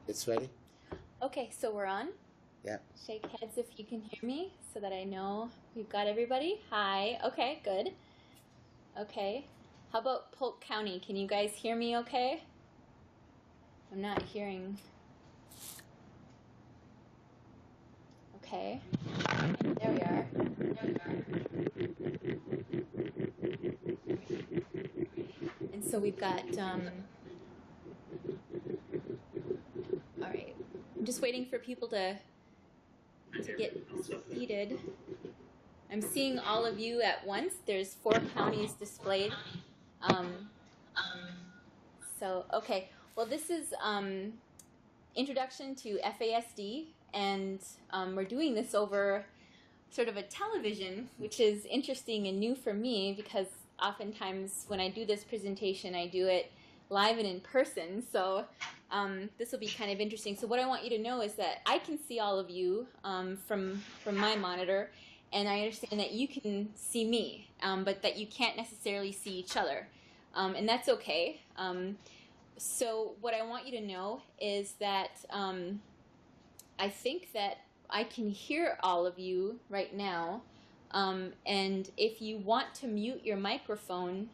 It's ready? Okay, so we're on. Yeah. Shake heads if you can hear me so that I know we've got everybody. Hi. Okay, good. Okay. How about Polk County? Can you guys hear me okay? I'm not hearing. Okay. There we are. And so we've got, all right. I'm just waiting for people to get seated. I'm seeing all of you at once. There's 4 counties displayed. Okay. Well, this is Introduction to FASD, and we're doing this over sort of a television, which is interesting and new for me because oftentimes when I do this presentation, I do it live and in person. So this will be kind of interesting. So what I want you to know is that I can see all of you from my monitor, and I understand that you can see me, but that you can't necessarily see each other, and that's okay. So what I want you to know is that I think that I can hear all of you right now, and if you want to mute your microphone,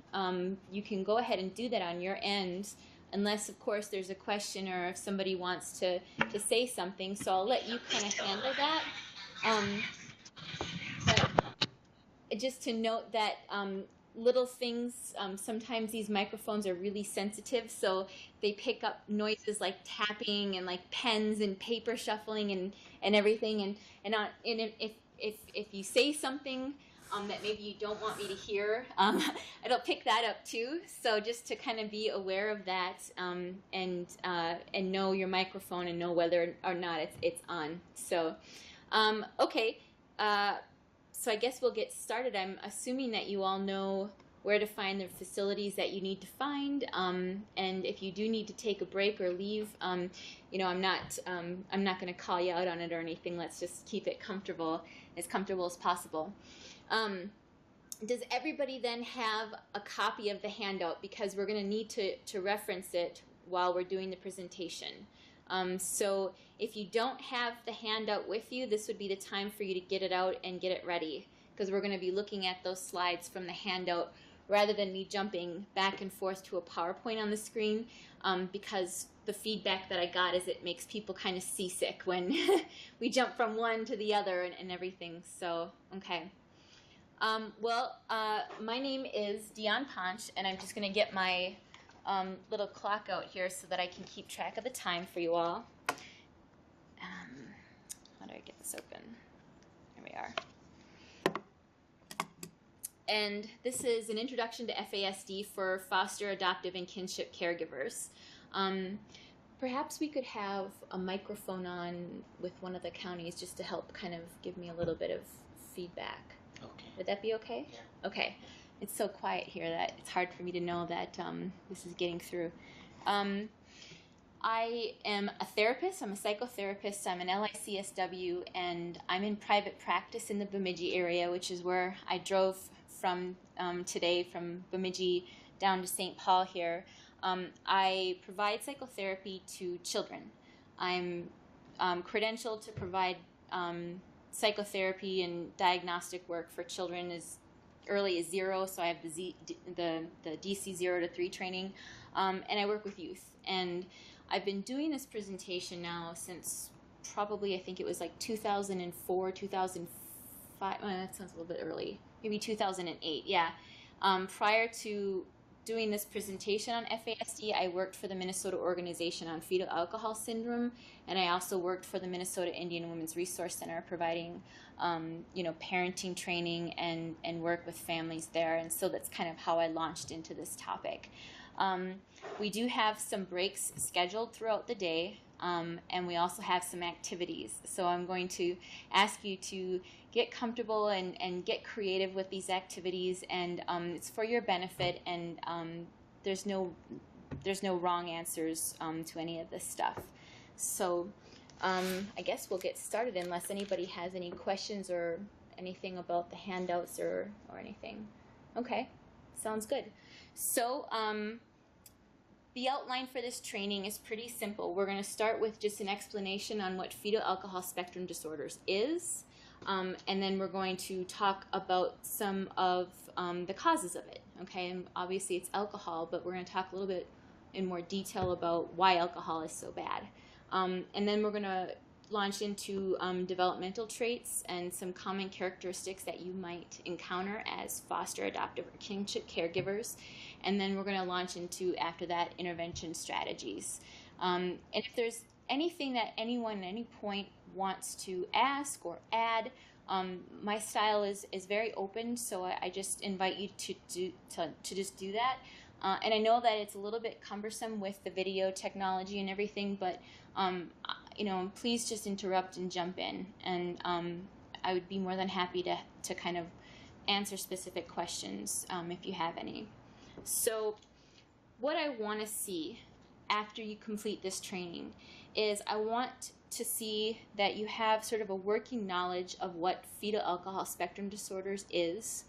you can go ahead and do that on your end, unless, of course, there's a question or if somebody wants to say something. So I'll let you kind of handle that. But just to note that little things, sometimes these microphones are really sensitive, so they pick up noises like tapping and like pens and paper shuffling and everything. And if you say something that maybe you don't want me to hear, it'll pick that up too. So just to kind of be aware of that, and know your microphone and know whether or not it's on. So okay. So I guess we'll get started. I'm assuming that you all know where to find the facilities that you need to find, and if you do need to take a break or leave, I'm not going to call you out on it or anything. Let's just keep it comfortable as possible. Does everybody then have a copy of the handout, because we're going to need to reference it while we're doing the presentation? So if you don't have the handout with you, this would be the time for you to get it out and get it ready, because we're going to be looking at those slides from the handout rather than me jumping back and forth to a PowerPoint on the screen, because the feedback that I got is it makes people kind of seasick when we jump from one to the other and everything. So, okay. My name is Dion Ponch, and I'm just going to get my little clock out here so that I can keep track of the time for you all. How do I get this open? There we are. And this is an introduction to FASD for foster, adoptive, and kinship caregivers. Perhaps we could have a microphone on with one of the counties just to help kind of give me a little bit of feedback. Okay. Would that be okay? Yeah. Okay. It's so quiet here that it's hard for me to know that this is getting through. I am a therapist. I'm a psychotherapist. I'm an LICSW, and I'm in private practice in the Bemidji area, which is where I drove from today, from Bemidji down to St. Paul here. I provide psychotherapy to children. I'm credentialed to provide psychotherapy and diagnostic work for children as early as 0, so I have the DC 0 to 3 training, and I work with youth. And I've been doing this presentation now since probably, I think it was like 2004, 2005. Well, that sounds a little bit early. Maybe 2008. Yeah. Prior to doing this presentation on FASD, I worked for the Minnesota Organization on Fetal Alcohol Syndrome, and I also worked for the Minnesota Indian Women's Resource Center, providing parenting training and work with families there. And so that's kind of how I launched into this topic. We do have some breaks scheduled throughout the day, and we also have some activities. So I'm going to ask you to get comfortable and get creative with these activities, and it's for your benefit, and there's no wrong answers to any of this stuff. So I guess we'll get started unless anybody has any questions or anything about the handouts or anything. Okay, sounds good. So the outline for this training is pretty simple. We're going to start with just an explanation on what fetal alcohol spectrum disorders is, and then we're going to talk about some of the causes of it. Okay, and obviously it's alcohol, but we're going to talk a little bit in more detail about why alcohol is so bad. And then we're going to launch into developmental traits and some common characteristics that you might encounter as foster, adoptive, or kinship caregivers. And then we're going to launch into, after that, intervention strategies. And if there's anything that anyone at any point wants to ask or add, my style is very open, so I just invite you to just do that. And I know that it's a little bit cumbersome with the video technology and everything, but please just interrupt and jump in, and I would be more than happy to kind of answer specific questions if you have any. So what I want to see after you complete this training is I want to see that you have sort of a working knowledge of what fetal alcohol spectrum disorders is.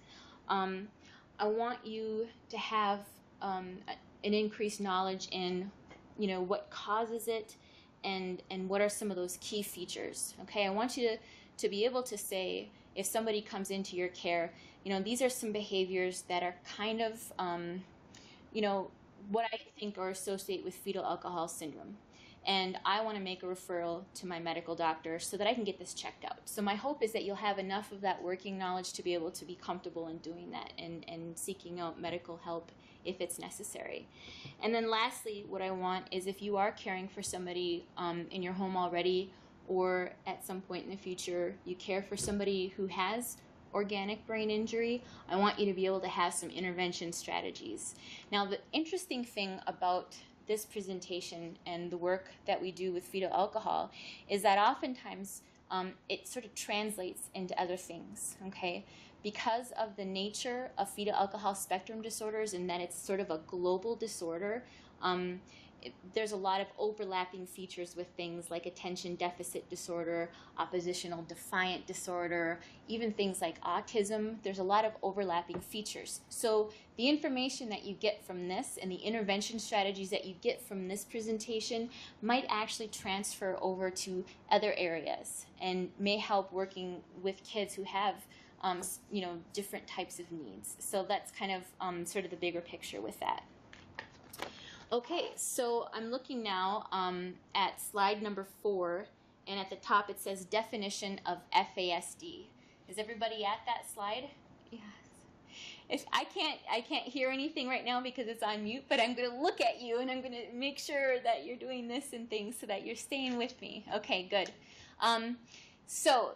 I want you to have an increased knowledge in, what causes it, and what are some of those key features. Okay, I want you to be able to say, if somebody comes into your care, these are some behaviors that are kind of, what I think or associate with fetal alcohol syndrome. And I want to make a referral to my medical doctor so that I can get this checked out. So my hope is that you'll have enough of that working knowledge to be able to be comfortable in doing that and seeking out medical help if it's necessary. And then lastly, what I want is, if you are caring for somebody in your home already, or at some point in the future you care for somebody who has organic brain injury, I want you to be able to have some intervention strategies. Now, the interesting thing about this presentation and the work that we do with fetal alcohol is that oftentimes it sort of translates into other things, okay? Because of the nature of fetal alcohol spectrum disorders, and that it's sort of a global disorder, there's a lot of overlapping features with things like attention deficit disorder, oppositional defiant disorder, even things like autism. There's a lot of overlapping features. So the information that you get from this and the intervention strategies that you get from this presentation might actually transfer over to other areas and may help working with kids who have different types of needs. So that's kind of sort of the bigger picture with that. Okay, so I'm looking now at slide number 4, and at the top it says definition of FASD. Is everybody at that slide? Yes. If I can't hear anything right now because it's on mute, but I'm going to look at you and I'm going to make sure that you're doing this and things so that you're staying with me. Okay, good. So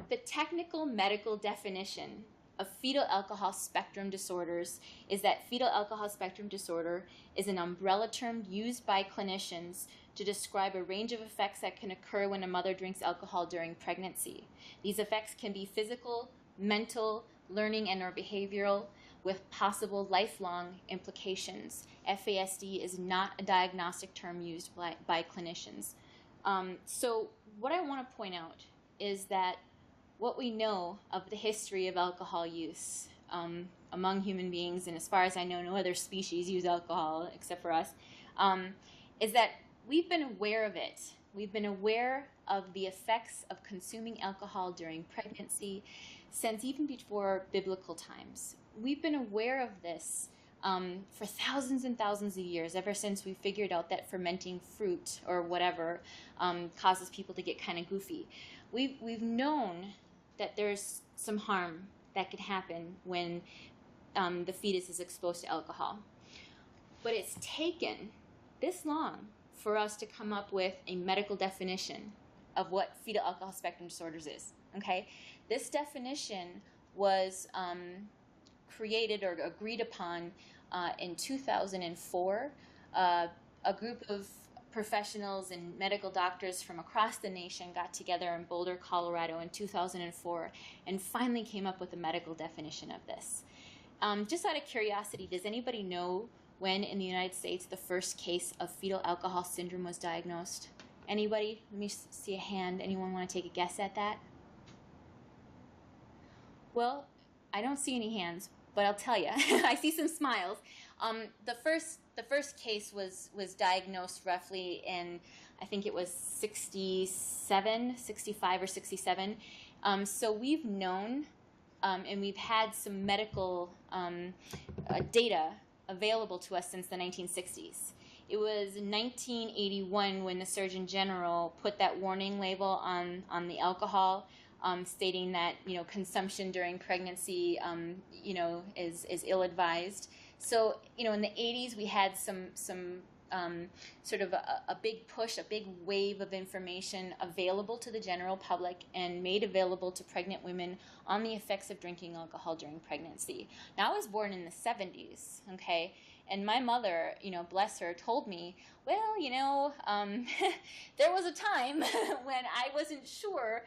the technical medical definition of fetal alcohol spectrum disorders is that fetal alcohol spectrum disorder is an umbrella term used by clinicians to describe a range of effects that can occur when a mother drinks alcohol during pregnancy. These effects can be physical, mental, learning, and or behavioral, with possible lifelong implications. FASD is not a diagnostic term used by clinicians. So what I want to point out is that what we know of the history of alcohol use among human beings, and as far as I know, no other species use alcohol except for us, is that we've been aware of it. We've been aware of the effects of consuming alcohol during pregnancy since even before biblical times. We've been aware of this for thousands and thousands of years, ever since we figured out that fermenting fruit or whatever causes people to get kind of goofy. We've known that there's some harm that could happen when the fetus is exposed to alcohol. But it's taken this long for us to come up with a medical definition of what fetal alcohol spectrum disorders is. Okay, this definition was created or agreed upon in 2004. A group of professionals and medical doctors from across the nation got together in Boulder, Colorado in 2004 and finally came up with a medical definition of this. Just out of curiosity, does anybody know when in the United States the first case of fetal alcohol syndrome was diagnosed? Anybody? Let me see a hand. Anyone want to take a guess at that? Well, I don't see any hands, but I'll tell you. I see some smiles. The first the first case was diagnosed roughly in, I think it was 67, 65 or 67. So we've known, and we've had some medical data available to us since the 1960s. It was 1981 when the Surgeon General put that warning label on the alcohol, stating that, you know, consumption during pregnancy, you know, is ill-advised. So, you know, in the 80s we had some sort of a big push, a big wave of information available to the general public and made available to pregnant women on the effects of drinking alcohol during pregnancy. Now, I was born in the 70s, okay? And my mother, you know, bless her, told me, well, you know, there was a time when I wasn't sure,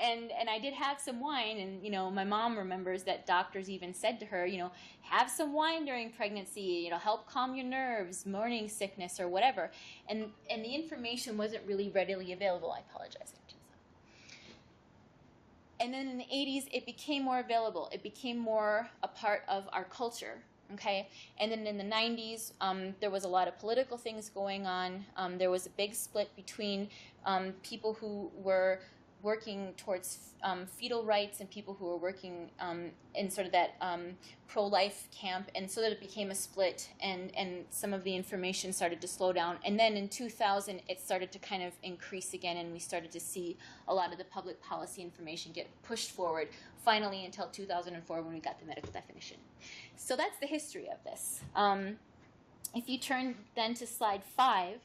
and I did have some wine, and, you know, my mom remembers that doctors even said to her, you know, have some wine during pregnancy, it'll help calm your nerves, morning sickness or whatever. And the information wasn't really readily available. I apologize. And then in the 80s, it became more available. It became more a part of our culture. Okay, and then in the 90s, there was a lot of political things going on. There was a big split between people who were working towards fetal rights and people who were working in sort of that pro-life camp, and so that it became a split, and some of the information started to slow down. And then in 2000, it started to kind of increase again, and we started to see a lot of the public policy information get pushed forward, finally until 2004 when we got the medical definition. So that's the history of this. If you turn then to slide 5,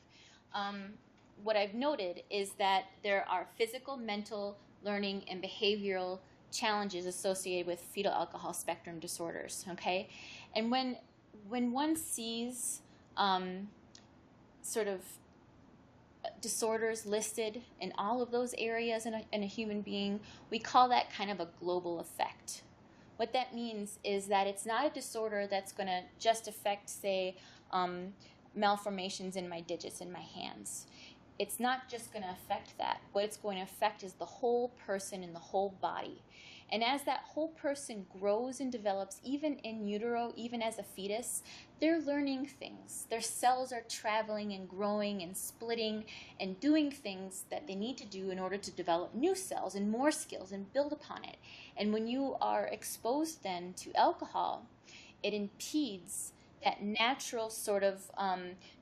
what I've noted is that there are physical, mental, learning, and behavioral challenges associated with fetal alcohol spectrum disorders, okay? And when one sees sort of disorders listed in all of those areas in a human being, we call that kind of a global effect. What that means is that it's not a disorder that's going to just affect, say, malformations in my digits in my hands. It's not just going to affect that. What it's going to affect is the whole person and the whole body. And as that whole person grows and develops, even in utero, even as a fetus, they're learning things. Their cells are traveling and growing and splitting and doing things that they need to do in order to develop new cells and more skills and build upon it. And when you are exposed then to alcohol, it impedes that natural sort of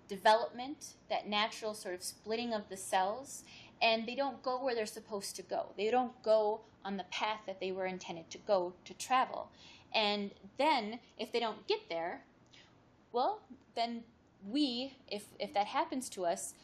development, that natural sort of splitting of the cells, and they don't go where they're supposed to go. They don't go on the path that they were intended to go to travel. And then if they don't get there, well, then we, if that happens to us,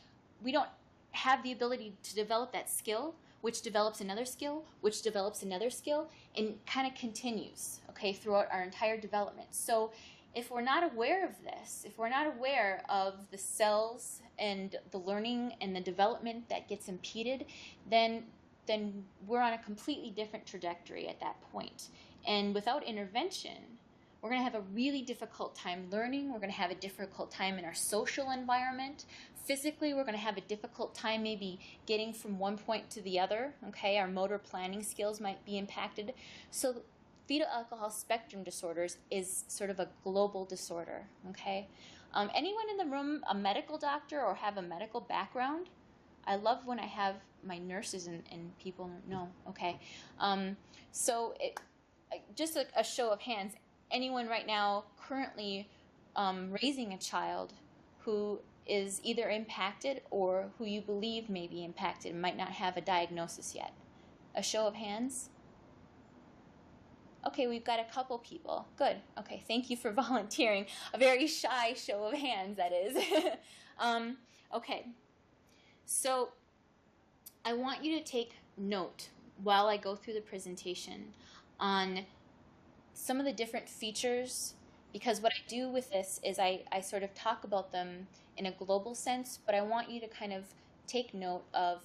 we don't have the ability to develop that skill, which develops another skill, which develops another skill, and kind of continues, okay, throughout our entire development. So if we're not aware of this, if we're not aware of the cells and the learning and the development that gets impeded, then we're on a completely different trajectory at that point. And without intervention, we're going to have a really difficult time learning. We're going to have a difficult time in our social environment. Physically, we're going to have a difficult time maybe getting from one point to the other. Okay, our motor planning skills might be impacted. So fetal alcohol spectrum disorders is sort of a global disorder, okay? Anyone in the room a medical doctor or have a medical background? I love when I have my nurses and people know, okay? So just a show of hands, anyone right now currently raising a child who is either impacted or who you believe may be impacted and might not have a diagnosis yet? A show of hands? Okay, we've got a couple people. Good. Okay, thank you for volunteering. A very shy show of hands, that is. Okay, so I want you to take note while I go through the presentation on some of the different features, because what I do with this is I sort of talk about them in a global sense, but I want you to kind of take note of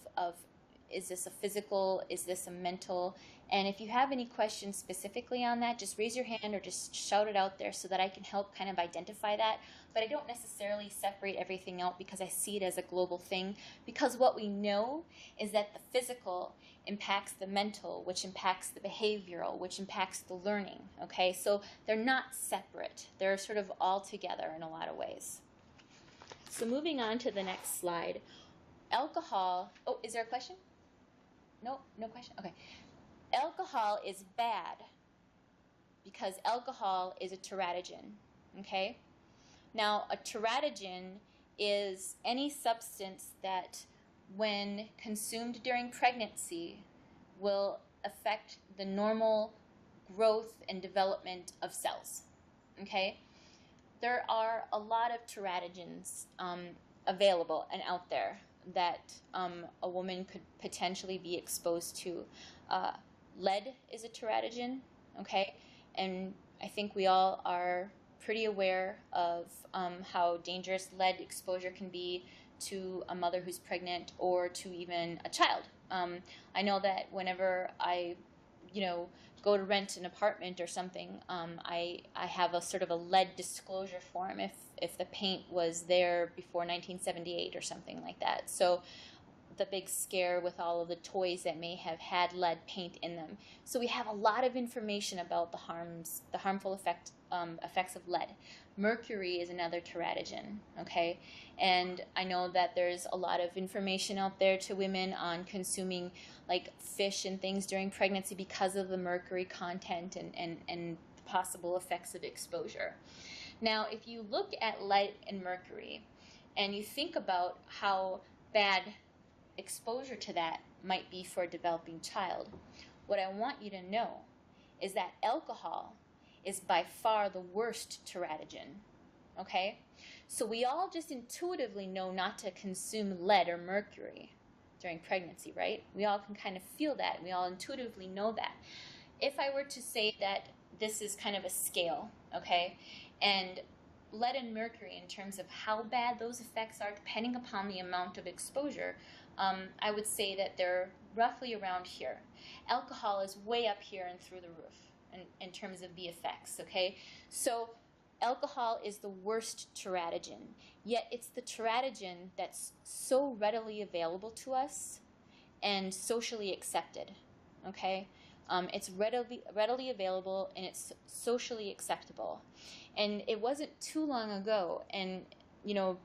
is this a physical, is this a mental, and if you have any questions specifically on that, just raise your hand or just shout it out there so that I can help kind of identify that. But I don't necessarily separate everything out because I see it as a global thing, because what we know is that the physical impacts the mental, which impacts the behavioral, which impacts the learning, okay? So they're not separate. They're sort of all together in a lot of ways. So moving on to the next slide. Alcohol, oh, is there a question? No, no question? Okay. Alcohol is bad because alcohol is a teratogen, okay? Now, a teratogen is any substance that, when consumed during pregnancy, will affect the normal growth and development of cells, okay? There are a lot of teratogens available and out there that a woman could potentially be exposed to. Lead is a teratogen, okay? And I think we all are pretty aware of how dangerous lead exposure can be to a mother who's pregnant or to even a child. I know that whenever I, go to rent an apartment or something, I have a sort of a lead disclosure form if the paint was there before 1978 or something like that. So the big scare with all of the toys that may have had lead paint in them. So we have a lot of information about the harmful effects of lead. Mercury is another teratogen, okay? And I know that there's a lot of information out there to women on consuming like fish and things during pregnancy because of the mercury content and possible effects of exposure. Now, if you look at lead and mercury and you think about how bad exposure to that might be for a developing child, what I want you to know is that alcohol is by far the worst teratogen, okay? So we all just intuitively know not to consume lead or mercury during pregnancy, right? We all can kind of feel that. We all intuitively know that. If I were to say that this is kind of a scale, okay, and lead and mercury in terms of how bad those effects are depending upon the amount of exposure, I would say that they're roughly around here. Alcohol is way up here and through the roof in terms of the effects, okay? So alcohol is the worst teratogen, yet it's the teratogen that's so readily available to us and socially accepted, okay? It's readily available and it's socially acceptable. And it wasn't too long ago, and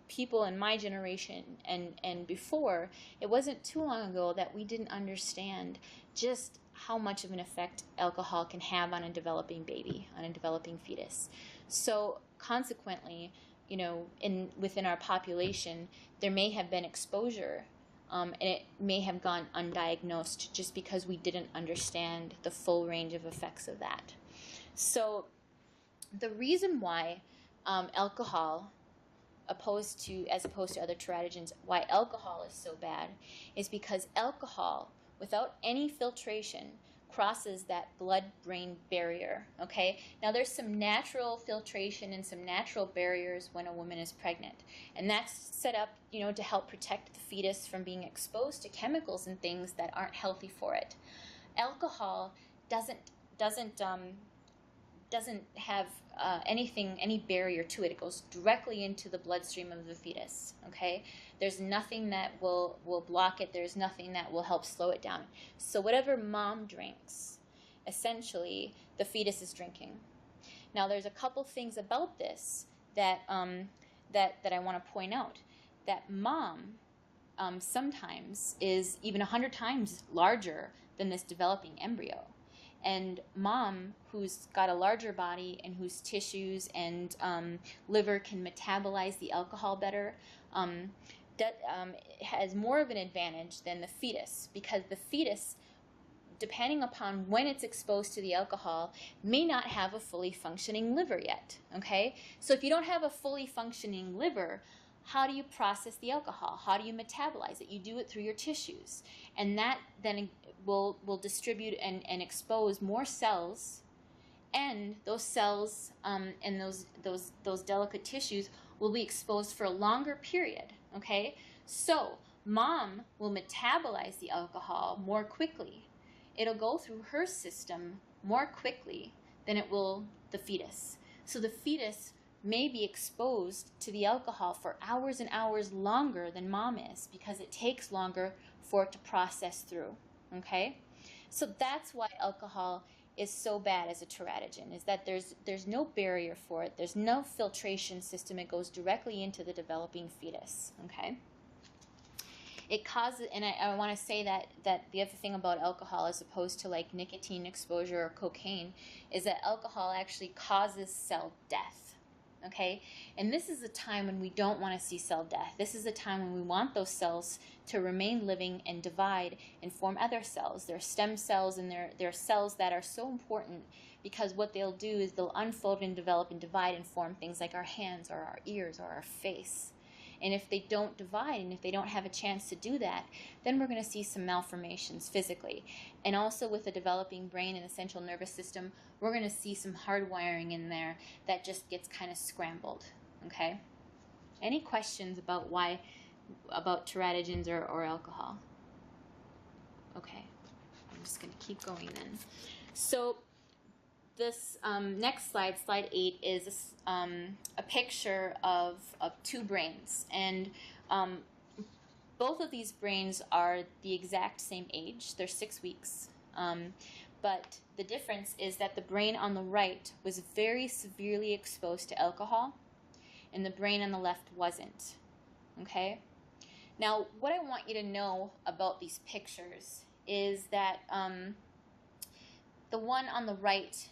people in my generation and before, it wasn't too long ago that we didn't understand just how much of an effect alcohol can have on a developing baby, on a developing fetus. So consequently, within our population, there may have been exposure, and it may have gone undiagnosed just because we didn't understand the full range of effects of that. So the reason why alcohol, as opposed to other teratogens, why alcohol is so bad is because alcohol, without any filtration, crosses that blood-brain barrier, okay? Now, there's some natural filtration and some natural barriers when a woman is pregnant, and that's set up, to help protect the fetus from being exposed to chemicals and things that aren't healthy for it. Alcohol doesn't have any barrier to it. It goes directly into the bloodstream of the fetus, okay? There's nothing that will block it. There's nothing that will help slow it down. So whatever mom drinks, essentially, the fetus is drinking. Now, there's a couple things about this that I want to point out. That mom sometimes is even 100 times larger than this developing embryo. And mom, who's got a larger body and whose tissues and liver can metabolize the alcohol better, has more of an advantage than the fetus, because the fetus, depending upon when it's exposed to the alcohol, may not have a fully functioning liver yet, okay? So if you don't have a fully functioning liver, how do you process the alcohol? How do you metabolize it? You do it through your tissues. And that then will distribute and expose more cells, and those cells and those delicate tissues will be exposed for a longer period, okay? So mom will metabolize the alcohol more quickly. It'll go through her system more quickly than it will the fetus. So the fetus may be exposed to the alcohol for hours and hours longer than mom is, because it takes longer for it to process through, okay? So that's why alcohol is so bad as a teratogen, is that there's no barrier for it. There's no filtration system. It goes directly into the developing fetus, okay? It causes, and I want to say that the other thing about alcohol, as opposed to like nicotine exposure or cocaine, is that alcohol actually causes cell death, okay? And this is a time when we don't want to see cell death. This is a time when we want those cells to remain living and divide and form other cells. They're stem cells, and they're cells that are so important, because what they'll do is they'll unfold and develop and divide and form things like our hands or our ears or our face. And if they don't divide, and if they don't have a chance to do that, then we're going to see some malformations physically. And also with a developing brain and the central nervous system, we're going to see some hardwiring in there that just gets kind of scrambled, okay? Any questions about teratogens or alcohol? Okay, I'm just going to keep going then. So this next slide, slide 8, is a picture of two brains, and both of these brains are the exact same age. They're 6 weeks, but the difference is that the brain on the right was very severely exposed to alcohol, and the brain on the left wasn't, okay? Now, what I want you to know about these pictures is that the one on the right,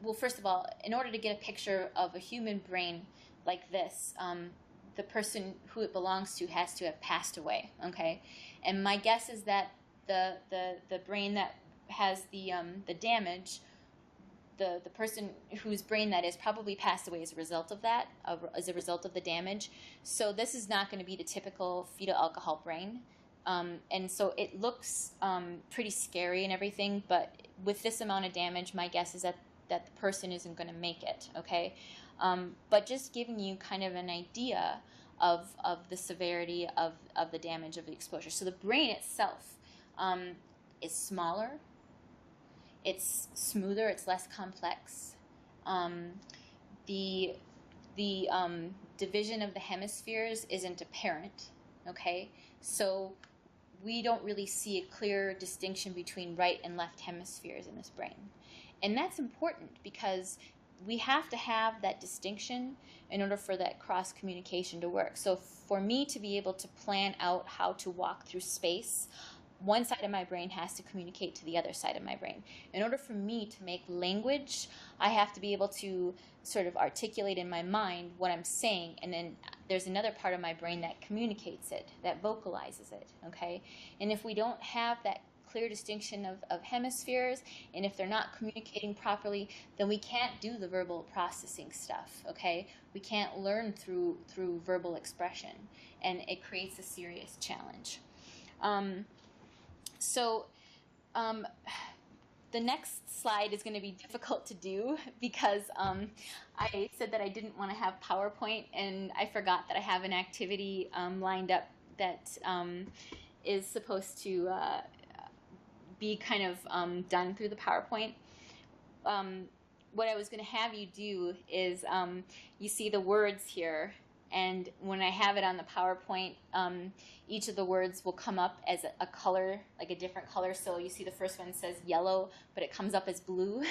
well, first of all, in order to get a picture of a human brain like this, the person who it belongs to has to have passed away, okay? And my guess is that the brain that has the damage, the person whose brain that is probably passed away as a result of that, as a result of the damage. So this is not going to be the typical fetal alcohol brain. And so it looks pretty scary and everything, but with this amount of damage, my guess is that the person isn't going to make it, okay? But just giving you kind of an idea of the severity of the damage of the exposure. So the brain itself is smaller, it's smoother, it's less complex. The division of the hemispheres isn't apparent, okay? So we don't really see a clear distinction between right and left hemispheres in this brain. And that's important, because we have to have that distinction in order for that cross communication to work. So for me to be able to plan out how to walk through space, one side of my brain has to communicate to the other side of my brain. In order for me to make language, I have to be able to sort of articulate in my mind what I'm saying, and then there's another part of my brain that communicates it, that vocalizes it, okay? And if we don't have that clear distinction of hemispheres, and if they're not communicating properly, then we can't do the verbal processing stuff, okay? We can't learn through verbal expression, and it creates a serious challenge. The next slide is going to be difficult to do, because I said that I didn't want to have PowerPoint, and I forgot that I have an activity lined up that is supposed to be kind of done through the PowerPoint. What I was going to have you do is, you see the words here, and when I have it on the PowerPoint, each of the words will come up as a color, like a different color. So you see the first one says yellow, but it comes up as blue.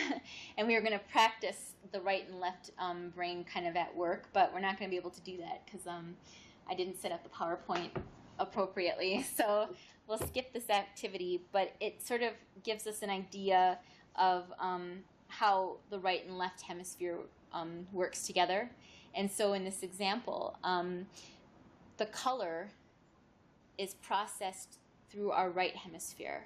And we are going to practice the right and left brain kind of at work, but we're not going to be able to do that because I didn't set up the PowerPoint appropriately. So we'll skip this activity, but it sort of gives us an idea of how the right and left hemisphere works together. And so in this example, the color is processed through our right hemisphere,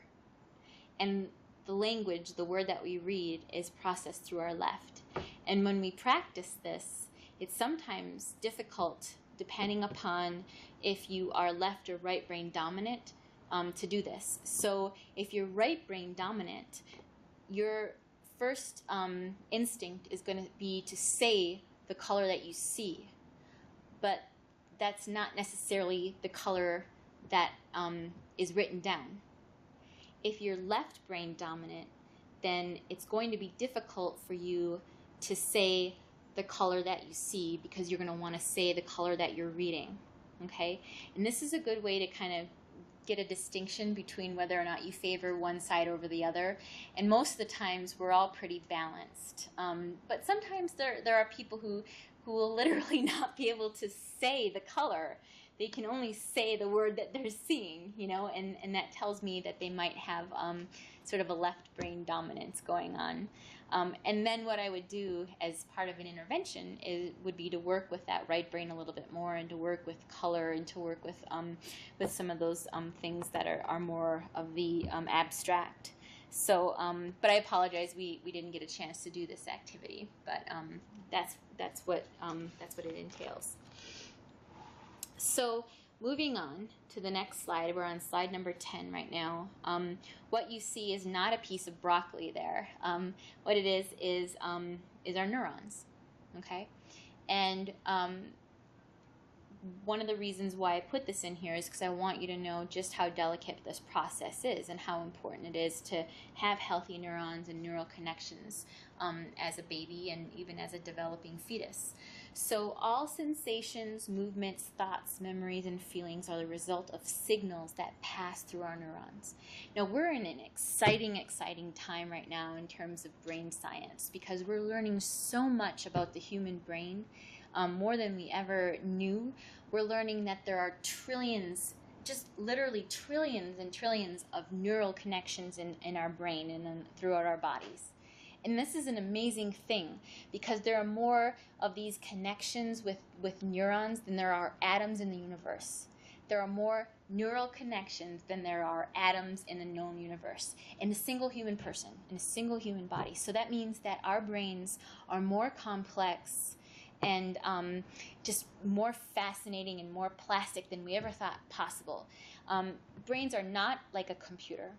and the language, the word that we read, is processed through our left. And when we practice this, it's sometimes difficult, depending upon if you are left or right brain dominant, to do this. So if you're right brain dominant, your first instinct is going to be to say the color that you see, but that's not necessarily the color that is written down. If you're left brain dominant, then it's going to be difficult for you to say the color that you see, because you're going to want to say the color that you're reading, okay? And this is a good way to kind of get a distinction between whether or not you favor one side over the other. And most of the times we're all pretty balanced. But sometimes there are people who will literally not be able to say the color. They can only say the word that they're seeing, you know, and that tells me that they might have sort of a left brain dominance going on. And then what I would do as part of an intervention would be to work with that right brain a little bit more, and to work with color, and to work with some of those things that are more of the abstract. So, but I apologize, we didn't get a chance to do this activity, but that's what it entails. So moving on to the next slide, we're on slide number 10 right now. What you see is not a piece of broccoli there. What it is our neurons, okay? And one of the reasons why I put this in here is because I want you to know just how delicate this process is, and how important it is to have healthy neurons and neural connections as a baby and even as a developing fetus. So all sensations, movements, thoughts, memories, and feelings are the result of signals that pass through our neurons. Now, we're in an exciting time right now in terms of brain science, because we're learning so much about the human brain, more than we ever knew. We're learning that there are trillions, just literally trillions and trillions of neural connections in our brain and throughout our bodies. And this is an amazing thing, because there are more of these connections with neurons than there are atoms in the universe. There are more neural connections than there are atoms in the known universe, in a single human person, in a single human body. So that means that our brains are more complex and just more fascinating and more plastic than we ever thought possible. Brains are not like a computer.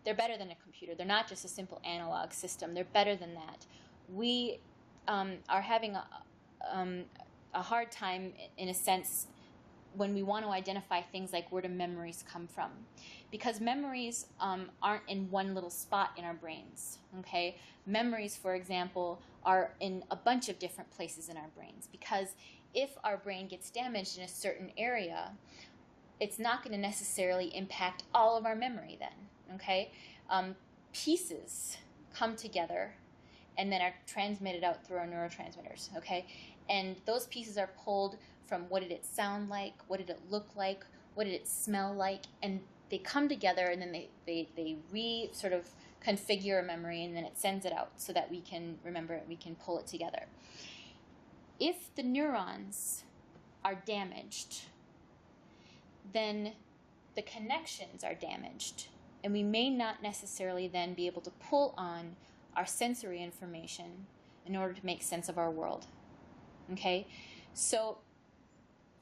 They're better than a computer. They're not just a simple analog system. They're better than that. We are having a hard time, in a sense, when we want to identify things like where do memories come from. Because memories aren't in one little spot in our brains, okay? Memories, for example, are in a bunch of different places in our brains. Because if our brain gets damaged in a certain area, it's not going to necessarily impact all of our memory then. Okay, pieces come together and then are transmitted out through our neurotransmitters, okay? And those pieces are pulled from what did it sound like, what did it look like, what did it smell like, and they come together, and then they sort of configure a memory, and then it sends it out so that we can remember it, we can pull it together. If the neurons are damaged, then the connections are damaged, and we may not necessarily then be able to pull on our sensory information in order to make sense of our world. Okay? So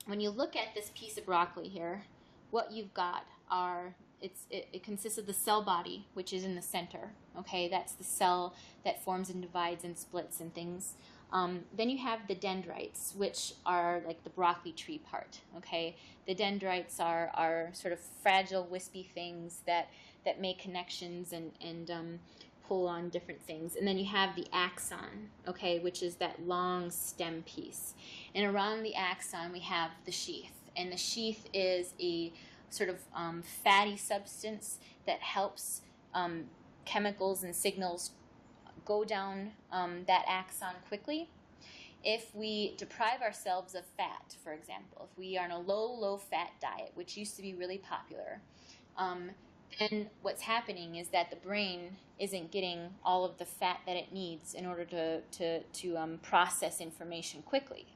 when you look at this piece of broccoli here, what you've got are, it consists of the cell body, which is in the center. Okay? That's the cell that forms and divides and splits and things. Then you have the dendrites, which are like the broccoli tree part. Okay? The dendrites are sort of fragile, wispy things that make connections and pull on different things. And then you have the axon, okay, which is that long stem piece. And around the axon we have the sheath. And the sheath is a sort of fatty substance that helps chemicals and signals go down that axon quickly. If we deprive ourselves of fat, for example, if we are on a low-fat diet, which used to be really popular, then what's happening is that the brain isn't getting all of the fat that it needs in order to process information quickly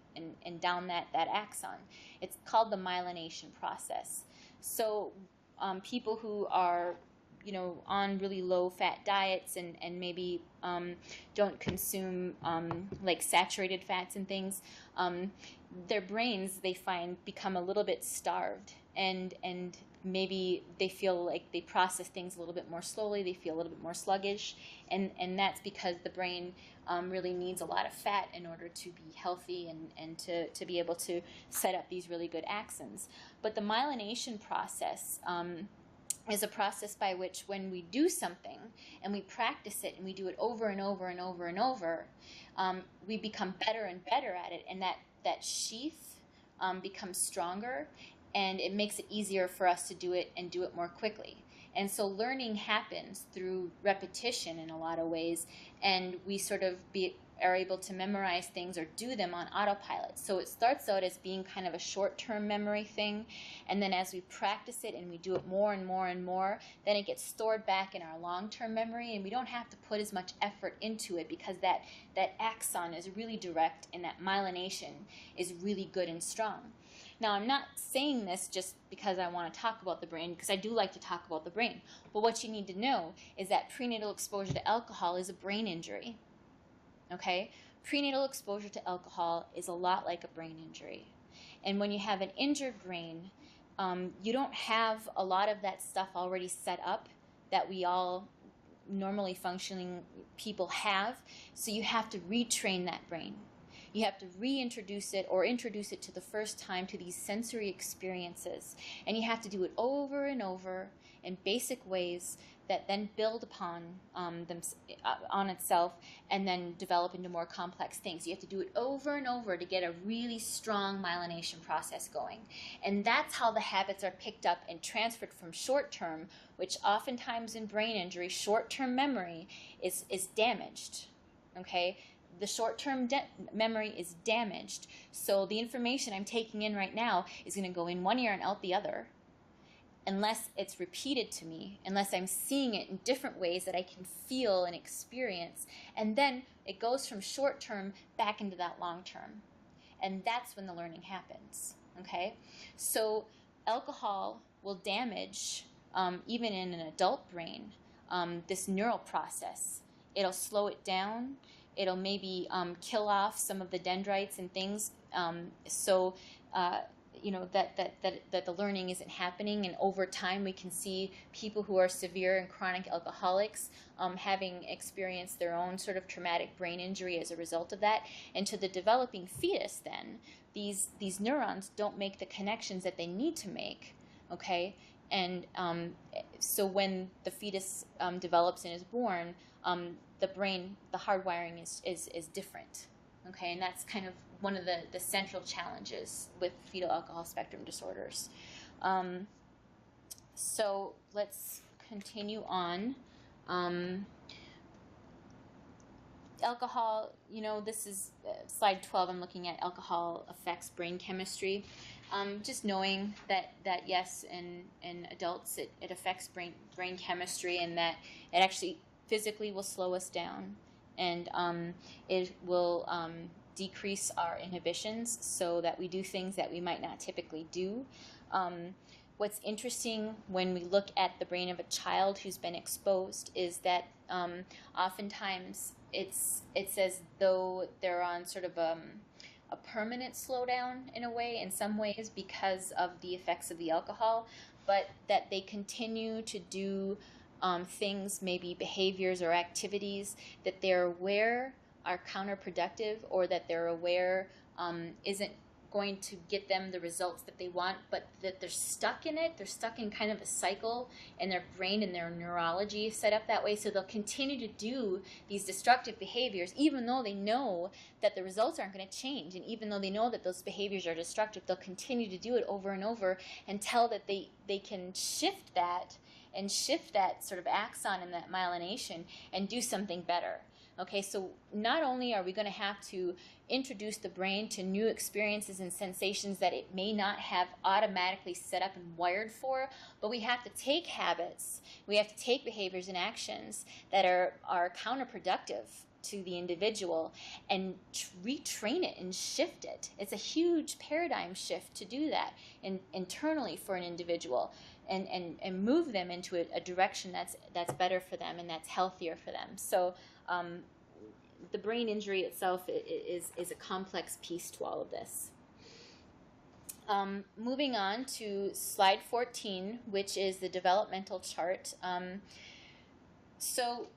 and down that axon. It's called the myelination process. So people who are on really low-fat diets and maybe don't consume like saturated fats and things, their brains, they find, become a little bit starved, and maybe they feel like they process things a little bit more slowly, they feel a little bit more sluggish, and that's because the brain really needs a lot of fat in order to be healthy and to be able to set up these really good axons. But the myelination process is a process by which, when we do something and we practice it and we do it over and over and over and over, we become better and better at it, and that sheath becomes stronger, and it makes it easier for us to do it and do it more quickly. And so learning happens through repetition in a lot of ways, and we sort of are able to memorize things or do them on autopilot. So it starts out as being kind of a short-term memory thing, and then as we practice it and we do it more and more and more, then it gets stored back in our long-term memory, and we don't have to put as much effort into it because that axon is really direct and that myelination is really good and strong. Now, I'm not saying this just because I want to talk about the brain, because I do like to talk about the brain. But what you need to know is that prenatal exposure to alcohol is a brain injury. Okay? Prenatal exposure to alcohol is a lot like a brain injury. And when you have an injured brain, you don't have a lot of that stuff already set up that we all normally functioning people have. So you have to retrain that brain. You have to reintroduce it or introduce it to the first time to these sensory experiences. And you have to do it over and over in basic ways that then build upon on itself and then develop into more complex things. You have to do it over and over to get a really strong myelination process going. And that's how the habits are picked up and transferred from short-term, which oftentimes in brain injury, short-term memory is damaged. Okay? The short-term memory is damaged. So the information I'm taking in right now is going to go in one ear and out the other unless it's repeated to me, unless I'm seeing it in different ways that I can feel and experience. And then it goes from short-term back into that long-term. And that's when the learning happens. Okay? So alcohol will damage, even in an adult brain, this neural process. It'll slow it down. It'll maybe kill off some of the dendrites and things, so that the learning isn't happening. And over time, we can see people who are severe and chronic alcoholics having experienced their own sort of traumatic brain injury as a result of that. And to the developing fetus, then these neurons don't make the connections that they need to make. Okay, and so when the fetus develops and is born, the brain, the hardwiring is different, okay? And that's kind of one of the central challenges with fetal alcohol spectrum disorders. So let's continue on. Alcohol, this is slide 12. I'm looking at alcohol affects brain chemistry. Just knowing that yes, in adults it affects brain chemistry, and that it actually physically will slow us down, and it will decrease our inhibitions so that we do things that we might not typically do. What's interesting when we look at the brain of a child who's been exposed is that oftentimes it's as though they're on sort of a permanent slowdown in a way, in some ways, because of the effects of the alcohol, but that they continue to do things, maybe behaviors or activities that they're aware are counterproductive, or that they're aware isn't going to get them the results that they want, but that they're stuck in it. They're stuck in kind of a cycle, and their brain and their neurology is set up that way. So they'll continue to do these destructive behaviors, even though they know that the results aren't going to change. And even though they know that those behaviors are destructive, they'll continue to do it over and over until that they can shift that sort of axon and that myelination and do something better. Okay, so not only are we going to have to introduce the brain to new experiences and sensations that it may not have automatically set up and wired for, but we have to take habits, we have to take behaviors and actions that are counterproductive to the individual and retrain it and shift it. It's a huge paradigm shift to do that internally for an individual, and move them into a direction that's better for them and that's healthier for them. So the brain injury itself is a complex piece to all of this. Moving on to slide 14, which is the developmental chart. So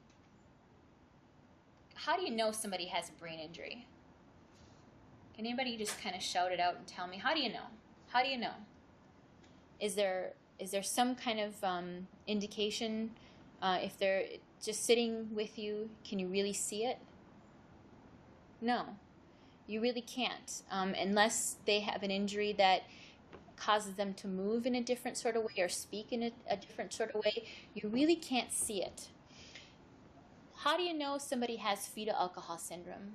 how do you know somebody has a brain injury? Can anybody just kind of shout it out and tell me, how do you know? How do you know? Is there some kind of indication? If they're just sitting with you, can you really see it? No, you really can't, unless they have an injury that causes them to move in a different sort of way or speak in a different sort of way, you really can't see it. How do you know somebody has fetal alcohol syndrome?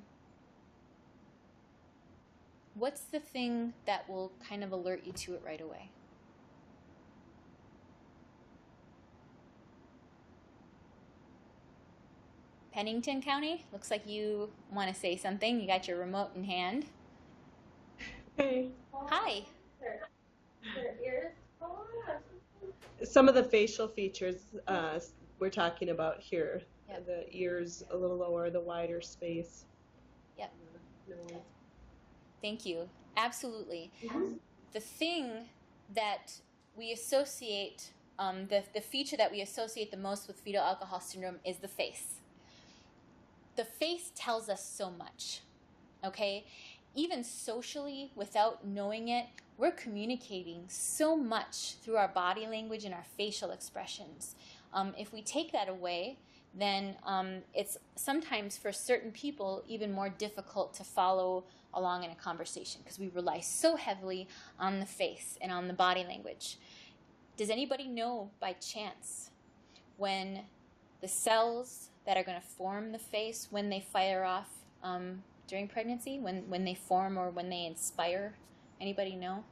What's the thing that will kind of alert you to it right away? Pennington County, looks like you want to say something. You got your remote in hand. Hey. Hi. Some of the facial features we're talking about here. Yep. The ears a little lower, the wider space. Yep. Nose. Thank you. Absolutely. The thing that we associate, the feature that we associate the most with fetal alcohol syndrome is the face. The face tells us so much, okay? Even socially, without knowing it, we're communicating so much through our body language and our facial expressions. If we take that away, then it's sometimes for certain people even more difficult to follow along in a conversation because we rely so heavily on the face and on the body language. Does anybody know by chance when the cells that are going to form the face, when they fire off during pregnancy, when they form or when they inspire? Anybody know?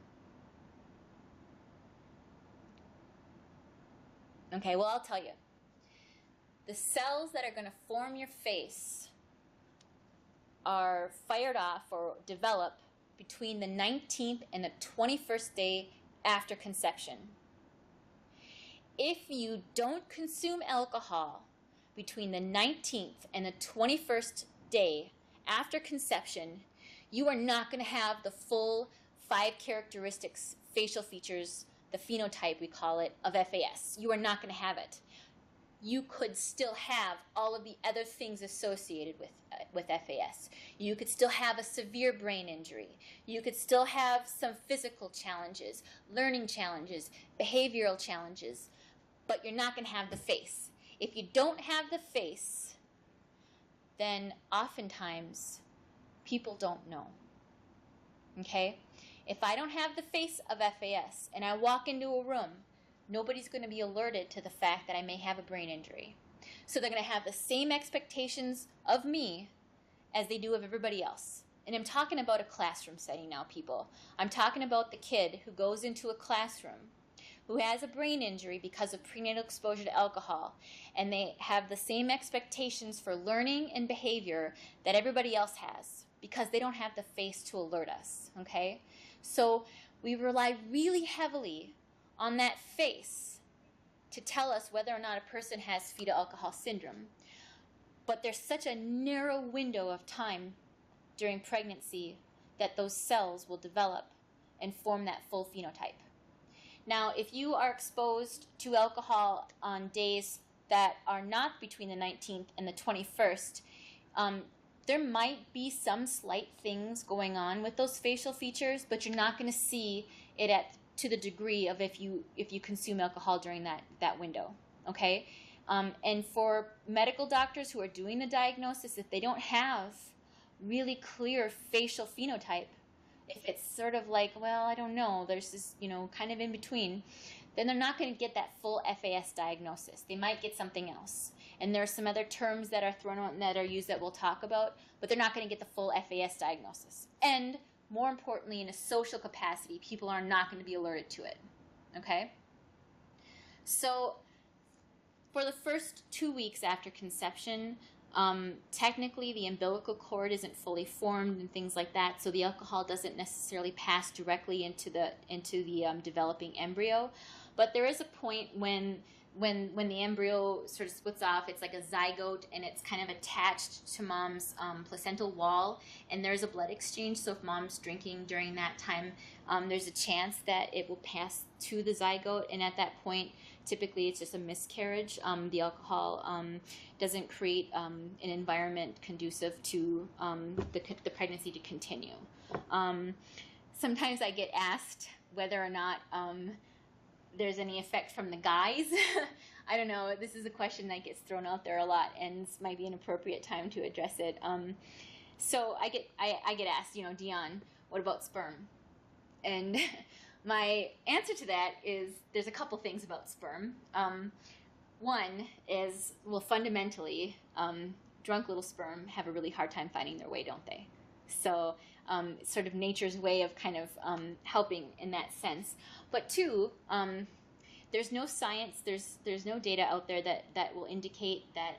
Okay, well, I'll tell you. The cells that are going to form your face are fired off or develop between the 19th and the 21st day after conception. If you don't consume alcohol between the 19th and the 21st day after conception, you are not going to have the full 5 characteristics, facial features, the phenotype we call it, of FAS. You are not going to have it. You could still have all of the other things associated with FAS. You could still have a severe brain injury. You could still have some physical challenges, learning challenges, behavioral challenges, but you're not going to have the face. If you don't have the face, then oftentimes people don't know. Okay? If I don't have the face of FAS and I walk into a room, nobody's going to be alerted to the fact that I may have a brain injury. So they're going to have the same expectations of me as they do of everybody else. And I'm talking about a classroom setting now, people. I'm talking about the kid who goes into a classroom who has a brain injury because of prenatal exposure to alcohol, and they have the same expectations for learning and behavior that everybody else has because they don't have the face to alert us, okay? So we rely really heavily on that face to tell us whether or not a person has fetal alcohol syndrome. But there's such a narrow window of time during pregnancy that those cells will develop and form that full phenotype. Now, if you are exposed to alcohol on days that are not between the 19th and the 21st, there might be some slight things going on with those facial features, but you're not going to see it to the degree of if you consume alcohol during that window, okay? And for medical doctors who are doing the diagnosis, if they don't have really clear facial phenotype, if it's sort of like, well, I don't know, there's this, kind of in between, then they're not going to get that full FAS diagnosis. They might get something else. And there are some other terms that are thrown out and that are used that we'll talk about, but they're not going to get the full FAS diagnosis. And more importantly, in a social capacity, people are not going to be alerted to it, okay? So for the first 2 weeks after conception, technically the umbilical cord isn't fully formed and things like that, so the alcohol doesn't necessarily pass directly into the developing embryo. But there is a point when the embryo sort of splits off, it's like a zygote, and it's kind of attached to mom's placental wall, and there's a blood exchange. So if mom's drinking during that time, there's a chance that it will pass to the zygote, and at that point, typically it's just a miscarriage. The alcohol doesn't create an environment conducive to the pregnancy to continue. Sometimes I get asked whether or not there's any effect from the guys. I don't know. This is a question that gets thrown out there a lot, and this might be an appropriate time to address it. So I get asked, Dion, what about sperm? And my answer to that is there's a couple things about sperm. One is, well, fundamentally, drunk little sperm have a really hard time finding their way, don't they? So it's sort of nature's way of kind of helping in that sense. But two, there's no science, there's no data out there that will indicate that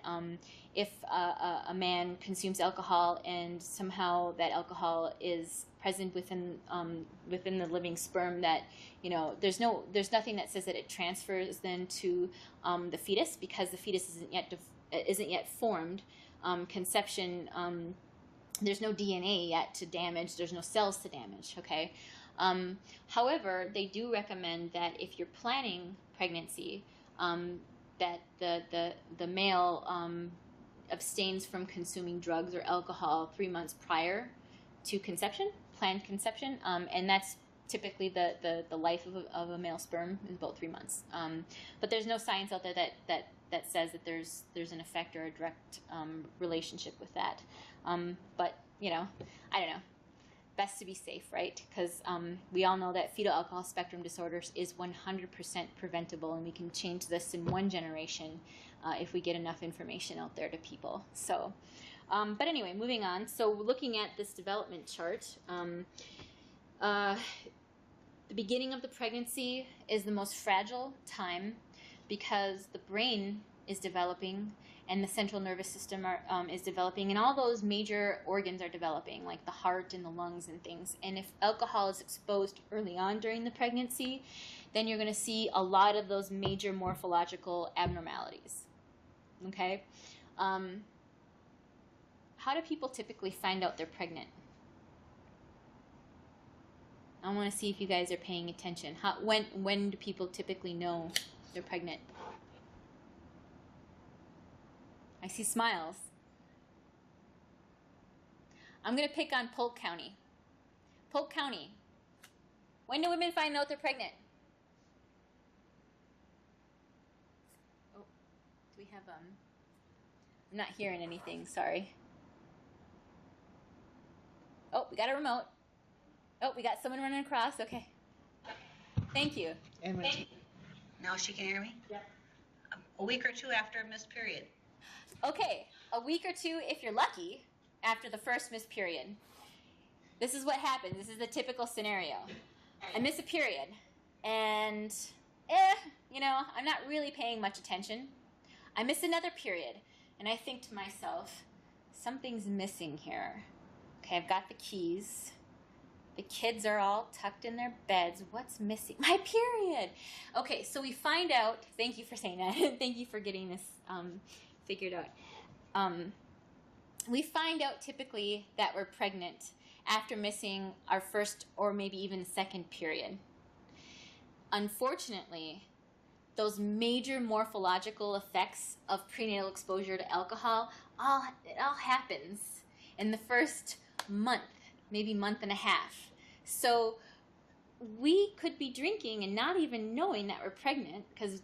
if a man consumes alcohol and somehow that alcohol is present within the living sperm, that there's nothing that says that it transfers then to the fetus, because the fetus isn't yet formed. Conception, there's no DNA yet to damage, there's no cells to damage. Okay. However, they do recommend that if you're planning pregnancy, that the male abstains from consuming drugs or alcohol 3 months prior to conception, planned conception, and that's typically the life of a male sperm is about 3 months. But there's no science out there that says that there's an effect or a direct relationship with that. But I don't know. Best to be safe, right? Because we all know that fetal alcohol spectrum disorders is 100% preventable, and we can change this in one generation if we get enough information out there to people. So, but anyway, moving on. So looking at this development chart, the beginning of the pregnancy is the most fragile time because the brain is developing and the central nervous system is developing, and all those major organs are developing, like the heart and the lungs and things. And if alcohol is exposed early on during the pregnancy, then you're going to see a lot of those major morphological abnormalities. Okay? How do people typically find out they're pregnant? I want to see if you guys are paying attention. When do people typically know they're pregnant? I see smiles. I'm going to pick on Polk County. Polk County. When do women find out they're pregnant? Oh, do we have, I'm not hearing anything, sorry. Oh, we got a remote. Oh, we got someone running across, okay. Thank you. Now she can hear me? Yep. A week or two after a missed period. Okay, a week or two, if you're lucky, after the first missed period. This is what happens. This is the typical scenario. I miss a period, and, I'm not really paying much attention. I miss another period, and I think to myself, something's missing here. Okay, I've got the keys. The kids are all tucked in their beds. What's missing? My period. Okay, so we find out, thank you for saying that. Thank you for getting this figured out. We find out typically that we're pregnant after missing our first or maybe even second period. Unfortunately, those major morphological effects of prenatal exposure to alcohol, it all happens in the first month, maybe month and a half. So we could be drinking and not even knowing that we're pregnant, because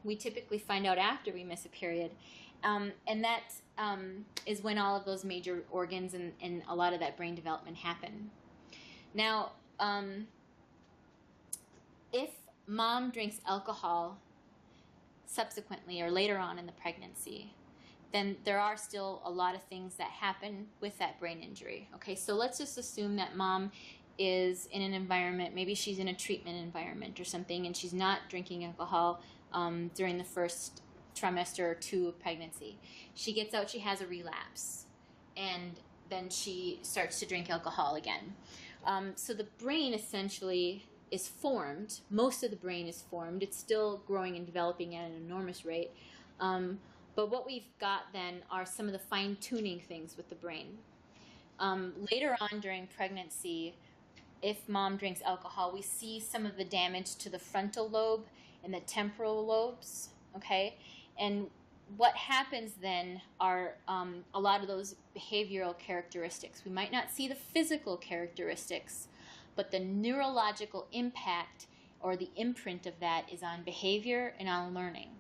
we typically find out after we miss a period. And that is when all of those major organs and a lot of that brain development happen. Now, if mom drinks alcohol subsequently or later on in the pregnancy, then there are still a lot of things that happen with that brain injury. Okay, so let's just assume that mom is in an environment, maybe she's in a treatment environment or something, and she's not drinking alcohol during the first trimester or two of pregnancy. She gets out, she has a relapse, and then she starts to drink alcohol again. So the brain essentially is formed. Most of the brain is formed. It's still growing and developing at an enormous rate. But what we've got then are some of the fine-tuning things with the brain. Later on during pregnancy, if mom drinks alcohol, we see some of the damage to the frontal lobe and the temporal lobes, okay? And what happens then are a lot of those behavioral characteristics. We might not see the physical characteristics, but the neurological impact or the imprint of that is on behavior and on learning.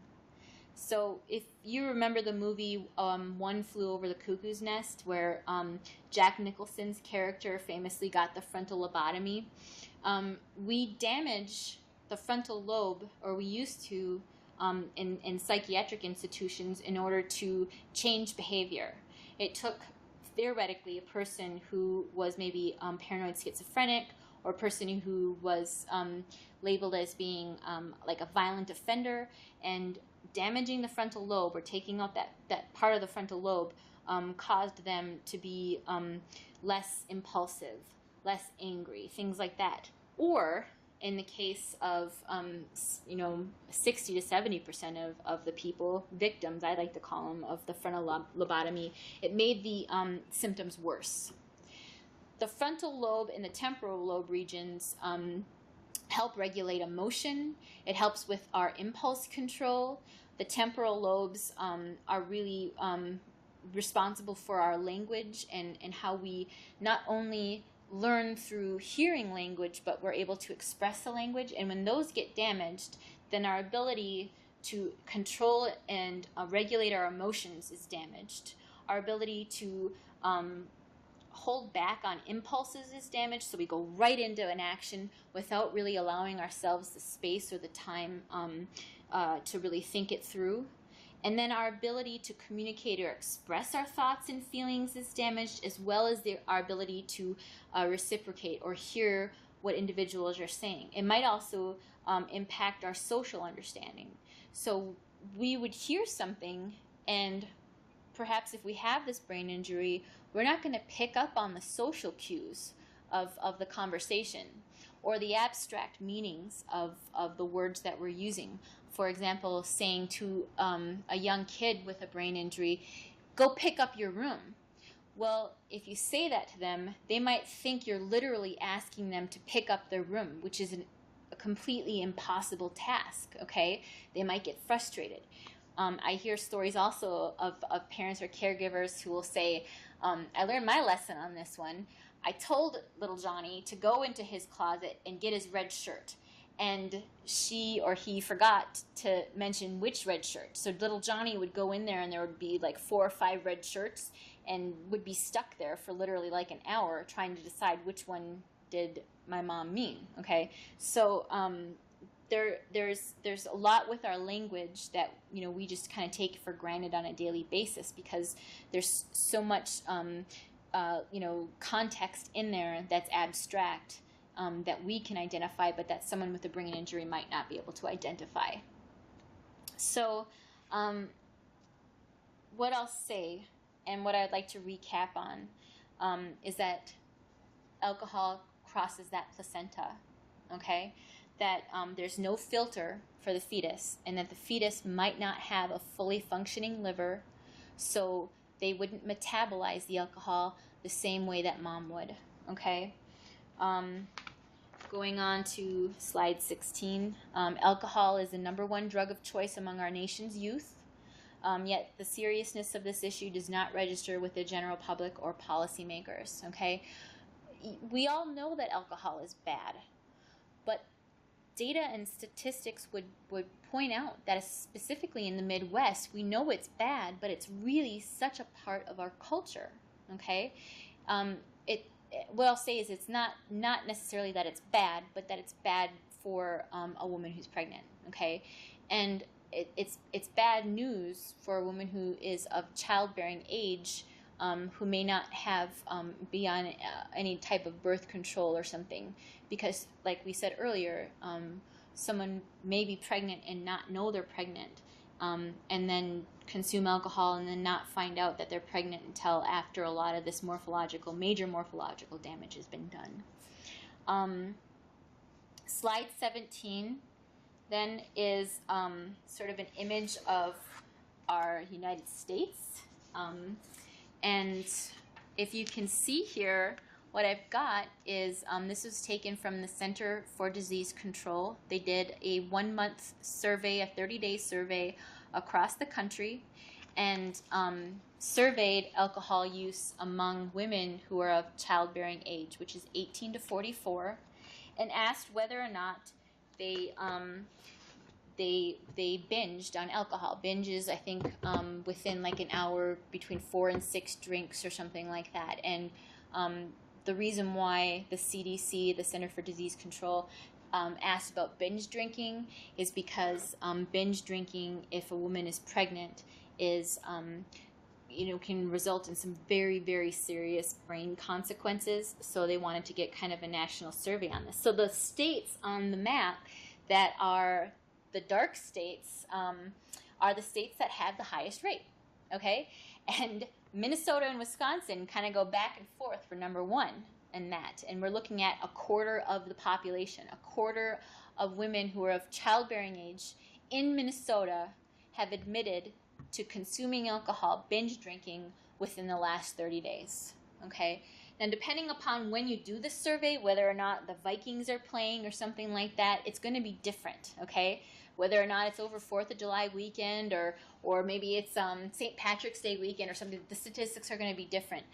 So if you remember the movie One Flew Over the Cuckoo's Nest, where Jack Nicholson's character famously got the frontal lobotomy, we damage the frontal lobe, or we used to, in psychiatric institutions, in order to change behavior. It took, theoretically, a person who was maybe paranoid schizophrenic, or a person who was labeled as being like a violent offender, and damaging the frontal lobe, or taking out that part of the frontal lobe, caused them to be less impulsive, less angry, things like that. Or in the case of 60 to 70% of the people, victims, I like to call them, of the frontal lobotomy, it made the symptoms worse. The frontal lobe and the temporal lobe regions help regulate emotion. It helps with our impulse control. The temporal lobes are really responsible for our language and how we not only learn through hearing language, but we're able to express the language. And when those get damaged, then our ability to control and regulate our emotions is damaged. Our ability to hold back on impulses is damaged, so we go right into an action without really allowing ourselves the space or the time to really think it through. And then our ability to communicate or express our thoughts and feelings is damaged, as well as our ability to reciprocate or hear what individuals are saying. It might also impact our social understanding. So we would hear something, and perhaps if we have this brain injury, we're not going to pick up on the social cues of the conversation or the abstract meanings of the words that we're using. For example, saying to a young kid with a brain injury, go pick up your room. Well, if you say that to them, they might think you're literally asking them to pick up their room, which is a completely impossible task, okay? They might get frustrated. I hear stories also of parents or caregivers who will say, I learned my lesson on this one. I told little Johnny to go into his closet and get his red shirt. And she or he forgot to mention which red shirt. So little Johnny would go in there and there would be like 4 or 5 red shirts and would be stuck there for literally like an hour trying to decide which one did my mom mean, okay? So there's a lot with our language that, we just kind of take for granted on a daily basis because there's so much, context in there that's abstract. That we can identify, but that someone with a brain injury might not be able to identify. So what I'll say, and what I'd like to recap on, is that alcohol crosses that placenta, okay? That there's no filter for the fetus, and that the fetus might not have a fully functioning liver, so they wouldn't metabolize the alcohol the same way that mom would, okay? Going on to slide 16, alcohol is the #1 drug of choice among our nation's youth, yet the seriousness of this issue does not register with the general public or policymakers, okay? We all know that alcohol is bad, but data and statistics would point out that specifically in the Midwest, we know it's bad, but it's really such a part of our culture, okay? What I'll say is it's not necessarily that it's bad, but that it's bad for a woman who's pregnant, okay? And it's bad news for a woman who is of childbearing age, who may not have be on any type of birth control or something, because like we said earlier, someone may be pregnant and not know they're pregnant, and then consume alcohol and then not find out that they're pregnant until after a lot of this major morphological damage has been done. Slide 17 then is sort of an image of our United States. And if you can see here, what I've got is, this was taken from the Center for Disease Control. They did a 1-month survey, a 30-day survey across the country, and surveyed alcohol use among women who are of childbearing age, which is 18 to 44, and asked whether or not they binged on alcohol. Binges, I think, within like an hour, between 4 and 6 drinks or something like that. And the reason why the CDC, the Center for Disease Control, asked about binge drinking is because binge drinking, if a woman is pregnant, is can result in some very, very serious brain consequences. So they wanted to get kind of a national survey on this. So the states on the map that are the dark states are the states that have the highest rate. Okay, and Minnesota and Wisconsin kind of go back and forth for number one in that. And we're looking at a quarter of the population, a quarter of women who are of childbearing age in Minnesota have admitted to consuming alcohol, binge drinking, within the last 30 days. Okay? Now, depending upon when you do this survey, whether or not the Vikings are playing or something like that, it's going to be different. Okay? Whether or not it's over 4th of July weekend or maybe it's St. Patrick's Day weekend or something, the statistics are going to be different.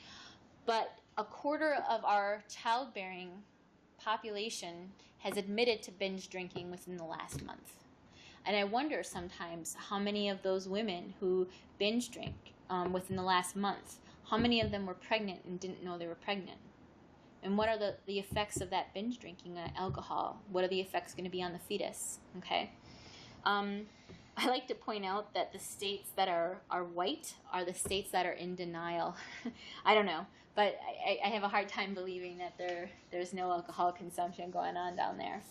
But a quarter of our childbearing population has admitted to binge drinking within the last month. And I wonder sometimes how many of those women who binge drink within the last month, how many of them were pregnant and didn't know they were pregnant? And what are the effects of that binge drinking alcohol? What are the effects going to be on the fetus? Okay. I like to point out that the states that are white are the states that are in denial. I don't know, but I have a hard time believing that there's no alcohol consumption going on down there.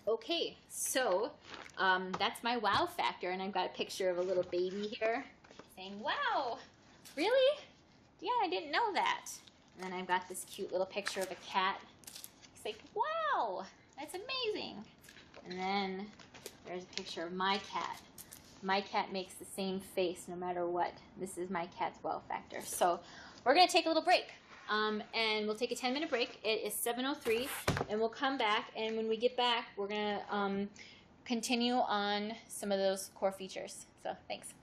Okay, so that's my wow factor, and I've got a picture of a little baby here saying, wow, really? Yeah, I didn't know that. And then I've got this cute little picture of a cat. It's like, wow, that's amazing. And then there's a picture of my cat. My cat makes the same face no matter what. This is my cat's wow factor. So we're going to take a little break. And we'll take a 10-minute break. It is 7:03, and we'll come back. And when we get back, we're going to continue on some of those core features. So thanks.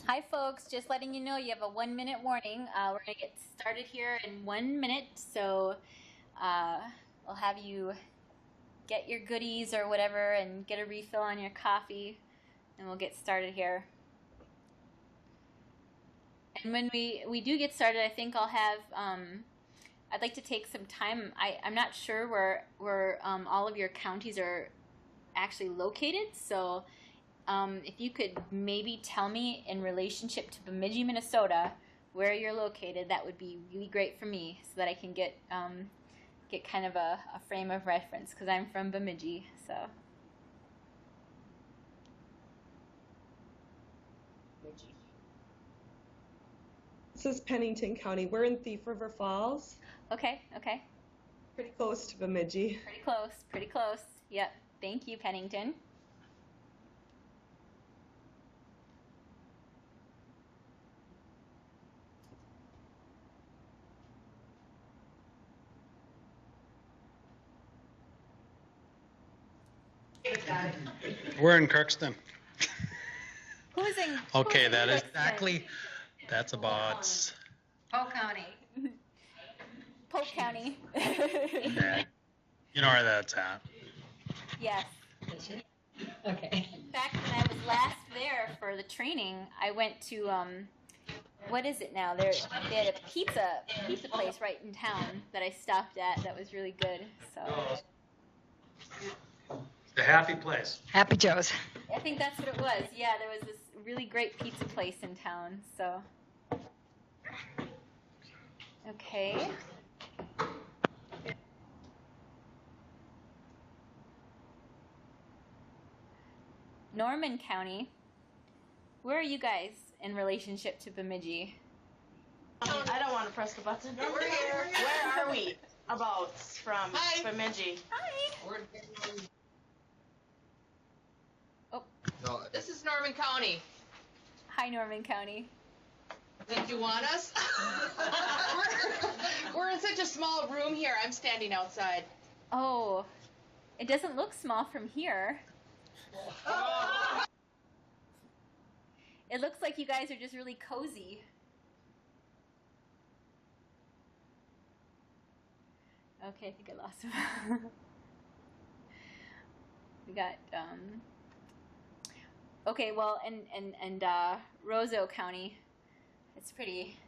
Hi, folks. Just letting you know you have a 1-minute warning. We're going to get started here in 1 minute. So we'll have you get your goodies or whatever and get a refill on your coffee, and we'll get started here. And when we do get started, I think I'll have, I'd like to take some time. I'm not sure where all of your counties are actually located. So if you could maybe tell me in relationship to Bemidji, Minnesota, where you're located, that would be really great for me so that I can get kind of a frame of reference, because I'm from Bemidji. So. This is Pennington County. We're in Thief River Falls. Okay. Pretty close to Bemidji. Pretty close. Yep. Thank you, Pennington. We're in Kirkston. Who's in? Okay, who's in that is Kirkston? exactly, that's about, Polk County. Polk County. yeah, you know where that's at. Yes. Okay. In fact, when I was last there for the training, I went to what is it now? They had a pizza place right in town that I stopped at. That was really good. So The happy place. Happy Joe's. I think that's what it was. Yeah, there was this really great pizza place in town. So okay. Norman County. Where are you guys in relationship to Bemidji? I don't want to press the button. We're here. Where are we? About from Bemidji. Hi. Oh, This is Norman County. hi, Norman County. Did you want us? we're in such a small room here. I'm standing outside. Oh, it doesn't look small from here. It looks like you guys are just really cozy. Okay, I think I lost him. We got okay, well, and Roseau County, it's pretty.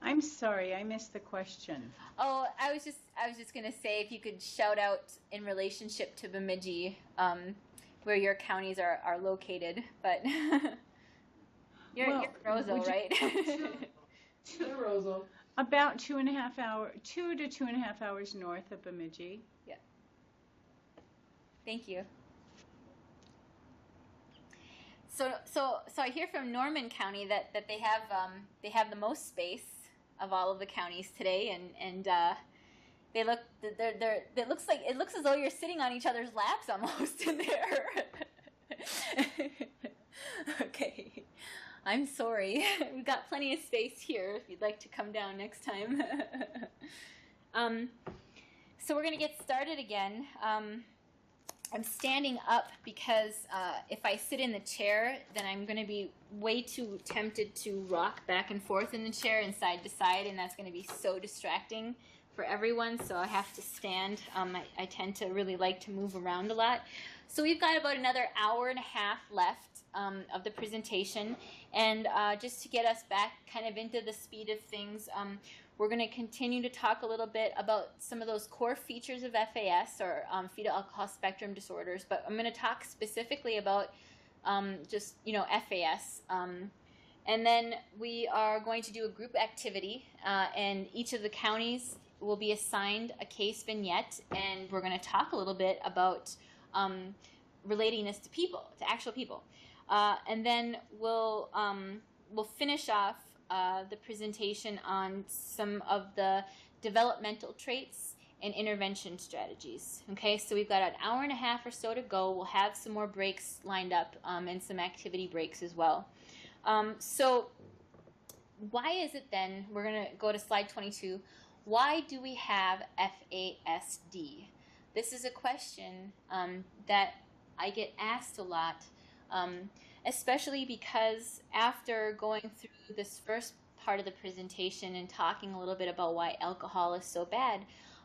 I'm sorry, I missed the question. Oh, I was just gonna say, if you could shout out in relationship to Bemidji, where your counties are located, but you're Roseau, would you- right? Rosal. About 2 to 2.5 hours north of Bemidji. Yeah. Thank you. So I hear from Norman County that they have the most space of all of the counties today, and it looks as though you're sitting on each other's laps almost in there. Okay, I'm sorry. We've got plenty of space here if you'd like to come down next time. So we're gonna get started again. I'm standing up because if I sit in the chair, then I'm going to be way too tempted to rock back and forth in the chair and side to side, and that's going to be so distracting for everyone, so I have to stand. I tend to really like to move around a lot. So we've got about another hour and a half left of the presentation, and just to get us back kind of into the speed of things, we're going to continue to talk a little bit about some of those core features of FAS, or fetal alcohol spectrum disorders, but I'm going to talk specifically about just, FAS. And then we are going to do a group activity, and each of the counties will be assigned a case vignette, and we're going to talk a little bit about relating this to people, to actual people. And then we'll finish off the presentation on some of the developmental traits and intervention strategies. Okay, so we've got an hour and a half or so to go. We'll have some more breaks lined up and some activity breaks as well. So why is it then, we're going to go to slide 22, why do we have FASD? This is a question that I get asked a lot especially because after going through this first part of the presentation and talking a little bit about why alcohol is so bad,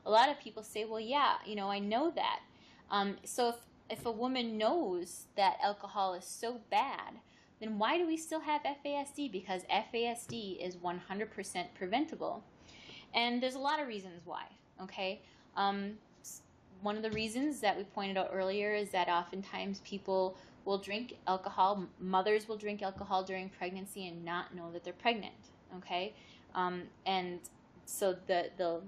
a lot of people say, well, yeah, I know that. So if a woman knows that alcohol is so bad, then why do we still have FASD? Because FASD is 100% preventable. And there's a lot of reasons why, okay? One of the reasons that we pointed out earlier is that oftentimes people will drink alcohol, mothers will drink alcohol during pregnancy and not know that they're pregnant, okay? And so they'll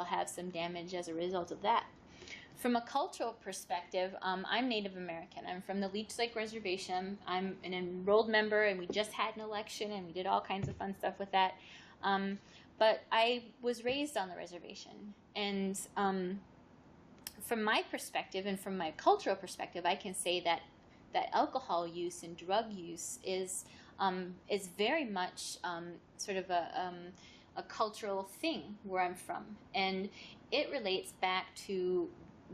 have some damage as a result of that. From a cultural perspective, I'm Native American. I'm from the Leech Lake Reservation. I'm an enrolled member, and we just had an election, and we did all kinds of fun stuff with that. But I was raised on the reservation, and from my perspective and from my cultural perspective, I can say that alcohol use and drug use is very much sort of a cultural thing where I'm from, and it relates back to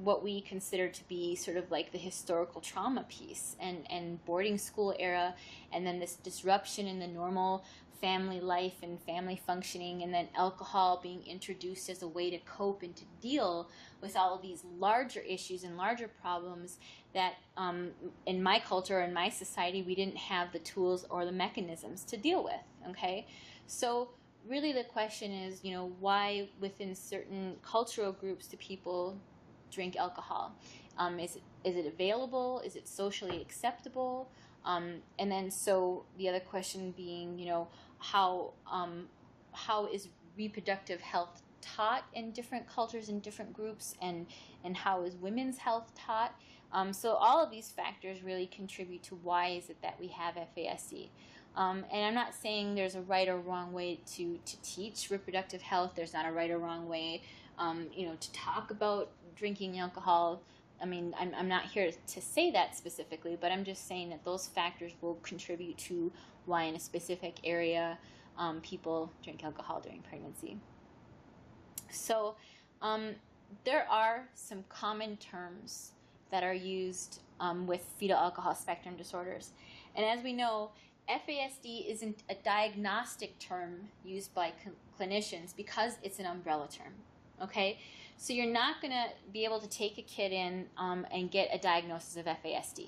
what we consider to be sort of like the historical trauma piece and boarding school era, and then this disruption in the normal family life and family functioning, and then alcohol being introduced as a way to cope and to deal with all of these larger issues and larger problems that in my culture and my society we didn't have the tools or the mechanisms to deal with, okay? So really the question is, why within certain cultural groups do people drink alcohol? Is it available? Is it socially acceptable? And then so the other question being, how is reproductive health taught in different cultures and different groups, and how is women's health taught? So all of these factors really contribute to why is it that we have FASD. And I'm not saying there's a right or wrong way to teach reproductive health. There's not a right or wrong way, to talk about drinking alcohol. I mean, I'm not here to say that specifically, but I'm just saying that those factors will contribute to why in a specific area people drink alcohol during pregnancy. So there are some common terms that are used with fetal alcohol spectrum disorders. And as we know, FASD isn't a diagnostic term used by clinicians because it's an umbrella term, okay? So you're not going to be able to take a kid in and get a diagnosis of FASD.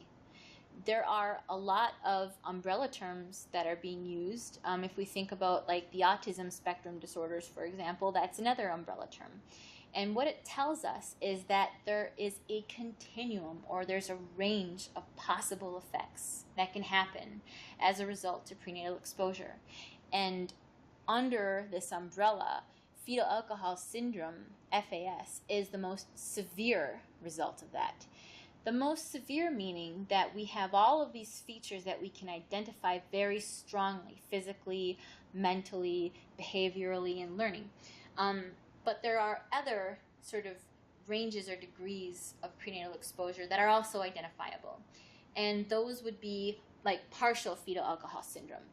There are a lot of umbrella terms that are being used. If we think about like the autism spectrum disorders, for example, that's another umbrella term. And what it tells us is that there is a continuum, or there's a range of possible effects that can happen as a result of prenatal exposure. And under this umbrella, fetal alcohol syndrome, FAS, is the most severe result of that. The most severe meaning that we have all of these features that we can identify very strongly, physically, mentally, behaviorally, and learning. But there are other sort of ranges or degrees of prenatal exposure that are also identifiable. And those would be like partial fetal alcohol syndrome.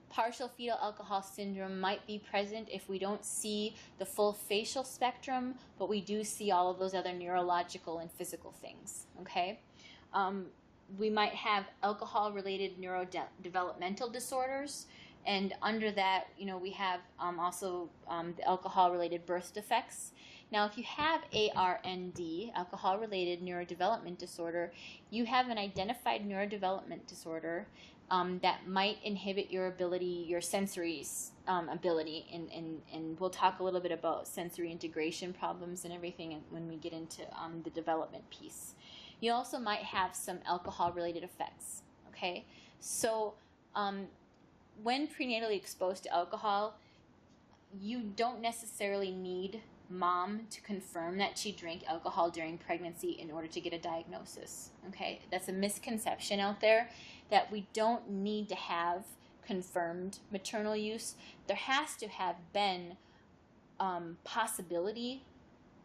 Partial fetal alcohol syndrome might be present if we don't see the full facial spectrum, but we do see all of those other neurological and physical things, okay? We might have alcohol-related neurodevelopmental disorders, and under that, we have also the alcohol-related birth defects. Now, if you have ARND, alcohol-related neurodevelopment disorder, you have an identified neurodevelopment disorder that might inhibit your ability, your sensory ability, and we'll talk a little bit about sensory integration problems and everything when we get into the development piece. You also might have some alcohol-related effects, okay? So when prenatally exposed to alcohol, you don't necessarily need mom to confirm that she drank alcohol during pregnancy in order to get a diagnosis, okay? That's a misconception out there, that we don't need to have confirmed maternal use. There has to have been possibility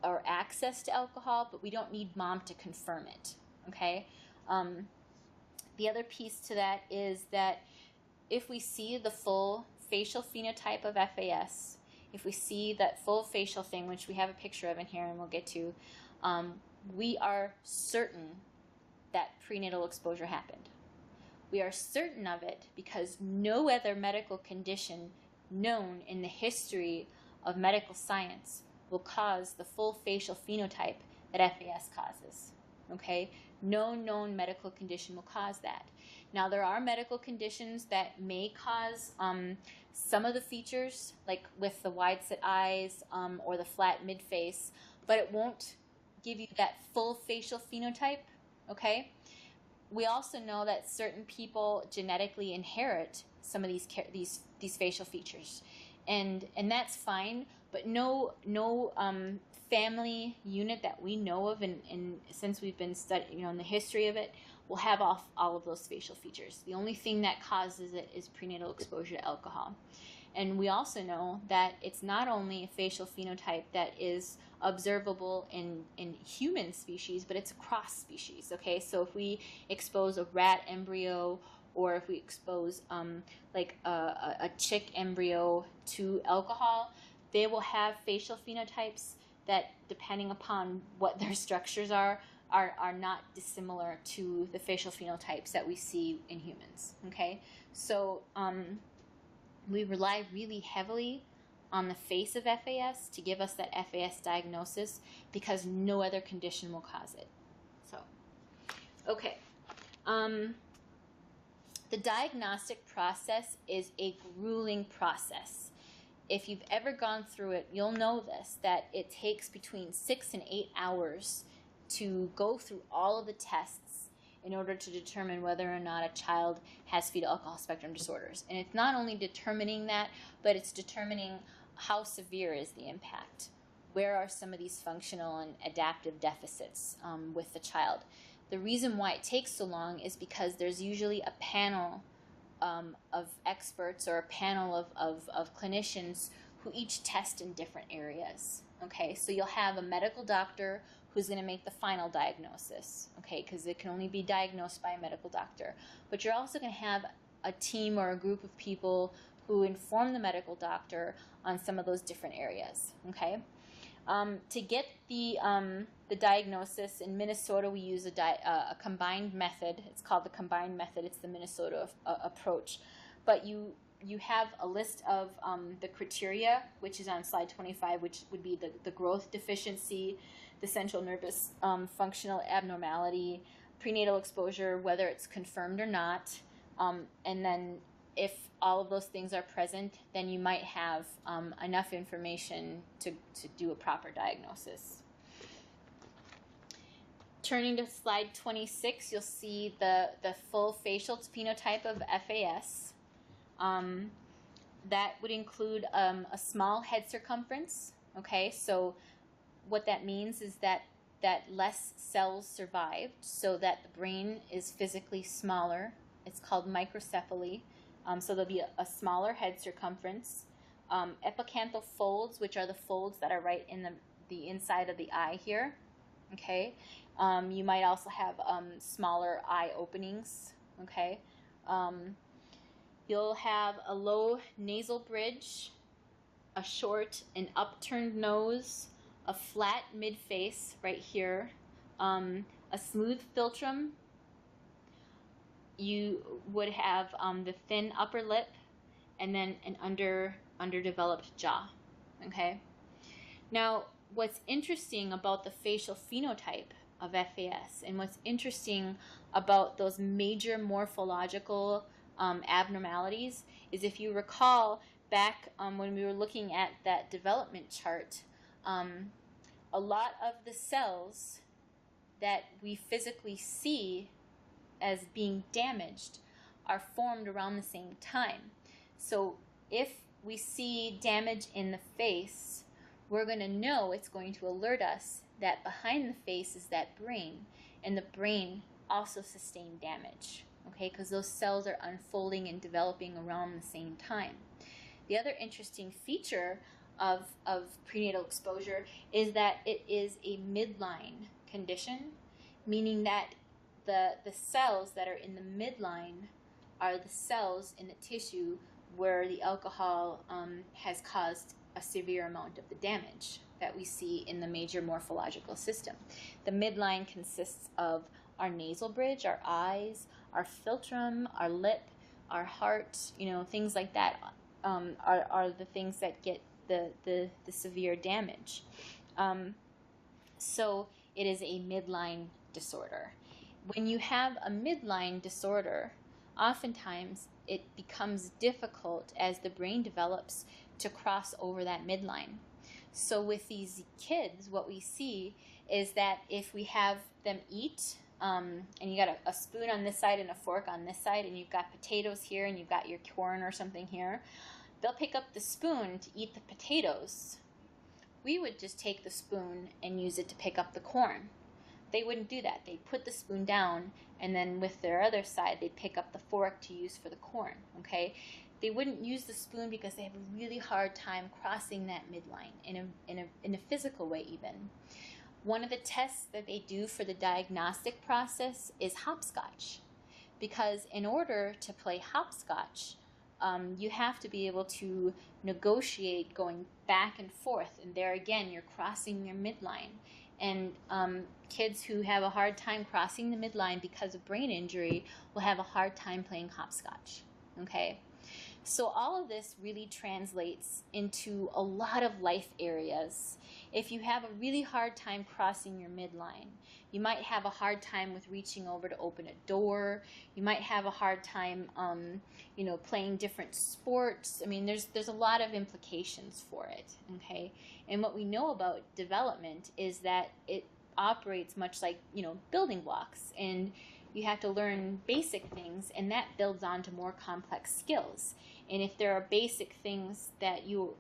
or access to alcohol, but we don't need mom to confirm it, okay? The other piece to that is that if we see the full facial phenotype of FAS, if we see that full facial thing, which we have a picture of in here and we'll get to, we are certain that prenatal exposure happened. We are certain of it because no other medical condition known in the history of medical science will cause the full facial phenotype that FAS causes. Okay? No known medical condition will cause that. Now, there are medical conditions that may cause some of the features, like with the wide set eyes or the flat mid-face, but it won't give you that full facial phenotype. Okay? We also know that certain people genetically inherit some of these facial features, and that's fine. But no family unit that we know of, and since we've been studying, in the history of it, will have all of those facial features. The only thing that causes it is prenatal exposure to alcohol. And we also know that it's not only a facial phenotype that is observable in human species, but it's across species, okay? So if we expose a rat embryo, or if we expose like a chick embryo to alcohol, they will have facial phenotypes that, depending upon what their structures are not dissimilar to the facial phenotypes that we see in humans, okay? So we rely really heavily on the face of FAS to give us that FAS diagnosis because no other condition will cause it. So, okay. The diagnostic process is a grueling process. If you've ever gone through it, you'll know this, that it takes between 6 and 8 hours to go through all of the tests in order to determine whether or not a child has fetal alcohol spectrum disorders. And it's not only determining that, but it's determining how severe is the impact. Where are some of these functional and adaptive deficits with the child? The reason why it takes so long is because there's usually a panel of experts or a panel of clinicians who each test in different areas. Okay, so you'll have a medical doctor who's going to make the final diagnosis, okay, because it can only be diagnosed by a medical doctor. But you're also going to have a team or a group of people who inform the medical doctor on some of those different areas, okay? To get the diagnosis, in Minnesota we use a combined method. It's called the combined method. It's the Minnesota approach. But you have a list of the criteria, which is on slide 25, which would be the growth deficiency, the central nervous functional abnormality, prenatal exposure, whether it's confirmed or not, and then if all of those things are present, then you might have enough information to do a proper diagnosis. Turning to slide 26, you'll see the full facial phenotype of FAS. That would include a small head circumference, okay? So what that means is that less cells survived, so that the brain is physically smaller. It's called microcephaly. So there'll be a smaller head circumference. Epicanthal folds, which are the folds that are right in the inside of the eye here, okay? You might also have smaller eye openings, okay? You'll have a low nasal bridge, a short and upturned nose, a flat mid-face right here, a smooth philtrum. You would have the thin upper lip, and then an underdeveloped jaw, okay? Now, what's interesting about the facial phenotype of FAS, and what's interesting about those major morphological abnormalities, is if you recall back when we were looking at that development chart, a lot of the cells that we physically see as being damaged are formed around the same time. So if we see damage in the face, we're going to know, it's going to alert us that behind the face is that brain, and the brain also sustained damage, okay, because those cells are unfolding and developing around the same time. The other interesting feature of prenatal exposure is that it is a midline condition, meaning that the cells that are in the midline are the cells in the tissue where the alcohol has caused a severe amount of the damage that we see in the major morphological system. The midline consists of our nasal bridge, our eyes, our philtrum, our lip, our heart, things like that are the things that get the severe damage. So it is a midline disorder. When you have a midline disorder, oftentimes it becomes difficult as the brain develops to cross over that midline. So with these kids, what we see is that if we have them eat, and you got a spoon on this side and a fork on this side, and you've got potatoes here and you've got your corn or something here, they'll pick up the spoon to eat the potatoes. We would just take the spoon and use it to pick up the corn. They wouldn't do that. They'd put the spoon down, and then with their other side, they'd pick up the fork to use for the corn, okay? They wouldn't use the spoon because they have a really hard time crossing that midline in a physical way even. One of the tests that they do for the diagnostic process is hopscotch, because in order to play hopscotch, you have to be able to negotiate going back and forth, and there again, you're crossing your midline. And kids who have a hard time crossing the midline because of brain injury will have a hard time playing hopscotch, okay? So all of this really translates into a lot of life areas. If you have a really hard time crossing your midline, you might have a hard time with reaching over to open a door. You might have a hard time, playing different sports. I mean, there's a lot of implications for it, okay? And what we know about development is that it operates much like, building blocks. And you have to learn basic things, and that builds on to more complex skills. And if there are basic things that your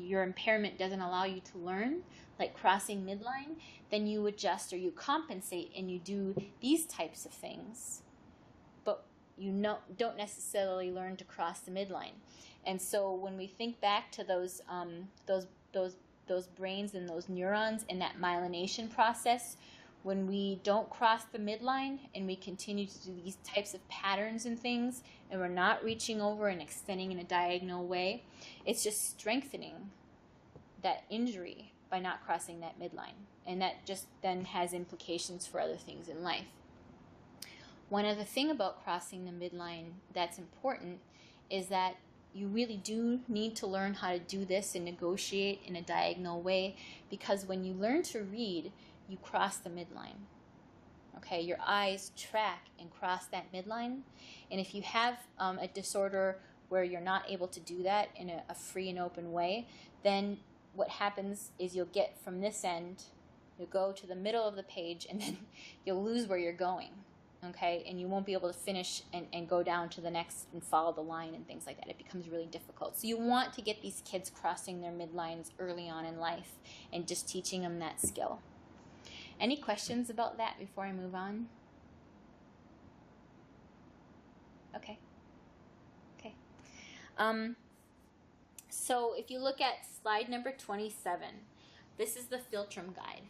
impairment doesn't allow you to learn, like crossing midline, then you adjust or you compensate and you do these types of things, but you don't necessarily learn to cross the midline. And so when we think back to those brains and those neurons and that myelination process, when we don't cross the midline and we continue to do these types of patterns and things, and we're not reaching over and extending in a diagonal way, it's just strengthening that injury by not crossing that midline. And that just then has implications for other things in life. One other thing about crossing the midline that's important is that you really do need to learn how to do this and negotiate in a diagonal way, because when you learn to read, you cross the midline. Okay, your eyes track and cross that midline. And if you have a disorder where you're not able to do that in a free and open way, then what happens is you'll get from this end, you'll go to the middle of the page, and then you'll lose where you're going. Okay, and you won't be able to finish and go down to the next and follow the line and things like that. It becomes really difficult. So you want to get these kids crossing their midlines early on in life and just teaching them that skill. Any questions about that before I move on? Okay. So if you look at slide number 27, this is the Philtrum guide.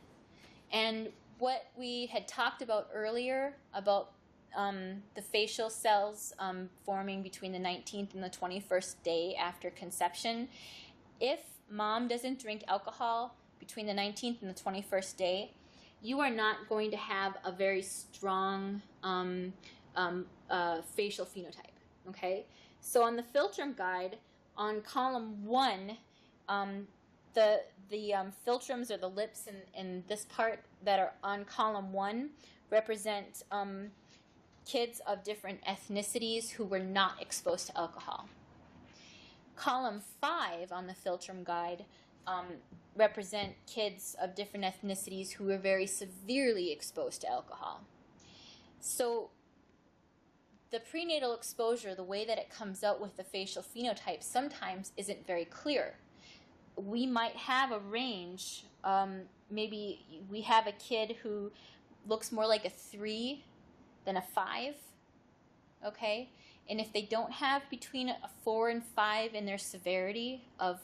And what we had talked about earlier about the facial cells forming between the 19th and the 21st day after conception, if mom doesn't drink alcohol between the 19th and the 21st day, you are not going to have a very strong facial phenotype, okay? So on the Philtrum guide, on column 1, the philtrums, or the lips in this part that are on column 1, represent kids of different ethnicities who were not exposed to alcohol. Column 5 on the Philtrum guide represent kids of different ethnicities who were very severely exposed to alcohol. So the prenatal exposure, the way that it comes out with the facial phenotype, sometimes isn't very clear. We might have a range. Maybe we have a kid who looks more like a 3 than a 5, okay? And if they don't have between a 4 and 5 in their severity of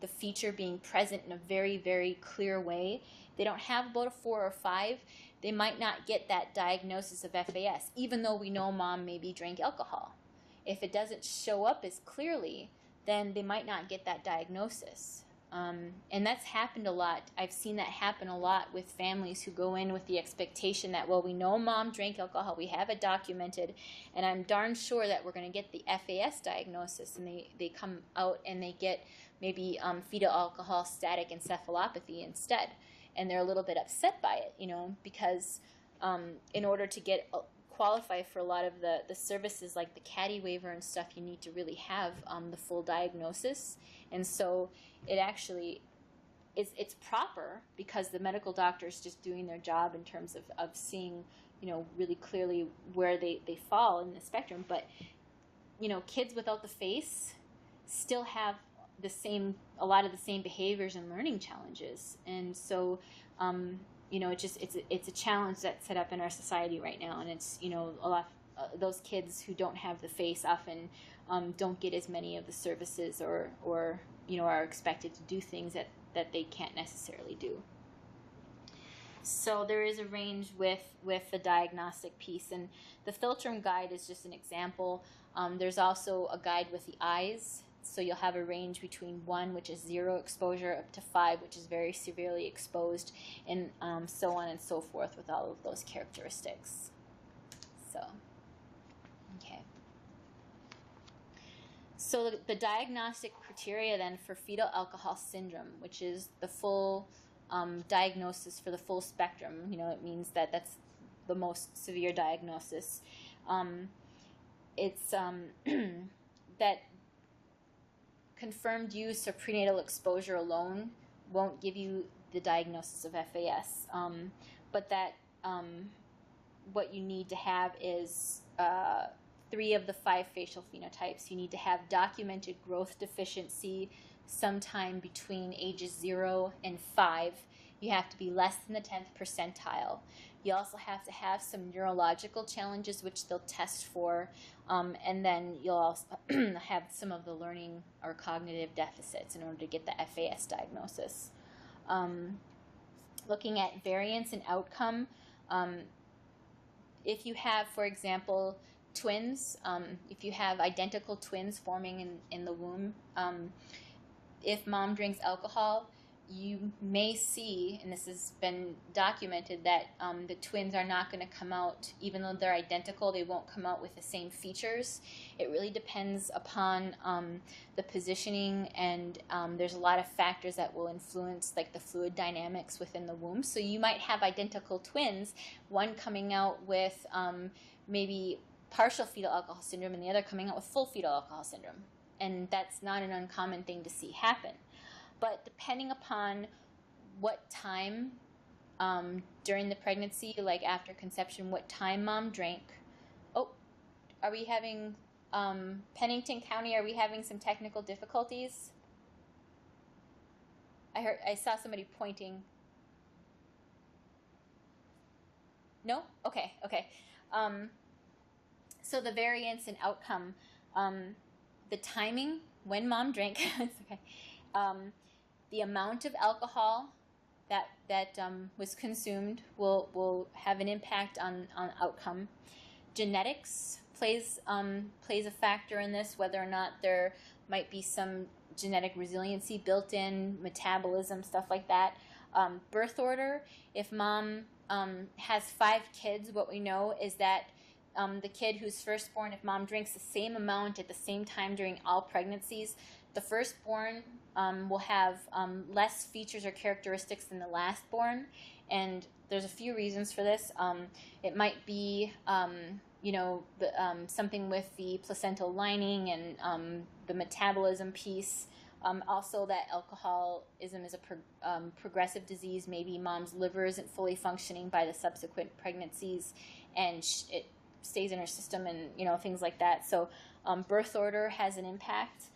the feature being present in a very, very clear way, they don't have about a 4 or 5, they might not get that diagnosis of FAS, even though we know mom maybe drank alcohol. If it doesn't show up as clearly, then they might not get that diagnosis. And that's happened a lot. I've seen that happen a lot with families who go in with the expectation that, well, we know mom drank alcohol, we have it documented, and I'm darn sure that we're going to get the FAS diagnosis, and they come out and they get maybe fetal alcohol static encephalopathy instead, and they're a little bit upset by it, because in order to qualify for a lot of the services like the caddy waiver and stuff, you need to really have the full diagnosis. And so it actually it's proper because the medical doctor is just doing their job in terms of seeing, really clearly where they fall in the spectrum. But, kids without the face still have a lot of the same behaviors and learning challenges. And so, it's a challenge that's set up in our society right now. And it's, a lot those kids who don't have the face often don't get as many of the services or are expected to do things that they can't necessarily do. So there is a range with the diagnostic piece, and the Philtrum guide is just an example. There's also a guide with the eyes, so you'll have a range between 1, which is 0 exposure, up to 5, which is very severely exposed, and so on and so forth with all of those characteristics. So, okay. So the diagnostic criteria then for fetal alcohol syndrome, which is the full diagnosis for the full spectrum, it means that that's the most severe diagnosis. It's that confirmed use or prenatal exposure alone won't give you the diagnosis of FAS, but that what you need to have is 3 of the 5 facial phenotypes. You need to have documented growth deficiency sometime between ages 0 and 5. You have to be less than the 10th percentile. You also have to have some neurological challenges, which they'll test for, and then you'll also have some of the learning or cognitive deficits in order to get the FAS diagnosis. Looking at variance and outcome, if you have, for example, twins, if you have identical twins forming in the womb, if mom drinks alcohol, you may see, and this has been documented, that the twins are not going to come out, even though they're identical, they won't come out with the same features. It really depends upon the positioning, and there's a lot of factors that will influence, like the fluid dynamics within the womb. So you might have identical twins, one coming out with maybe partial fetal alcohol syndrome and the other coming out with full fetal alcohol syndrome. And that's not an uncommon thing to see happen. But depending upon what time during the pregnancy, like after conception, what time mom drank. Oh, are we having, Pennington County, are we having some technical difficulties? I saw somebody pointing. No? Okay. So the variance and outcome, the timing, when mom drank, it's okay. The amount of alcohol that was consumed will have an impact on outcome. Genetics plays a factor in this, whether or not there might be some genetic resiliency built in, metabolism, stuff like that. Birth order, if mom has 5 kids, what we know is that the kid who's firstborn, if mom drinks the same amount at the same time during all pregnancies, the firstborn will have less features or characteristics than the lastborn, and there's a few reasons for this. It might be, something with the placental lining and the metabolism piece. Also, that alcoholism is a progressive disease. Maybe mom's liver isn't fully functioning by the subsequent pregnancies, and it stays in her system, and things like that. So, birth order has an impact.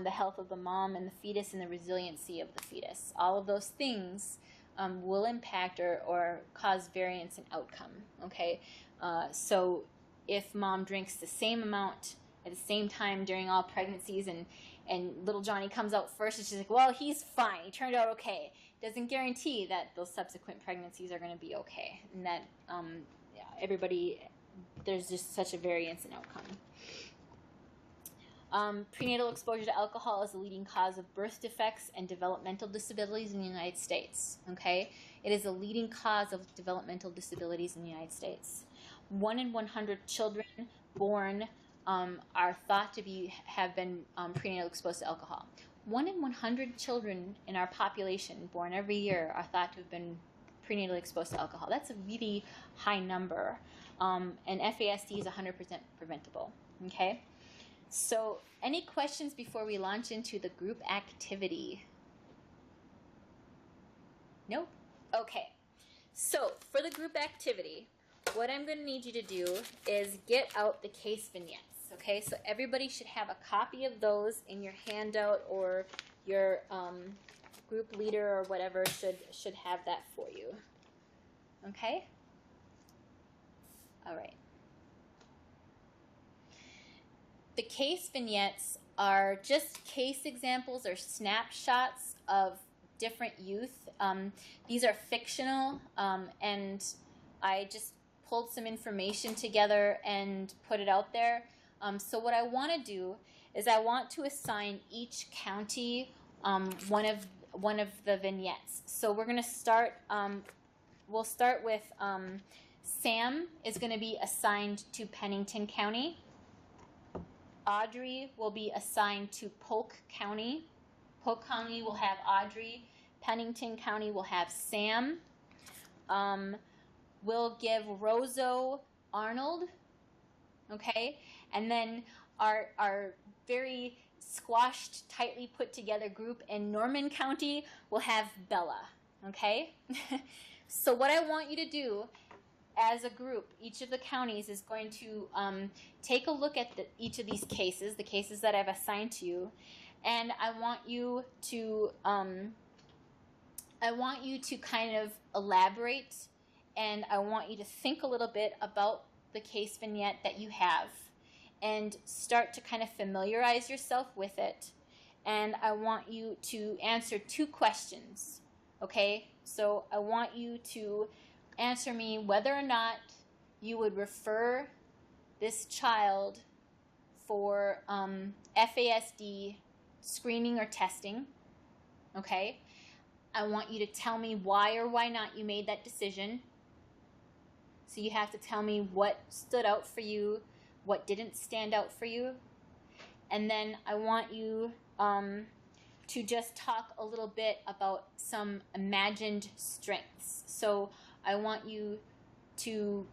The health of the mom and the fetus and the resiliency of the fetus. All of those things will impact or cause variance in outcome, okay? So if mom drinks the same amount at the same time during all pregnancies and little Johnny comes out first, and she's like, well, he's fine, he turned out okay, doesn't guarantee that those subsequent pregnancies are going to be okay. And that everybody, there's just such a variance in outcome. Prenatal exposure to alcohol is the leading cause of birth defects and developmental disabilities in the United States. Okay, it is the leading cause of developmental disabilities in the United States. 1 in 100 children born are thought to have been prenatally exposed to alcohol. 1 in 100 children in our population born every year are thought to have been prenatally exposed to alcohol. That's a really high number, and FASD is 100% preventable. Okay. So, any questions before we launch into the group activity? Nope? Okay. So, for the group activity, what I'm going to need you to do is get out the case vignettes. Okay, so everybody should have a copy of those in your handout, or your group leader or whatever should have that for you. Okay? All right. The case vignettes are just case examples or snapshots of different youth. These are fictional, and I just pulled some information together and put it out there. So what I want to do is I want to assign each county one of the vignettes. So we're going to start. We'll start with Sam is going to be assigned to Pennington County. Audrey will be assigned to Polk County. Polk County will have Audrey. Pennington County will have Sam. We'll give Roseau Arnold. Okay? And then our very squashed, tightly put together group in Norman County will have Bella. Okay? So what I want you to do as a group, each of the counties is going to take a look at each of these cases, the cases that I've assigned to you, and I want you to kind of elaborate, and I want you to think a little bit about the case vignette that you have, and start to kind of familiarize yourself with it. And I want you to answer 2 questions. Okay, so I want you to answer me whether or not you would refer this child for FASD screening or testing. Okay, I want you to tell me why or why not you made that decision. So you have to tell me what stood out for you, what didn't stand out for you. And then I want you to just talk a little bit about some imagined strengths. So I want you to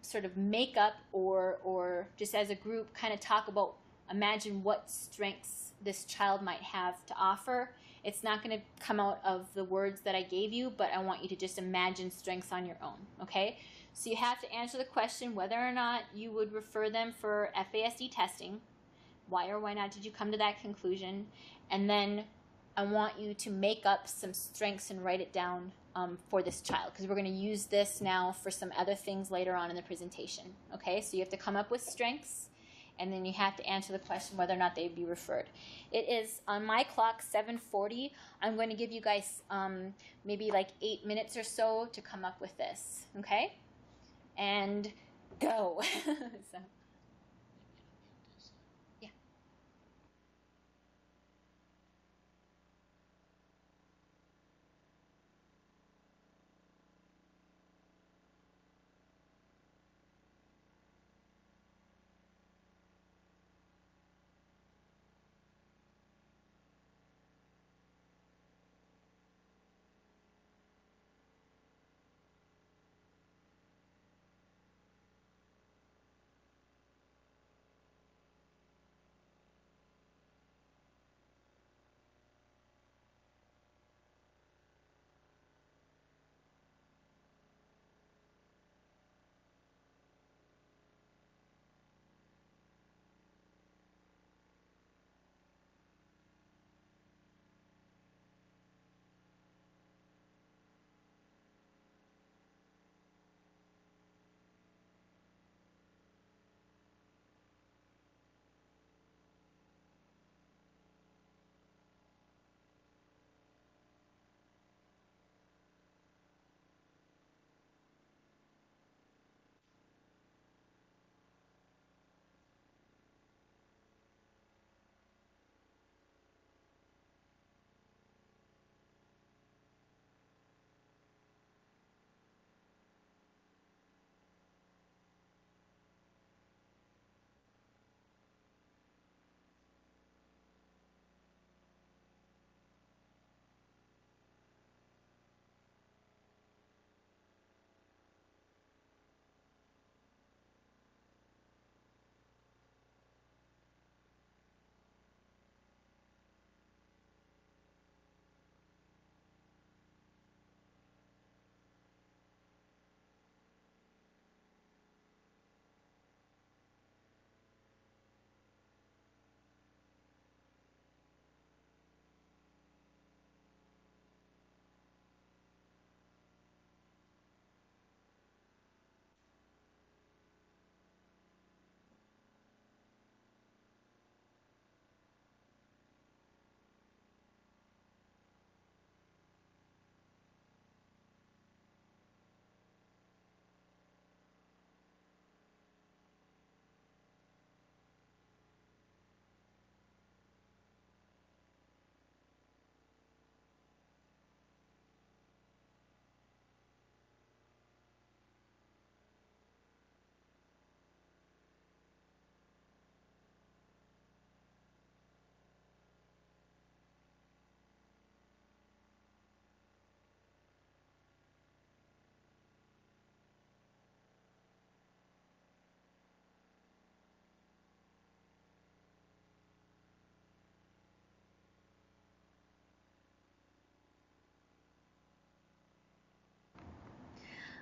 sort of make up or just as a group kind of talk about, imagine what strengths this child might have to offer. It's not going to come out of the words that I gave you, but I want you to just imagine strengths on your own, okay? So you have to answer the question whether or not you would refer them for FASD testing. Why or why not did you come to that conclusion? And then I want you to make up some strengths and write it down for this child, because we're going to use this now for some other things later on in the presentation. Okay, so you have to come up with strengths, and then you have to answer the question whether or not they'd be referred. It is on my clock 7:40. I'm going to give you guys maybe like 8 minutes or so to come up with this. Okay, and go. So.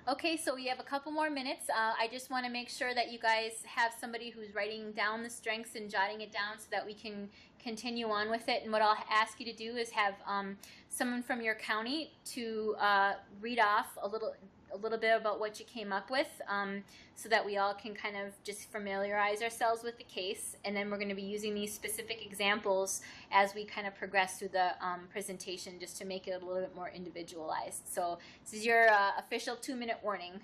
Okay, so we have a couple more minutes. I just want to make sure that you guys have somebody who's writing down the strengths and jotting it down so that we can continue on with it. And what I'll ask you to do is have someone from your county to read off a little bit about what you came up with, so that we all can kind of just familiarize ourselves with the case. And then we're going to be using these specific examples as we kind of progress through the presentation, just to make it a little bit more individualized. So this is your official 2-minute warning.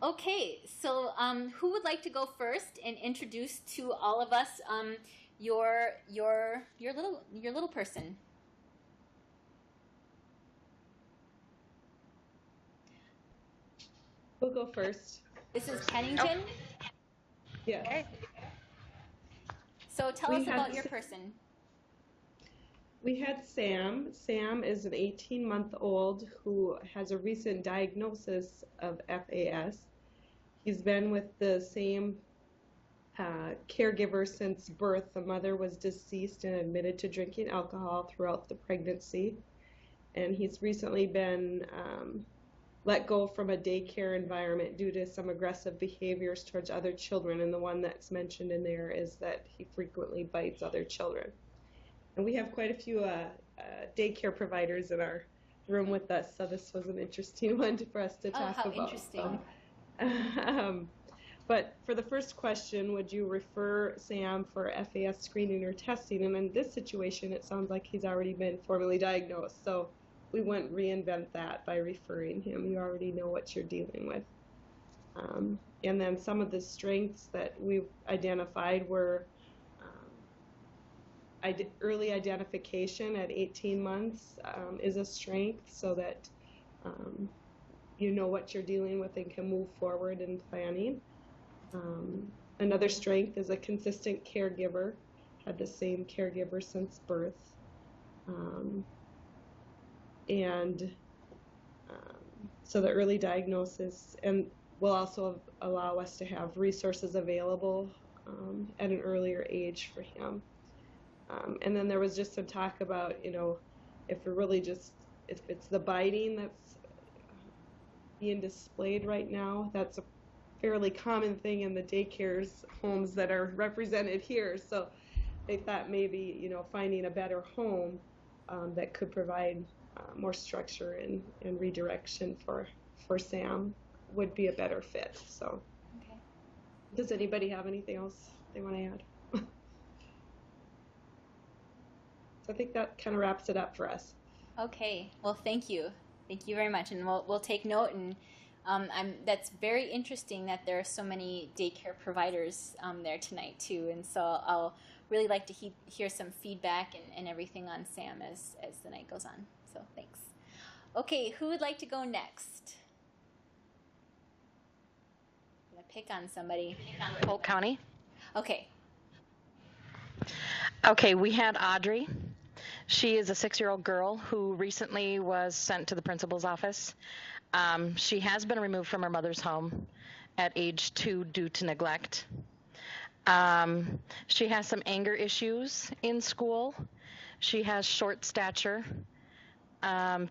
Okay, so who would like to go first and introduce to all of us your little person? We'll go first. This is Pennington. Yes. Okay. So tell We us had about your s- person. We had Sam. Sam is an 18-month-old who has a recent diagnosis of FAS. He's been with the same caregiver since birth. The mother was deceased and admitted to drinking alcohol throughout the pregnancy. And he's recently been let go from a daycare environment due to some aggressive behaviors towards other children. And the one that's mentioned in there is that he frequently bites other children. And we have quite a few daycare providers in our room with us, so this was an interesting one for us to talk how about. interesting. But for the first question, would you refer Sam for FAS screening or testing? And in this situation, it sounds like he's already been formally diagnosed, so we wouldn't reinvent that by referring him. You already know what you're dealing with. And then some of the strengths that we've identified were early identification at 18 months is a strength, so that you know what you're dealing with and can move forward in planning. Another strength is a consistent caregiver, had the same caregiver since birth. So the early diagnosis and will also allow us to have resources available at an earlier age for him. And then there was just some talk about, if it's the biting that's being displayed right now, that's a fairly common thing in the daycares homes that are represented here. So they thought maybe, finding a better home that could provide more structure and redirection for Sam would be a better fit. So Okay. does anybody have anything else they want to add? So I think that kind of wraps it up for us. Okay. Well, thank you. Thank you very much, and we'll take note. And that's very interesting that there are so many daycare providers there tonight too. And so I'll really like to hear some feedback and everything on Sam as the night goes on. So thanks. Okay, who would like to go next? I'm gonna pick on somebody. Polk County. Okay. Okay, we had Audrey. She is a 6-year-old girl who recently was sent to the principal's office. She has been removed from her mother's home at age 2 due to neglect. She has some anger issues in school. She has short stature,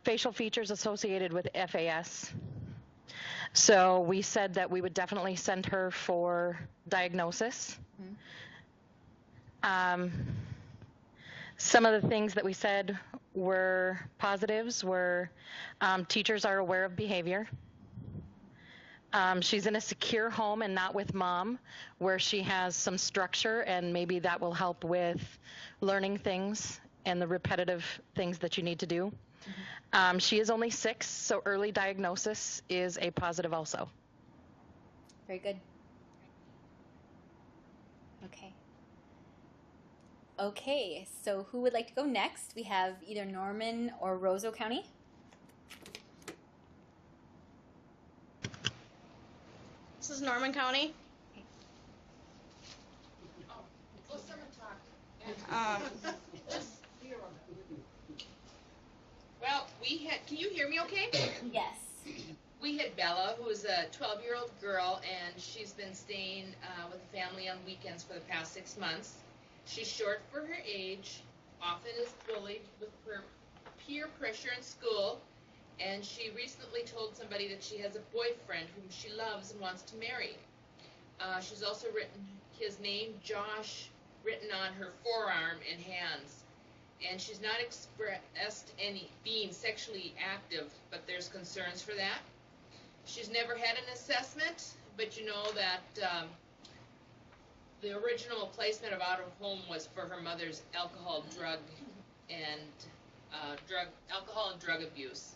facial features associated with FAS. So we said that we would definitely send her for diagnosis. Some of the things that we said were positives were teachers are aware of behavior. She's in a secure home and not with mom, where she has some structure, and maybe that will help with learning things and the repetitive things that you need to do. She is only 6, so early diagnosis is a positive also. Very good. Okay. Okay, so who would like to go next? We have either Norman or Roseau County. This is Norman County. Well, can you hear me okay? Yes. We had Bella, who is a 12-year-old girl, and she's been staying with the family on weekends for the past 6 months. She's short for her age, often is bullied with her peer pressure in school, and she recently told somebody that she has a boyfriend whom she loves and wants to marry. She's also written his name, Josh, written on her forearm and hands. And she's not expressed any being sexually active, but there's concerns for that. She's never had an assessment, but you know that the original placement of out of home was for her mother's alcohol and drug abuse.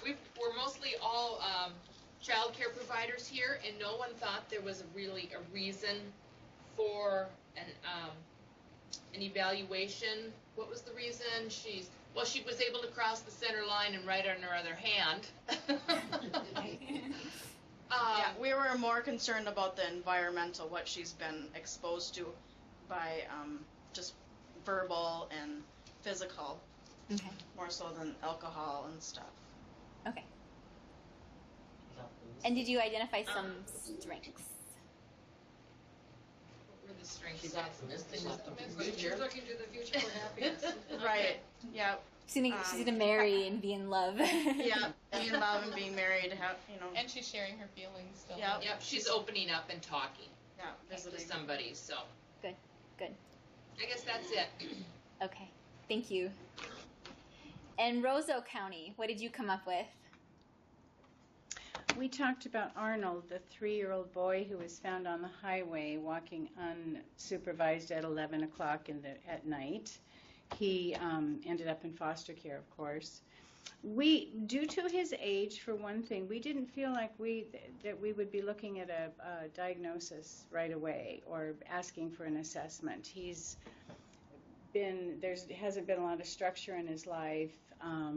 We're mostly all child care providers here, and no one thought there was really a reason for an evaluation. What was the reason? She was able to cross the center line and write on her other hand. Yeah, we were more concerned about the environmental, what she's been exposed to by just verbal and physical, Okay. more so than alcohol and stuff. Okay. And did you identify some strengths? What were the strengths? She's optimistic. She's looking to the future for happiness. Right. Yeah. She's gonna marry and be in love. Yeah. Being in love and being married, you know. And she's sharing her feelings still. Yep. Yep, she's opening up and talking Yeah. to Visiting. somebody, so. Good. I guess that's it. Okay. Thank you. And Roseau County, what did you come up with? We talked about Arnold, the 3-year-old boy who was found on the highway walking unsupervised at 11 o'clock at night. He ended up in foster care, of course. Due to his age, for one thing, we didn't feel like that we would be looking at a diagnosis right away or asking for an assessment. There hasn't been a lot of structure in his life.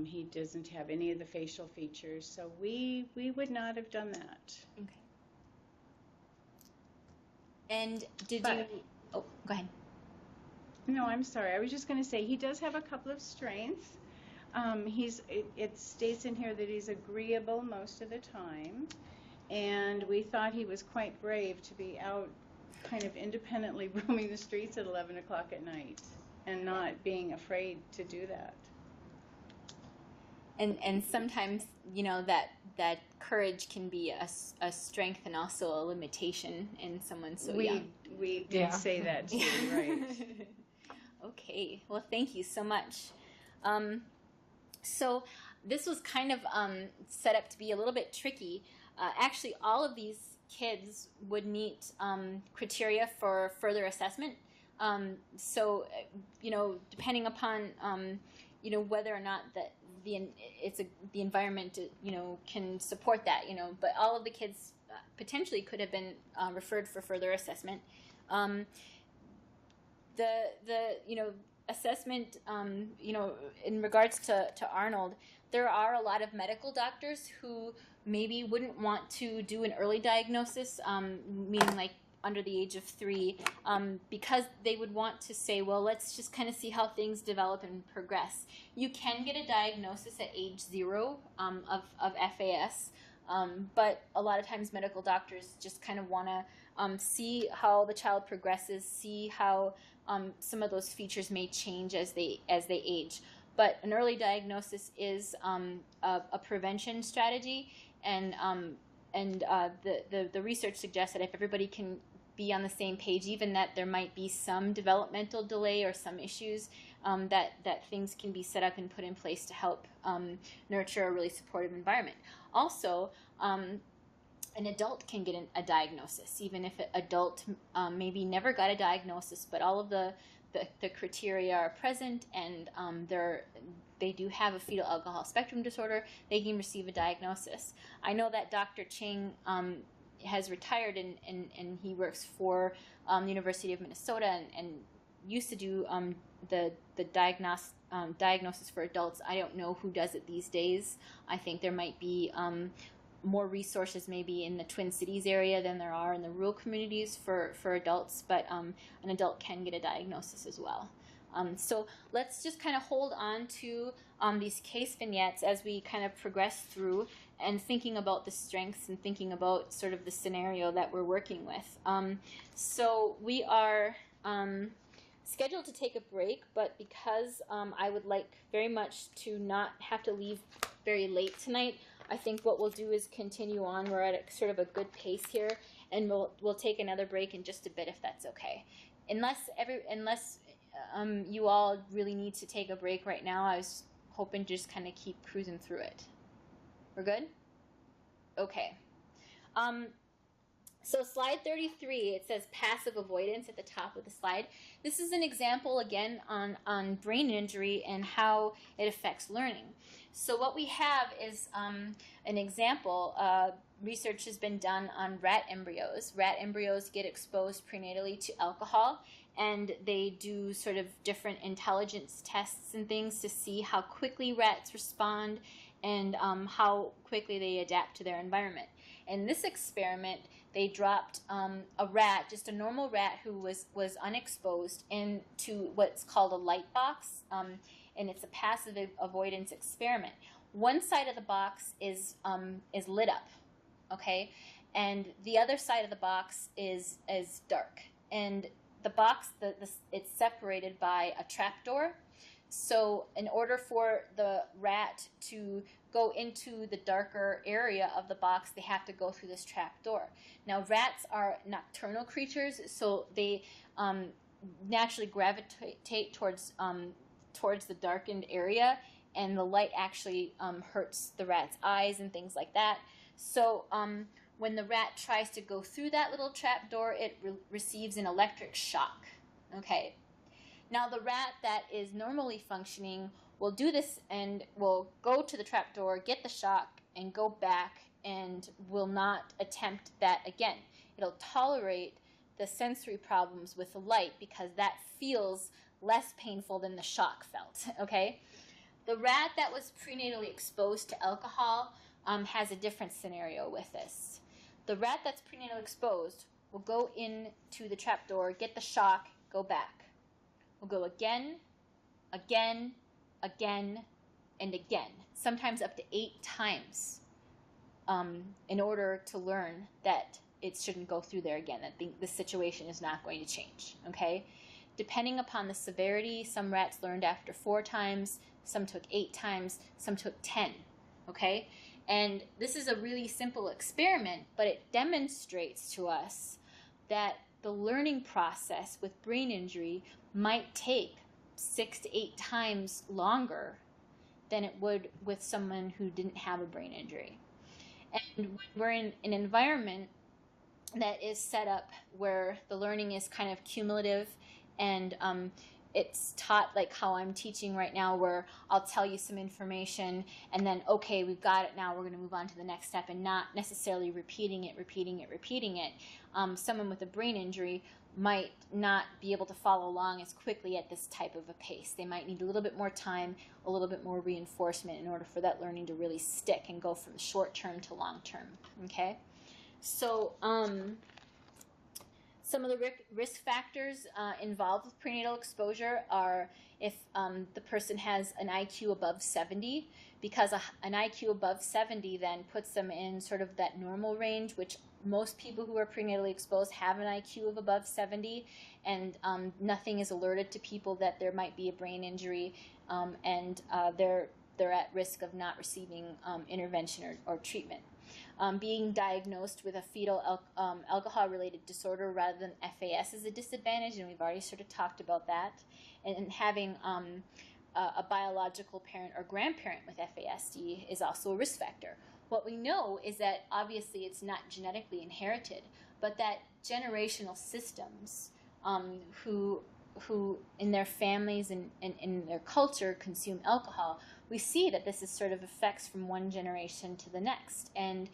He doesn't have any of the facial features, so we would not have done that. Okay. And go ahead. No, I'm sorry. I was just going to say he does have a couple of strengths. It states in here that he's agreeable most of the time, and we thought he was quite brave to be out kind of independently roaming the streets at 11 o'clock at night and not being afraid to do that. And sometimes, you know, that courage can be a strength and also a limitation in someone so young. We did say that too, right. Okay, well, thank you so much. So this was kind of set up to be a little bit tricky. Actually, all of these kids would meet criteria for further assessment. So, you know, depending upon, you know, whether or not that the environment, you know, can support that, you know, but all of the kids potentially could have been referred for further assessment. The you know, assessment, you know, in regards to Arnold, there are a lot of medical doctors who maybe wouldn't want to do an early diagnosis, meaning like under the age of 3, because they would want to say, well, let's just kind of see how things develop and progress. You can get a diagnosis at age 0 of FAS, but a lot of times medical doctors just kind of want to see how the child progresses, see how some of those features may change as they age. But an early diagnosis is a prevention strategy, and the research suggests that if everybody can be on the same page, even that there might be some developmental delay or some issues, that things can be set up and put in place to help nurture a really supportive environment. Also, an adult can get a diagnosis, even if an adult maybe never got a diagnosis, but all of the criteria are present, and they do have a fetal alcohol spectrum disorder, they can receive a diagnosis. I know that Dr. Ching has retired, and he works for the University of Minnesota, and used to do the diagnosis for adults. I don't know who does it these days. I think there might be more resources maybe in the Twin Cities area than there are in the rural communities for adults, but an adult can get a diagnosis as well. So let's just kind of hold on to these case vignettes as we kind of progress through, and thinking about the strengths and thinking about sort of the scenario that we're working with. So we are scheduled to take a break, but because I would like very much to not have to leave very late tonight, I think what we'll do is continue on. We're at sort of a good pace here, and we'll take another break in just a bit if that's okay. Unless you all really need to take a break right now, I was hoping to just kind of keep cruising through it. We're good? Okay. So slide 33, it says passive avoidance at the top of the slide. This is an example, again, on brain injury and how it affects learning. So what we have is an example. Research has been done on rat embryos. Rat embryos get exposed prenatally to alcohol, and they do sort of different intelligence tests and things to see how quickly rats respond and how quickly they adapt to their environment. In this experiment, they dropped a rat, just a normal rat who was unexposed, into what's called a light box, and it's a passive avoidance experiment. One side of the box is lit up, okay, and the other side of the box is dark. And the box, it's separated by a trapdoor. So in order for the rat to go into the darker area of the box, they have to go through this trap door. Now, rats are nocturnal creatures, so they naturally gravitate towards the darkened area, and the light actually hurts the rat's eyes and things like that. So when the rat tries to go through that little trap door, it receives an electric shock. Okay. Now, the rat that is normally functioning will do this and will go to the trapdoor, get the shock, and go back, and will not attempt that again. It'll tolerate the sensory problems with the light because that feels less painful than the shock felt, okay? The rat that was prenatally exposed to alcohol has a different scenario with this. The rat that's prenatally exposed will go into the trapdoor, get the shock, go back. Will go again, again, again, and again, sometimes up to 8 times, in order to learn that it shouldn't go through there again, that the situation is not going to change, okay? Depending upon the severity, some rats learned after 4 times, some took 8 times, some took 10, okay? And this is a really simple experiment, but it demonstrates to us that the learning process with brain injury might take 6 to 8 times longer than it would with someone who didn't have a brain injury. And we're in an environment that is set up where the learning is kind of cumulative, and it's taught like how I'm teaching right now, where I'll tell you some information and then, okay, we've got it now, we're going to move on to the next step, and not necessarily repeating it. Someone with a brain injury might not be able to follow along as quickly at this type of a pace. They might need a little bit more time, a little bit more reinforcement in order for that learning to really stick and go from short term to long term, okay? So Some of the risk factors involved with prenatal exposure are if the person has an IQ above 70, because an IQ above 70 then puts them in sort of that normal range, which most people who are prenatally exposed have an IQ of above 70, and nothing is alerted to people that there might be a brain injury, and they're at risk of not receiving intervention or treatment. Being diagnosed with a fetal alcohol-related disorder rather than FAS is a disadvantage, and we've already sort of talked about that. And having a biological parent or grandparent with FASD is also a risk factor. What we know is that obviously it's not genetically inherited, but that generational systems who in their families and in their culture consume alcohol, we see that this is sort of effects from one generation to the next. And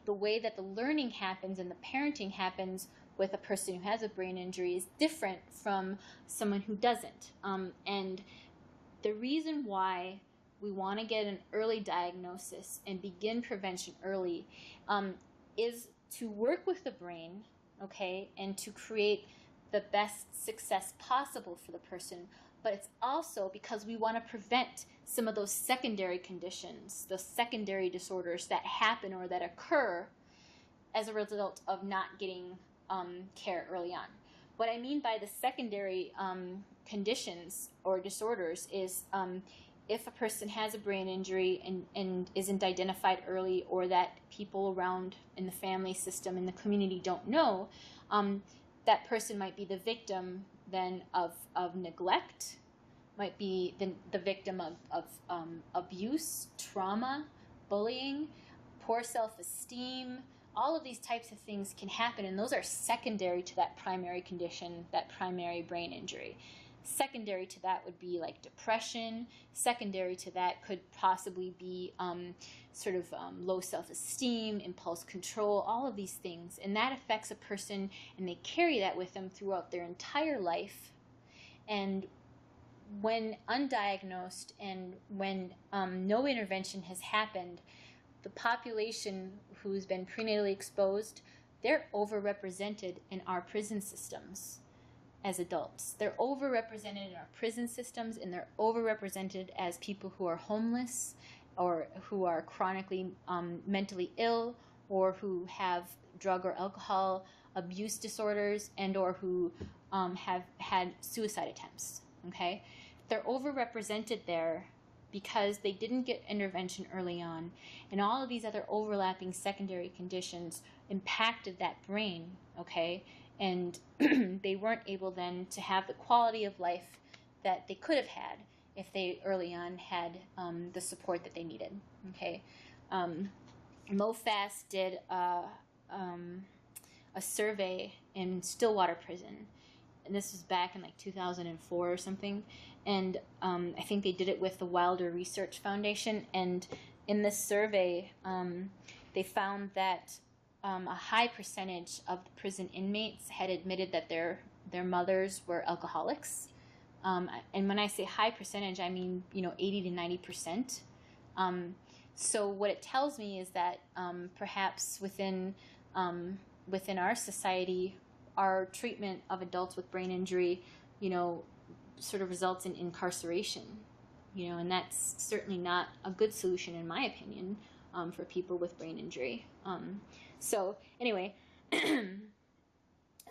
the way that the learning happens and the parenting happens with a person who has a brain injury is different from someone who doesn't. And the reason why we want to get an early diagnosis and begin prevention early is to work with the brain, okay, and to create the best success possible for the person, but it's also because we want to prevent some of those secondary conditions, those secondary disorders that happen or that occur as a result of not getting care early on. What I mean by the secondary conditions or disorders is if a person has a brain injury and isn't identified early, or that people around in the family system, in the community don't know, that person might be the victim then of neglect, might be the victim of abuse, trauma, bullying, poor self-esteem. All of these types of things can happen, and those are secondary to that primary condition, that primary brain injury. Secondary to that would be like depression. Secondary to that could possibly be low self-esteem, impulse control, all of these things. And that affects a person, and they carry that with them throughout their entire life. And when undiagnosed and when no intervention has happened, the population who's been prenatally exposed, they're overrepresented in our prison systems. As adults, they're overrepresented in our prison systems, and they're overrepresented as people who are homeless, or who are chronically mentally ill, or who have drug or alcohol abuse disorders, and or who have had suicide attempts. Okay, they're overrepresented there because they didn't get intervention early on, and all of these other overlapping secondary conditions impacted that brain. Okay. And they weren't able then to have the quality of life that they could have had if they early on had the support that they needed. Okay, MoFast did a survey in Stillwater Prison, and this was back in like 2004 or something. And I think they did it with the Wilder Research Foundation. And in this survey, they found that a high percentage of the prison inmates had admitted that their mothers were alcoholics. And when I say high percentage, I mean 80 to 90%. So what it tells me is that perhaps within our society, our treatment of adults with brain injury, sort of results in incarceration. And that's certainly not a good solution, in my opinion, for people with brain injury. So anyway,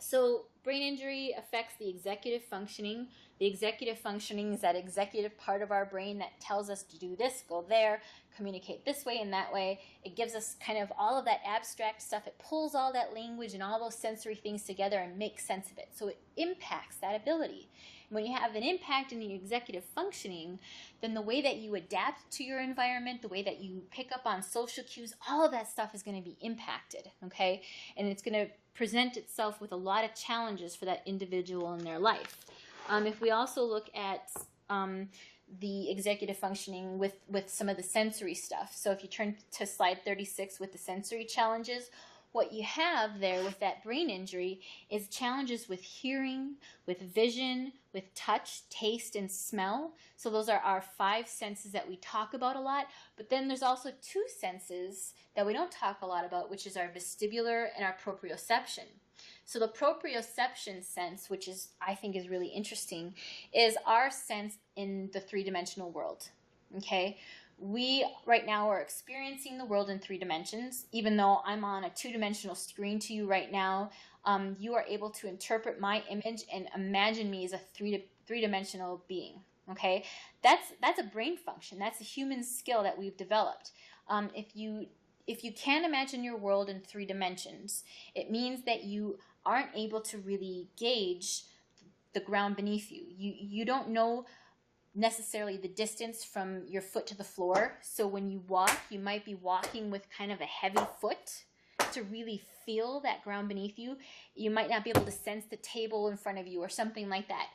so brain injury affects the executive functioning. The executive functioning is that executive part of our brain that tells us to do this, go there, communicate this way and that way. It gives us kind of all of that abstract stuff. It pulls all that language and all those sensory things together and makes sense of it. So it impacts that ability. When you have an impact in the executive functioning, then the way that you adapt to your environment, the way that you pick up on social cues, all of that stuff is going to be impacted, okay? And it's going to present itself with a lot of challenges for that individual in their life. If we also look at the executive functioning with some of the sensory stuff, so if you turn to slide 36 with the sensory challenges, what you have there with that brain injury is challenges with hearing, with vision, with touch, taste, and smell. So those are our 5 senses that we talk about a lot. But then there's also 2 senses that we don't talk a lot about, which is our vestibular and our proprioception. So the proprioception sense, which is, I think, is really interesting, is our sense in the three-dimensional world. Okay, we right now are experiencing the world in 3 dimensions. Even though I'm on a 2-dimensional screen to you right now, you are able to interpret my image and imagine me as a three-dimensional being. Okay, that's a brain function. That's a human skill that we've developed. If you can't imagine your world in 3 dimensions, it means that you aren't able to really gauge the ground beneath you. You don't know necessarily the distance from your foot to the floor. So when you walk, you might be walking with kind of a heavy foot to really feel that ground beneath you. You might not be able to sense the table in front of you or something like that.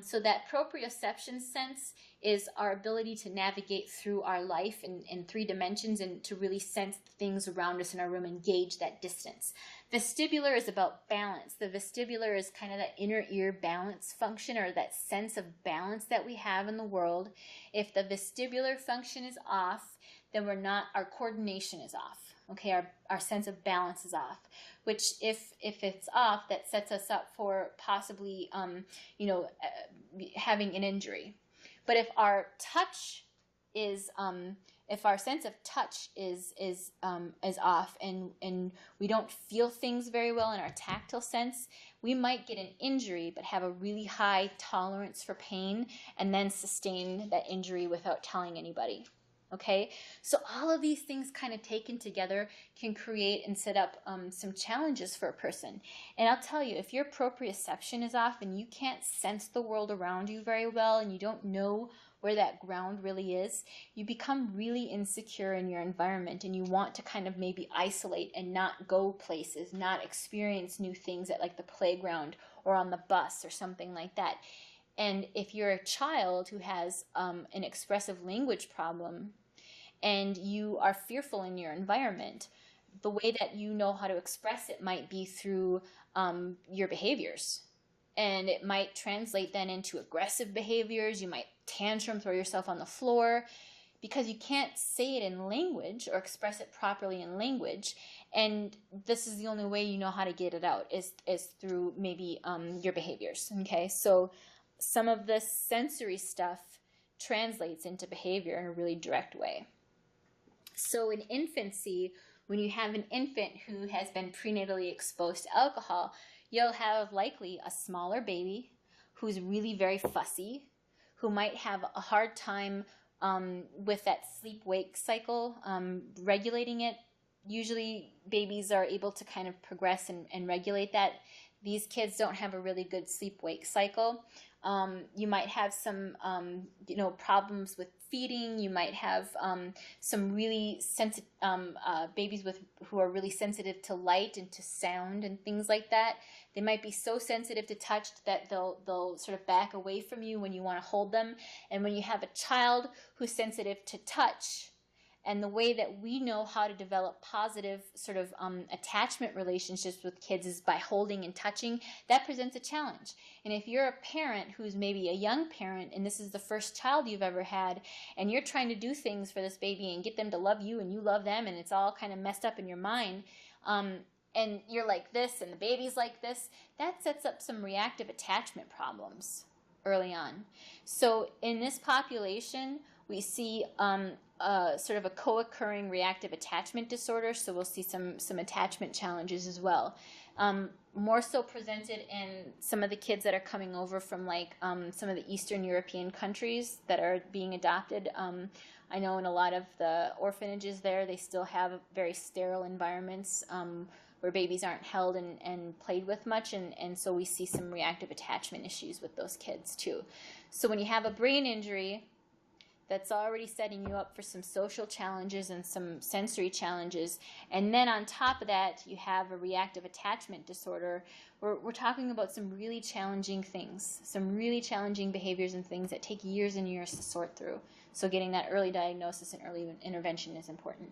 So that proprioception sense is our ability to navigate through our life in 3 dimensions and to really sense the things around us in our room and gauge that distance. Vestibular is about balance. The vestibular is kind of that inner ear balance function, or that sense of balance that we have in the world. If the vestibular function is off, then our coordination is off. Okay, our sense of balance is off, which if it's off, that sets us up for possibly, having an injury. But if our touch is, if our sense of touch is off, and we don't feel things very well in our tactile sense, we might get an injury but have a really high tolerance for pain and then sustain that injury without telling anybody. Okay, so all of these things kind of taken together can create and set up some challenges for a person. And I'll tell you, if your proprioception is off and you can't sense the world around you very well and you don't know where that ground really is, you become really insecure in your environment, and you want to kind of maybe isolate and not go places, not experience new things at like the playground or on the bus or something like that. And if you're a child who has an expressive language problem and you are fearful in your environment, the way that you know how to express it might be through your behaviors. And it might translate then into aggressive behaviors. You might tantrum, throw yourself on the floor, because you can't say it in language or express it properly in language. And this is the only way you know how to get it out is through maybe your behaviors. Okay, so some of this sensory stuff translates into behavior in a really direct way. So in infancy, when you have an infant who has been prenatally exposed to alcohol, you'll have likely a smaller baby who's really very fussy, who might have a hard time with that sleep-wake cycle, regulating it. Usually babies are able to kind of progress and regulate that. These kids don't have a really good sleep-wake cycle. You might have some, problems with feeding. You might have some really sensitive babies who are really sensitive to light and to sound and things like that. They might be so sensitive to touch that they'll sort of back away from you when you want to hold them. And when you have a child who's sensitive to touch, and the way that we know how to develop positive sort of attachment relationships with kids is by holding and touching, that presents a challenge. And if you're a parent who's maybe a young parent and this is the first child you've ever had, and you're trying to do things for this baby and get them to love you and you love them, and it's all kind of messed up in your mind, and you're like this and the baby's like this, that sets up some reactive attachment problems early on. So in this population, we see sort of a co-occurring reactive attachment disorder, so we'll see some attachment challenges as well. More so presented in some of the kids that are coming over from like some of the Eastern European countries that are being adopted. I know in a lot of the orphanages there, they still have very sterile environments where babies aren't held and played with much, and so we see some reactive attachment issues with those kids too. So when you have a brain injury, that's already setting you up for some social challenges and some sensory challenges. And then on top of that, you have a reactive attachment disorder. We're talking about some really challenging things, some really challenging behaviors and things that take years and years to sort through. So getting that early diagnosis and early intervention is important.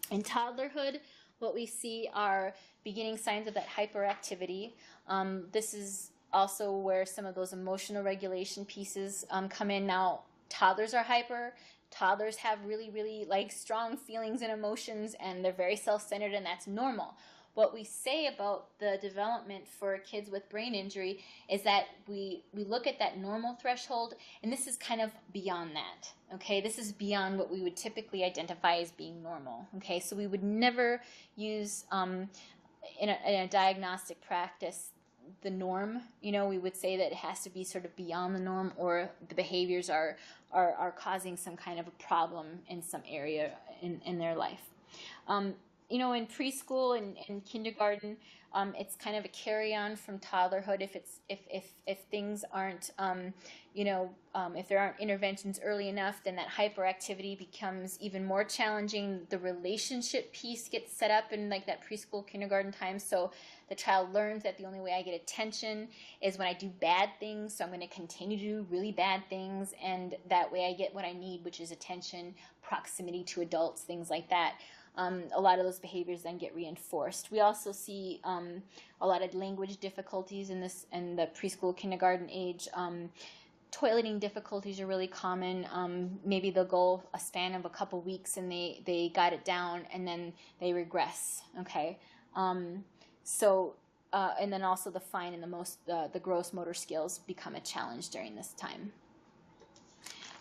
In toddlerhood, what we see are beginning signs of that hyperactivity. This is also where some of those emotional regulation pieces come in. Now, toddlers are hyper. Toddlers have really, really like strong feelings and emotions, and they're very self-centered, and that's normal. what we say about the development for kids with brain injury is that we look at that normal threshold, and this is kind of beyond that. Okay, this is beyond what we would typically identify as being normal. Okay, so we would never use in a diagnostic practice the norm. We would say that it has to be sort of beyond the norm, or the behaviors are causing some kind of a problem in some area in their life. In preschool and kindergarten, it's kind of a carry-on from toddlerhood. If things aren't, if there aren't interventions early enough, then that hyperactivity becomes even more challenging. The relationship piece gets set up in like that preschool, kindergarten time. So the child learns that the only way I get attention is when I do bad things. So I'm going to continue to do really bad things, and that way I get what I need, which is attention, proximity to adults, things like that. A lot of those behaviors then get reinforced. We also see a lot of language difficulties in the preschool, kindergarten age. Toileting difficulties are really common. Maybe they'll go a span of a couple weeks and they got it down, and then they regress. Okay, and then also the fine and the gross motor skills become a challenge during this time.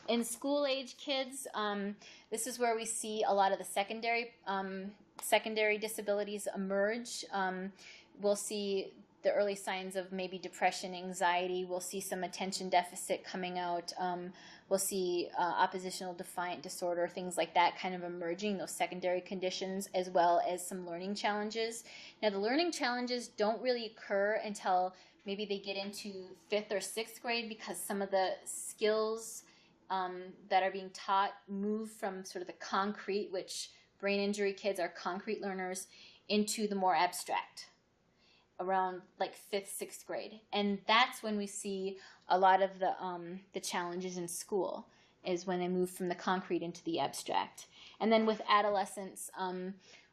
In school-age kids, this is where we see a lot of the secondary disabilities emerge. We'll see the early signs of maybe depression, anxiety. We'll see some attention deficit coming out. We'll see oppositional defiant disorder, things like that kind of emerging, those secondary conditions, as well as some learning challenges. Now, the learning challenges don't really occur until maybe they get into 5th or 6th grade, because some of the skills that are being taught move from sort of the concrete, which brain injury kids are concrete learners, into the more abstract around like 5th, 6th grade. And that's when we see a lot of the challenges in school, is when they move from the concrete into the abstract. And then with adolescence,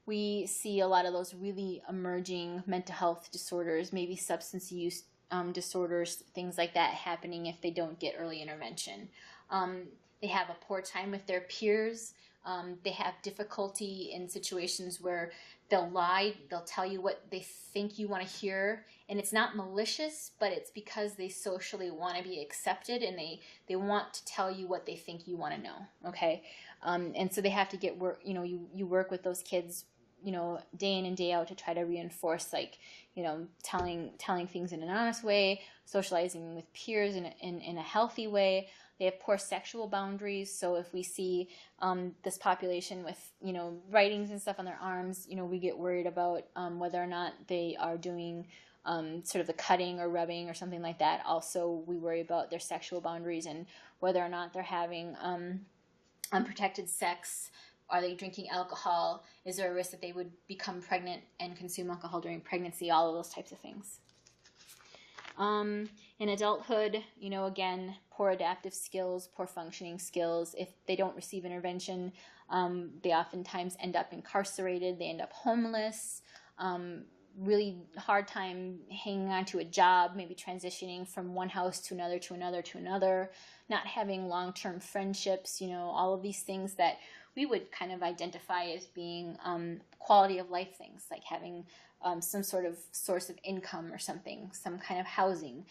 we see a lot of those really emerging mental health disorders, maybe substance use disorders, things like that happening if they don't get early intervention. They have a poor time with their peers. They have difficulty in situations where they'll lie. They'll tell you what they think you want to hear. And it's not malicious, but it's because they socially want to be accepted, and they want to tell you what they think you want to know. Okay? And so they have to get work. You work with those kids, day in and day out to try to reinforce, like, telling things in an honest way, socializing with peers in a healthy way. They have poor sexual boundaries. So if we see this population with, writings and stuff on their arms, we get worried about whether or not they are doing sort of the cutting or rubbing or something like that. Also, we worry about their sexual boundaries and whether or not they're having unprotected sex. Are they drinking alcohol? Is there a risk that they would become pregnant and consume alcohol during pregnancy? All of those types of things. In adulthood, again, poor adaptive skills, poor functioning skills. If they don't receive intervention, they oftentimes end up incarcerated. They end up homeless. Really hard time hanging on to a job, maybe transitioning from one house to another, to another, to another. Not having long-term friendships. All of these things that we would kind of identify as being quality of life things, like having some sort of source of income or something, some kind of housing,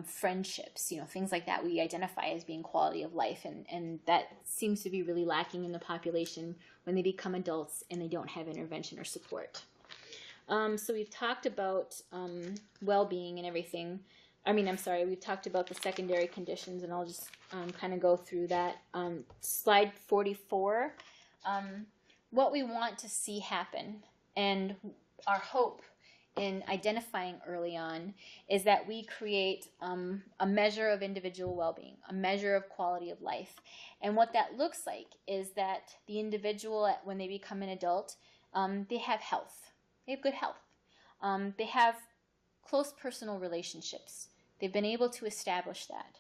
friendships, things like that we identify as being quality of life. And that seems to be really lacking in the population when they become adults and they don't have intervention or support. So we've talked about well-being and everything. We've talked about the secondary conditions, and I'll just kind of go through that. Slide 44. What we want to see happen, and our hope in identifying early on, is that we create a measure of individual well-being, a measure of quality of life. And what that looks like is that the individual, when they become an adult, they have health. They have good health. They have close personal relationships. They've been able to establish that.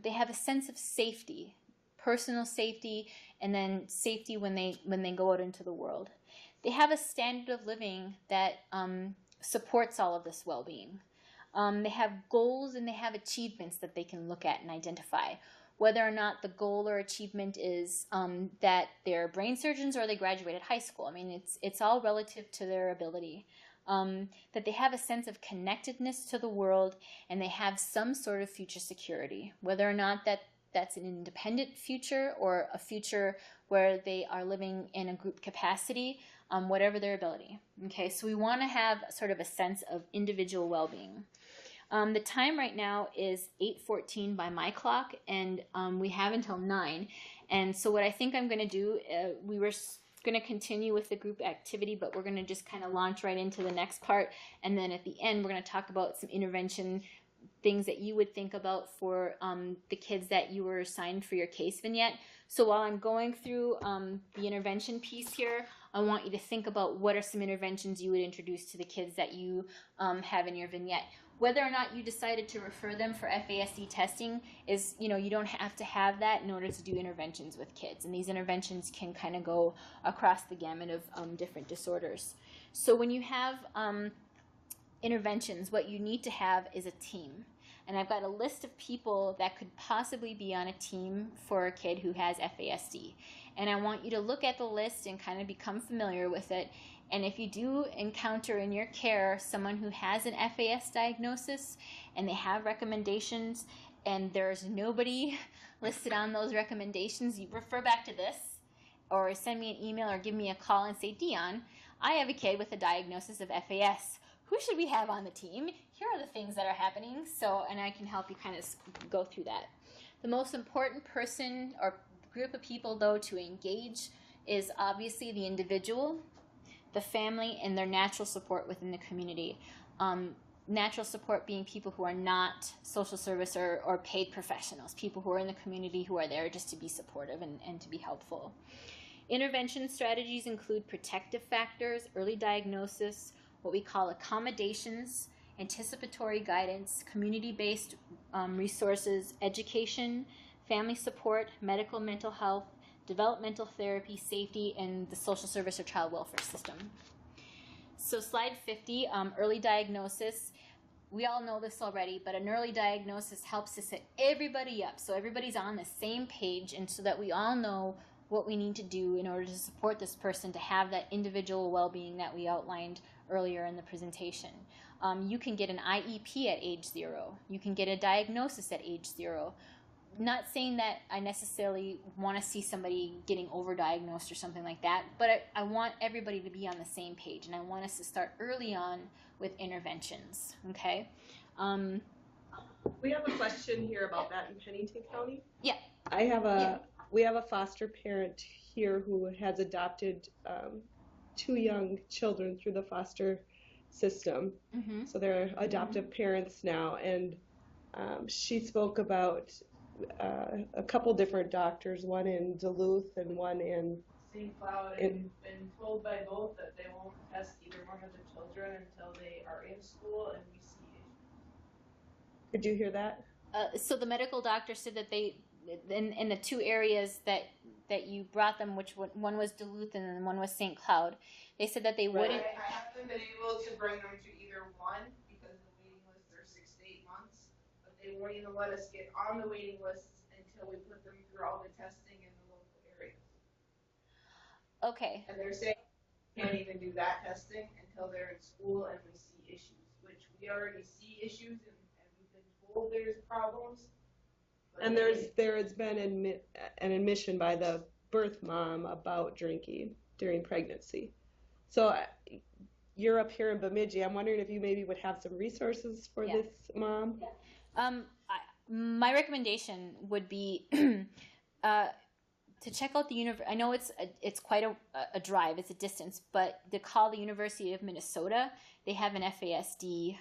They have a sense of safety, personal safety, and then safety when they go out into the world. They have a standard of living that supports all of this well-being. They have goals and they have achievements that they can look at and identify. whether or not the goal or achievement is that they're brain surgeons or they graduated high school. I mean, it's all relative to their ability. That they have a sense of connectedness to the world and they have some sort of future security, whether or not that's an independent future or a future where they are living in a group capacity, whatever their ability. Okay, so we want to have sort of a sense of individual well-being. The time right now is 8:14 by my clock, and we have until 9. And so what I think I'm going to do, we were going to continue with the group activity, but we're going to just kind of launch right into the next part. And then at the end, we're going to talk about some intervention things that you would think about for the kids that you were assigned for your case vignette. So while I'm going through the intervention piece here, I want you to think about what are some interventions you would introduce to the kids that you have in your vignette. Whether or not you decided to refer them for FASD testing is, you don't have to have that in order to do interventions with kids. And these interventions can kind of go across the gamut of different disorders. So when you have interventions, what you need to have is a team. And I've got a list of people that could possibly be on a team for a kid who has FASD. And I want you to look at the list and kind of become familiar with it. And if you do encounter in your care someone who has an FAS diagnosis and they have recommendations and there's nobody listed on those recommendations, you refer back to this or send me an email or give me a call and say, Dion, I have a kid with a diagnosis of FAS. Who should we have on the team? Here are the things that are happening. And I can help you kind of go through that. The most important person or group of people, though, to engage is obviously the individual, the family, and their natural support within the community. Natural support being people who are not social service or paid professionals, people who are in the community who are there just to be supportive and to be helpful. Intervention strategies include protective factors, early diagnosis, what we call accommodations, anticipatory guidance, community-based resources, education, family support, medical mental health, developmental therapy, safety, and the social service or child welfare system. So slide 50, early diagnosis. We all know this already, but an early diagnosis helps to set everybody up so everybody's on the same page and so that we all know what we need to do in order to support this person to have that individual well-being that we outlined earlier in the presentation. You can get an IEP at age 0. You can get a diagnosis at age 0. Not saying that I necessarily want to see somebody getting overdiagnosed or something like that, but I want everybody to be on the same page, and I want us to start early on with interventions, okay? We have a question here about that in Pennington County. Yeah. We have a foster parent here who has adopted 2 young children through the foster system. Mm-hmm. So they're adoptive parents now, and she spoke about a couple different doctors, one in Duluth and one in St. Cloud, and been told by both that they won't test either one of the children until they are in school and we see issues. Could you hear that? So the medical doctor said that they, in the 2 areas that you brought them, which one was Duluth and then one was St. Cloud, they said that they wouldn't. I haven't been able to bring them to either one because the waiting lists are 6 to 8 months, but they won't even let us get on the waiting lists until we put them through all the testing in the local areas. Okay. And they're saying we can't even do that testing until they're in school and we see issues, which we already see issues and we've been told there's problems. And there has been an admission by the birth mom about drinking during pregnancy. So you're up here in Bemidji. I'm wondering if you maybe would have some resources for this mom. My recommendation would be to check out the university. I know it's quite a drive, it's a distance, but to call the University of Minnesota. They have an FASD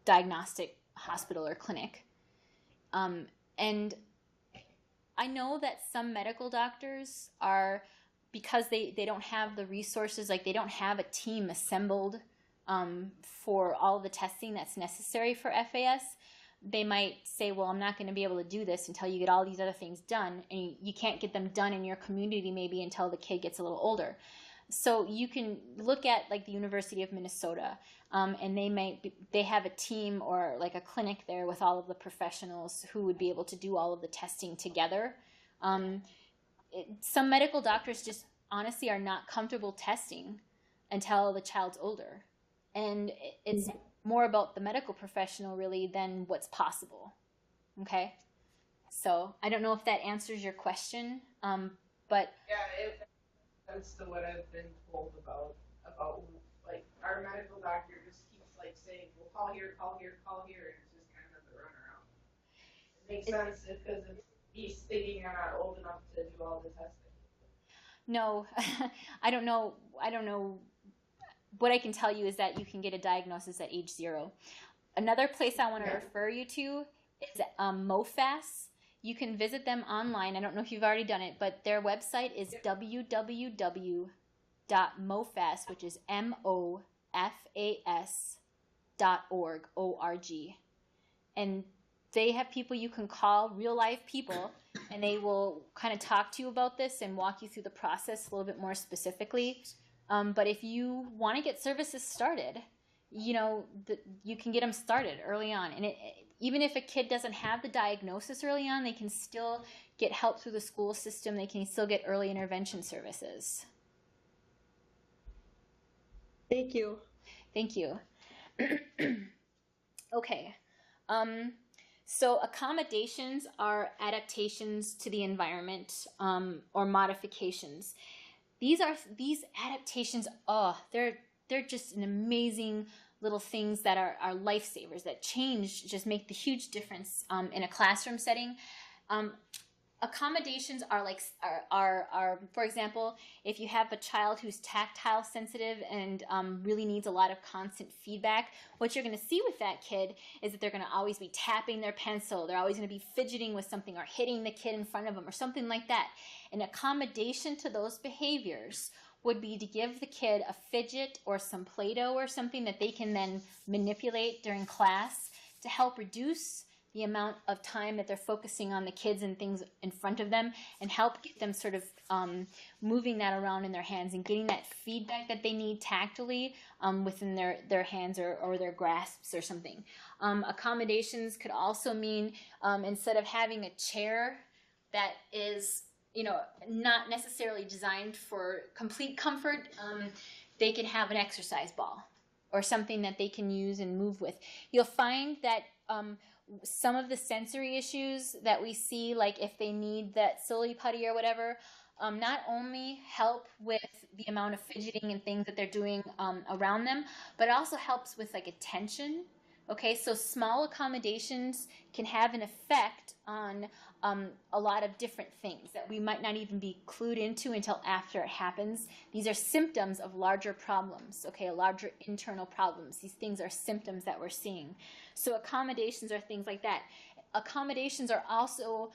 diagnostic hospital or clinic. And I know that some medical doctors are, because they don't have the resources, like they don't have a team assembled for all the testing that's necessary for FAS, they might say, well, I'm not going to be able to do this until you get all these other things done, and you can't get them done in your community maybe until the kid gets a little older. So you can look at like the University of Minnesota, and they have a team or like a clinic there with all of the professionals who would be able to do all of the testing together. Some medical doctors just honestly are not comfortable testing until the child's older, and it's more about the medical professional really than what's possible. Okay, so I don't know if that answers your question, but Yeah, that's the what I've been told about like our medical doctor just keeps like saying, well, call here, call here, call here, and it's just kind of the runaround. It makes sense because he's thinking I'm not old enough to do all the testing. no, I don't know. I don't know. What I can tell you is that you can get a diagnosis at age 0. Another place I want to refer you to is MOFAS. You can visit them online. I don't know if you've already done it, but their website is www.mofas, which is MOFAS.org, O-R-G. And they have people you can call, real life people, and they will kind of talk to you about this and walk you through the process a little bit more specifically. But if you want to get services started, you know, you can get them started early on. And even if a kid doesn't have the diagnosis early on, they can still get help through the school system. They can still get early intervention services. Thank you. Thank you. Okay. So accommodations are adaptations to the environment, or modifications. These adaptations, they're just an amazing little things that are lifesavers, that just make the huge difference in a classroom setting. Accommodations are like for example, if you have a child who's tactile sensitive and really needs a lot of constant feedback, what you're going to see with that kid is that they're going to always be tapping their pencil, they're always going to be fidgeting with something or hitting the kid in front of them or something like that. An accommodation to those behaviors would be to give the kid a fidget or some Play-Doh or something that they can then manipulate during class to help reduce the amount of time that they're focusing on the kids and things in front of them, and help get them sort of moving that around in their hands and getting that feedback that they need tactily within their hands or their grasps or something. Accommodations could also mean instead of having a chair that is, you know, not necessarily designed for complete comfort, they can have an exercise ball or something that they can use and move with. You'll find that some of the sensory issues that we see, like if they need that silly putty or whatever, not only help with the amount of fidgeting and things that they're doing around them, but it also helps with like attention. Okay, so small accommodations can have an effect on a lot of different things that we might not even be clued into until after it happens. These are symptoms of larger problems, okay, larger internal problems. These things are symptoms that we're seeing. So accommodations are things like that. Accommodations are also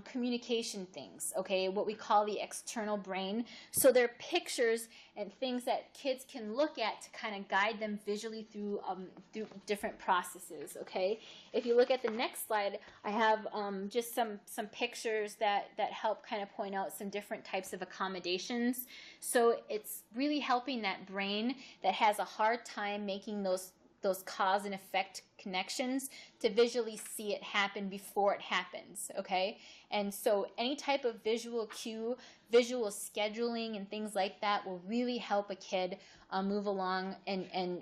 communication things, okay, what we call the external brain. So they're pictures and things that kids can look at to kind of guide them visually through different processes, okay. If you look at the next slide, I have just some pictures that help kind of point out some different types of accommodations. So it's really helping that brain that has a hard time making those cause and effect connections to visually see it happen before it happens, okay? And so any type of visual cue, visual scheduling and things like that will really help a kid move along and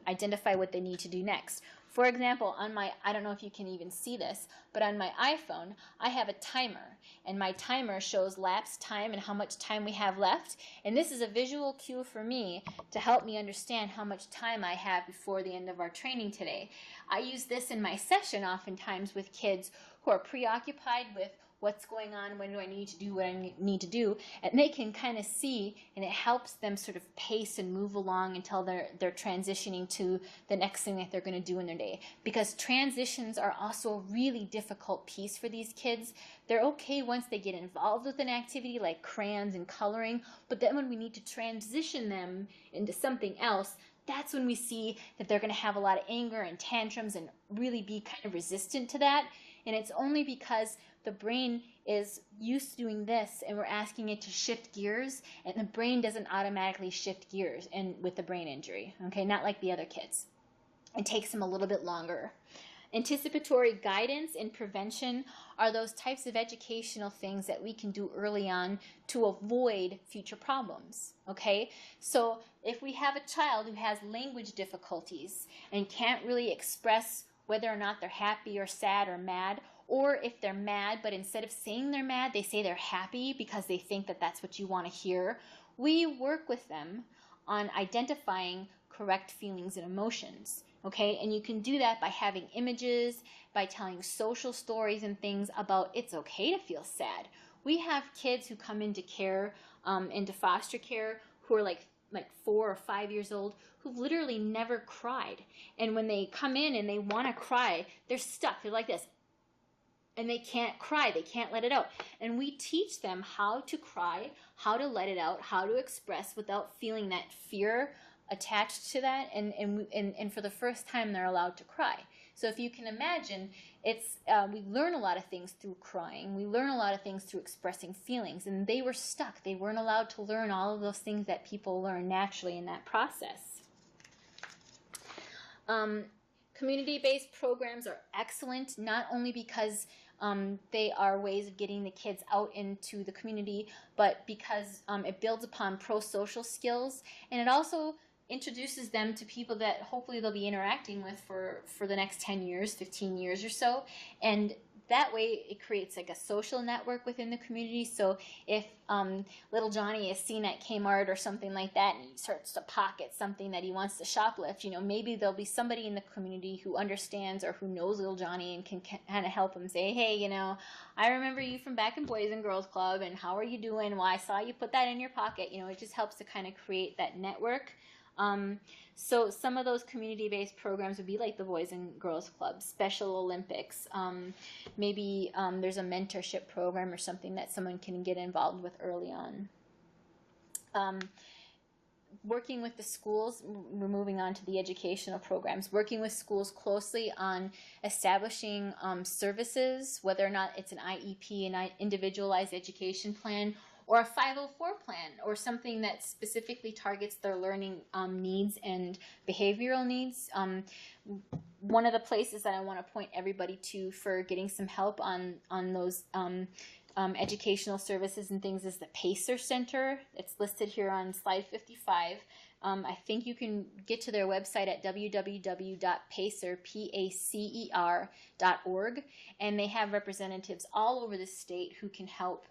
identify what they need to do next. For example, I don't know if you can even see this, but on my iPhone, I have a timer, and my timer shows lapsed time and how much time we have left, and this is a visual cue for me to help me understand how much time I have before the end of our training today. I use this in my session oftentimes with kids who are preoccupied with what's going on, when do I need to do what I need to do, and they can kind of see, and it helps them sort of pace and move along until they're transitioning to the next thing that they're going to do in their day. Because transitions are also a really difficult piece for these kids. They're okay once they get involved with an activity like crayons and coloring, but then when we need to transition them into something else, that's when we see that they're going to have a lot of anger and tantrums and really be kind of resistant to that. And it's only because the brain is used to doing this and we're asking it to shift gears, and the brain doesn't automatically shift gears with the brain injury, okay? Not like the other kids. It takes them a little bit longer. Anticipatory guidance and prevention are those types of educational things that we can do early on to avoid future problems, okay? So if we have a child who has language difficulties and can't really express whether or not they're happy or sad or mad, or if they're mad, but instead of saying they're mad, they say they're happy because they think that that's what you want to hear, we work with them on identifying correct feelings and emotions. Okay, and you can do that by having images, by telling social stories and things about it's okay to feel sad. We have kids who come into care, into foster care, who are like 4 or 5 years old, who've literally never cried. And when they come in and they want to cry, they're stuck. They're like this. And they can't cry. They can't let it out. And we teach them how to cry, how to let it out, how to express without feeling that fear attached to that, and for the first time they're allowed to cry. So if you can imagine, it's we learn a lot of things through crying. We learn a lot of things through expressing feelings, and they were stuck. They weren't allowed to learn all of those things that people learn naturally in that process. Community-based programs are excellent, not only because they are ways of getting the kids out into the community, but because it builds upon pro-social skills, and it also introduces them to people that hopefully they'll be interacting with for the next 10 years, 15 years or so. And that way it creates like a social network within the community. So if little Johnny is seen at Kmart or something like that and he starts to pocket something that he wants to shoplift, maybe there'll be somebody in the community who understands or who knows little Johnny and can kind of help him say, hey, I remember you from back in Boys and Girls Club, and how are you doing? Well, I saw you put that in your pocket. It just helps to kind of create that network. So some of those community-based programs would be like the Boys and Girls Club, Special Olympics. Maybe there's a mentorship program or something that someone can get involved with early on. Working with the schools, we're moving on to the educational programs, working with schools closely on establishing services, whether or not it's an IEP, an individualized education plan, or a 504 plan, or something that specifically targets their learning needs and behavioral needs. One of the places that I want to point everybody to for getting some help on those educational services and things is the PACER Center. It's listed here on slide 55. I think you can get to their website at www.pacer.org, and they have representatives all over the state who can help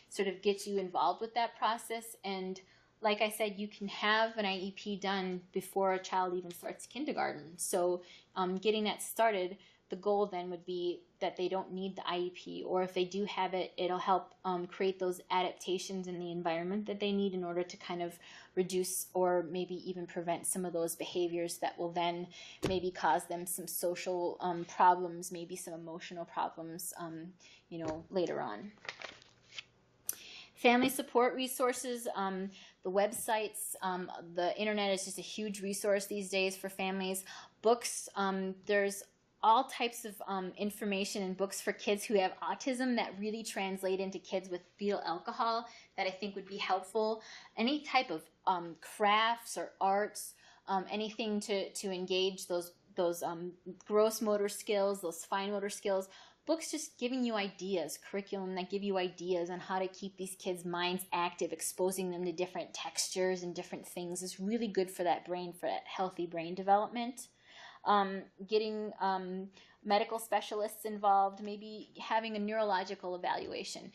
sort of get you involved with that process. And like I said, you can have an IEP done before a child even starts kindergarten. So getting that started, the goal then would be that they don't need the IEP, or if they do have it, it'll help create those adaptations in the environment that they need in order to kind of reduce or maybe even prevent some of those behaviors that will then maybe cause them some social problems, maybe some emotional problems, later on. Family support resources, the websites, the internet is just a huge resource these days for families. Books, there's all types of information and books for kids who have autism that really translate into kids with fetal alcohol that I think would be helpful. Any type of crafts or arts, anything to engage those gross motor skills, those fine motor skills. Books just giving you ideas, curriculum that give you ideas on how to keep these kids' minds active, exposing them to different textures and different things is really good for that brain, for that healthy brain development. Getting medical specialists involved, maybe having a neurological evaluation.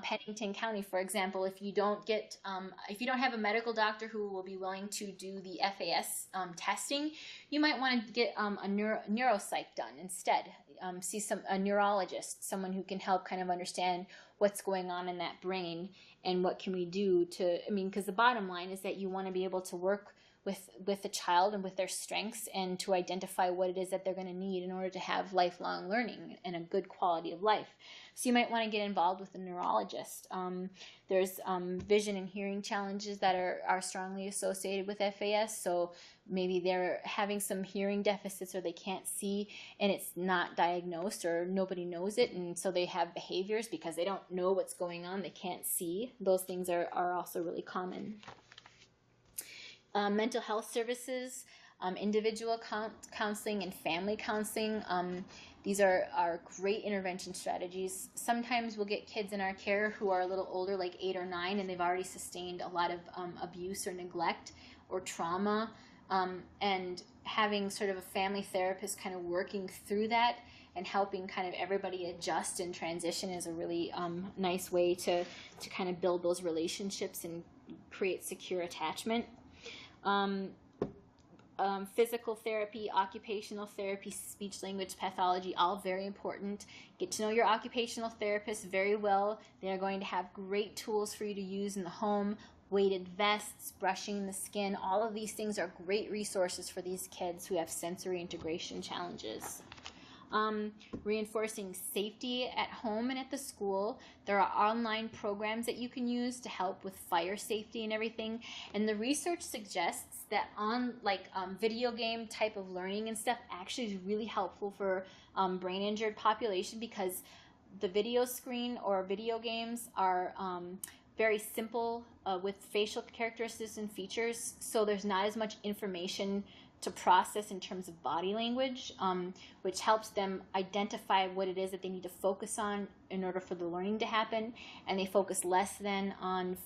Pennington County, for example, if you don't have a medical doctor who will be willing to do the FAS testing, you might want to get a neuropsych done instead. See a neurologist, someone who can help kind of understand what's going on in that brain and what can we do to, because the bottom line is that you want to be able to work with the child and with their strengths, and to identify what it is that they're going to need in order to have lifelong learning and a good quality of life. So you might want to get involved with a neurologist. There's vision and hearing challenges that are strongly associated with FAS. So maybe they're having some hearing deficits, or they can't see and it's not diagnosed, or nobody knows it, and so they have behaviors because they don't know what's going on. They can't see. Those things are also really common. Mental health services, individual counseling and family counseling. These are great intervention strategies. Sometimes we'll get kids in our care who are a little older, like 8 or 9, and they've already sustained a lot of abuse or neglect or trauma, and having sort of a family therapist kind of working through that and helping kind of everybody adjust and transition is a really nice way to kind of build those relationships and create secure attachment. Physical therapy, occupational therapy, speech language pathology, all very important. Get to know your occupational therapist very well. They are going to have great tools for you to use in the home. Weighted vests, brushing the skin, all of these things are great resources for these kids who have sensory integration challenges. Reinforcing safety at home and at the school. There are online programs that you can use to help with fire safety and everything. And the research suggests that video game type of learning and stuff actually is really helpful for brain injured population, because the video screen or video games are very simple with facial characteristics and features, so there's not as much information to process in terms of body language, which helps them identify what it is that they need to focus on in order for the learning to happen, and they focus less then on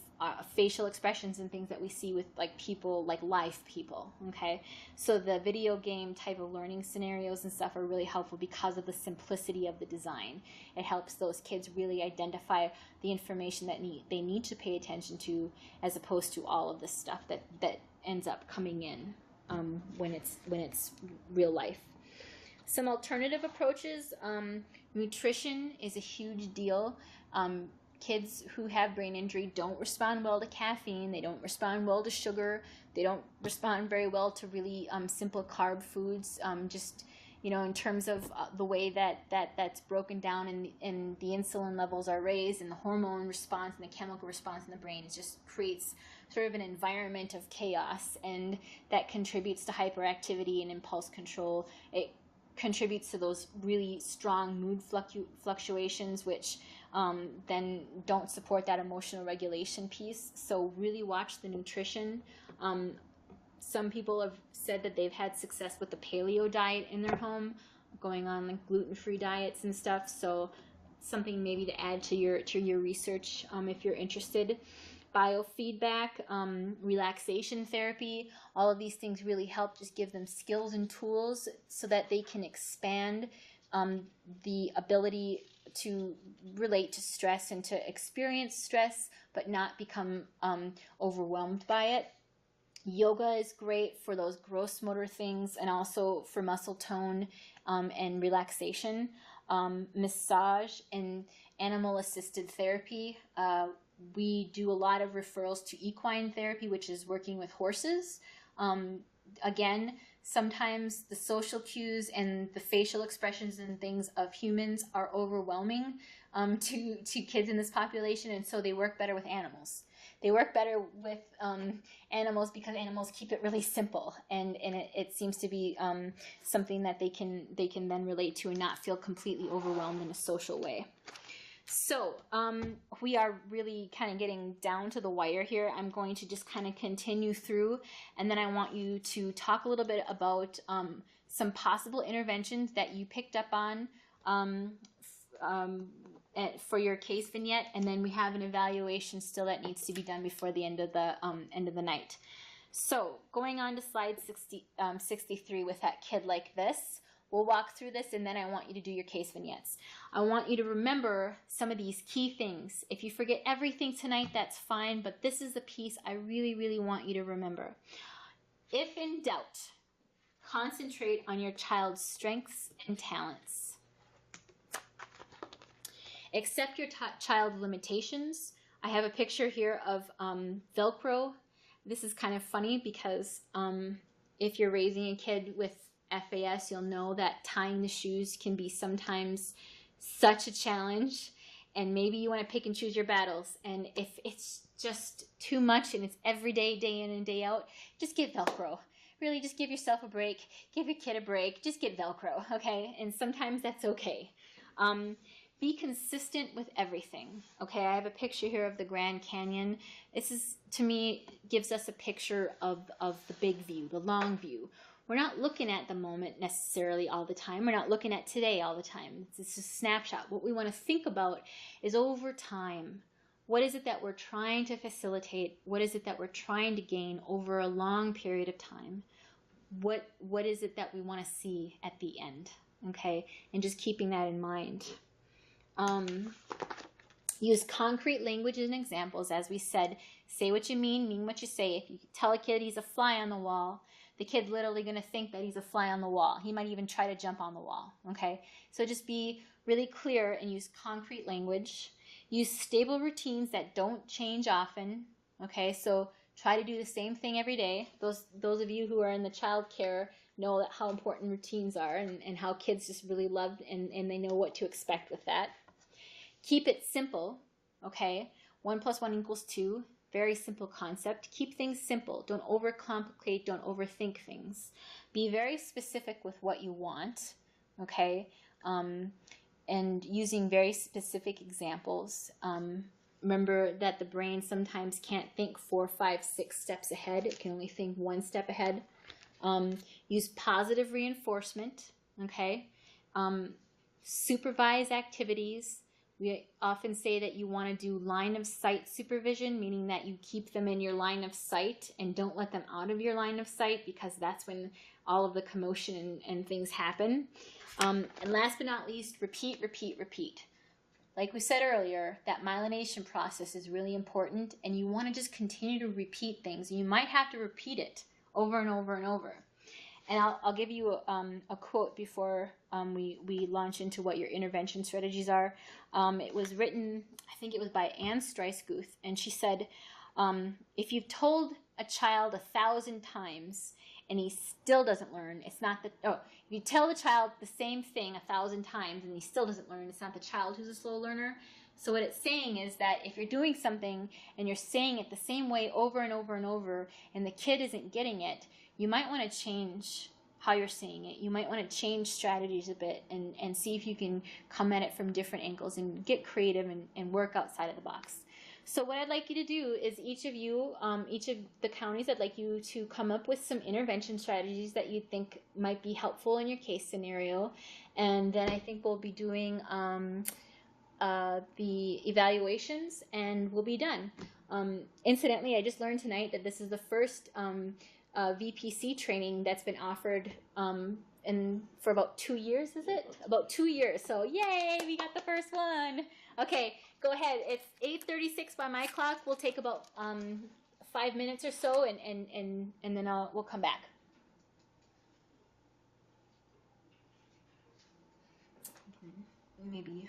facial expressions and things that we see with people, like live people, okay? So the video game type of learning scenarios and stuff are really helpful because of the simplicity of the design. It helps those kids really identify the information that they need to pay attention to, as opposed to all of the stuff that ends up coming in when it's real life. Some alternative approaches. Nutrition is a huge deal. Kids who have brain injury don't respond well to caffeine. They don't respond well to sugar. They don't respond very well to really simple carb foods. In terms of the way that's broken down and the insulin levels are raised, and the hormone response and the chemical response in the brain, it just creates sort of an environment of chaos, and that contributes to hyperactivity and impulse control. It contributes to those really strong mood fluctuations, which then don't support that emotional regulation piece. So really watch the nutrition. Some people have said that they've had success with the paleo diet in their home, going on like gluten-free diets and stuff. So something maybe to add to your research if you're interested. Biofeedback, relaxation therapy, all of these things really help just give them skills and tools so that they can expand the ability to relate to stress and to experience stress, but not become overwhelmed by it. Yoga is great for those gross motor things, and also for muscle tone and relaxation. Massage and animal-assisted therapy. We do a lot of referrals to equine therapy, which is working with horses. Again, sometimes the social cues and the facial expressions and things of humans are overwhelming to kids in this population, and so they work better with animals. They work better with animals because animals keep it really simple, and it seems to be something that they can then relate to and not feel completely overwhelmed in a social way. So we are really kind of getting down to the wire here. I'm going to just kind of continue through, and then I want you to talk a little bit about some possible interventions that you picked up on for your case vignette, and then we have an evaluation still that needs to be done before the end of the night. So going on to slide 63 with that kid like this. We'll walk through this, and then I want you to do your case vignettes. I want you to remember some of these key things. If you forget everything tonight, that's fine, but this is the piece I really, really want you to remember. If in doubt, concentrate on your child's strengths and talents. Accept your child's limitations. I have a picture here of Velcro. this is kind of funny because if you're raising a kid with FAS, you'll know that tying the shoes can be sometimes such a challenge, and maybe you want to pick and choose your battles. And if it's just too much and it's every day, day in and day out, just get Velcro. Really, just give yourself a break. Give your kid a break. Just get Velcro, okay? And sometimes that's okay. Be consistent with everything. Okay, I have a picture here of the Grand Canyon. This is, to me, gives us a picture of the big view, the long view. We're not looking at the moment necessarily all the time. We're not looking at today all the time. It's a snapshot. What we want to think about is over time. What is it that we're trying to facilitate? What is it that we're trying to gain over a long period of time? What is it that we want to see at the end? Okay, and just keeping that in mind. Use concrete language and examples. As we said, say what you mean what you say. If you tell a kid he's a fly on the wall, the kid's literally going to think that he's a fly on the wall. He might even try to jump on the wall. Okay, so just be really clear and use concrete language. Use stable routines that don't change often. Okay, so try to do the same thing every day. Those of you who are in the child care know that how important routines are, and how kids just really love and they know what to expect with that. Keep it simple, okay? 1 + 1 = 2. Very simple concept. Keep things simple. Don't overcomplicate. Don't overthink things. Be very specific with what you want, okay? And using very specific examples. Remember that the brain sometimes can't think 4, 5, 6 steps ahead. It can only think 1 step ahead. Use positive reinforcement, okay? Supervise activities. We often say that you want to do line of sight supervision, meaning that you keep them in your line of sight and don't let them out of your line of sight, because that's when all of the commotion and things happen. And last but not least, repeat, repeat, repeat. Like we said earlier, that myelination process is really important, and you want to just continue to repeat things. You might have to repeat it over and over and over. And I'll give you a quote before we launch into what your intervention strategies are. It was written, I think it was by Anne Streisguth, and she said, if you've told a child 1,000 times and he still doesn't learn, it's not that, if you tell the child the same thing 1,000 times and he still doesn't learn, it's not the child who's a slow learner. So what it's saying is that if you're doing something and you're saying it the same way over and over and over, and the kid isn't getting it, you might want to change how you're saying it. You might want to change strategies a bit and see if you can come at it from different angles and get creative and work outside of the box. So what I'd like you to do is each of the counties, I'd like you to come up with some intervention strategies that you think might be helpful in your case scenario. And then I think we'll be doing the evaluations, and we'll be done. Incidentally, I just learned tonight that this is the first VPC training that's been offered for about 2 years, is it? About 2 years. So yay, we got the first one. Okay, go ahead. It's 8:36 by my clock. We'll take about 5 minutes or so, and then we'll come back. Maybe.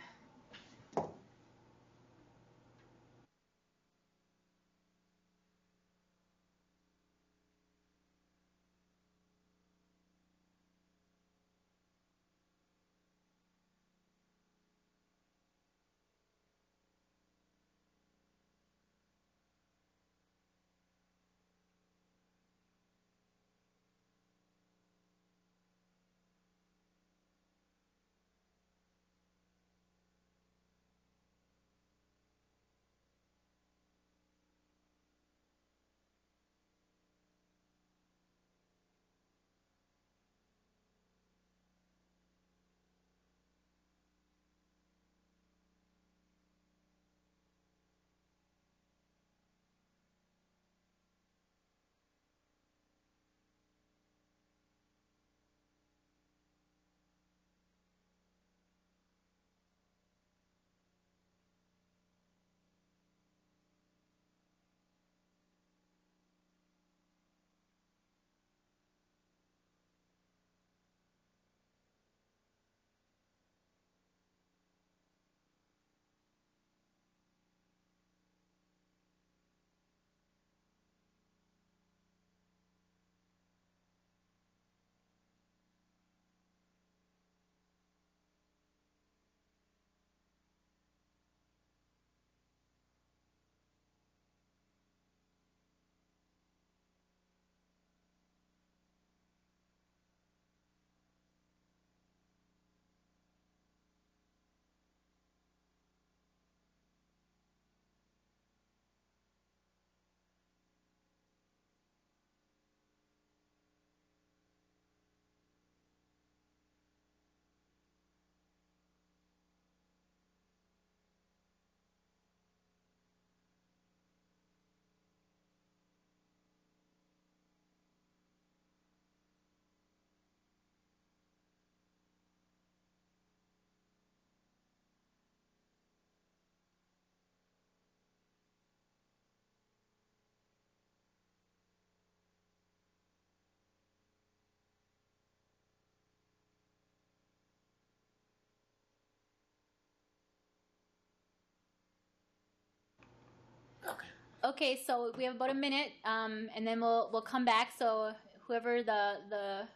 Okay, so we have about a minute, and then we'll come back. So whoever the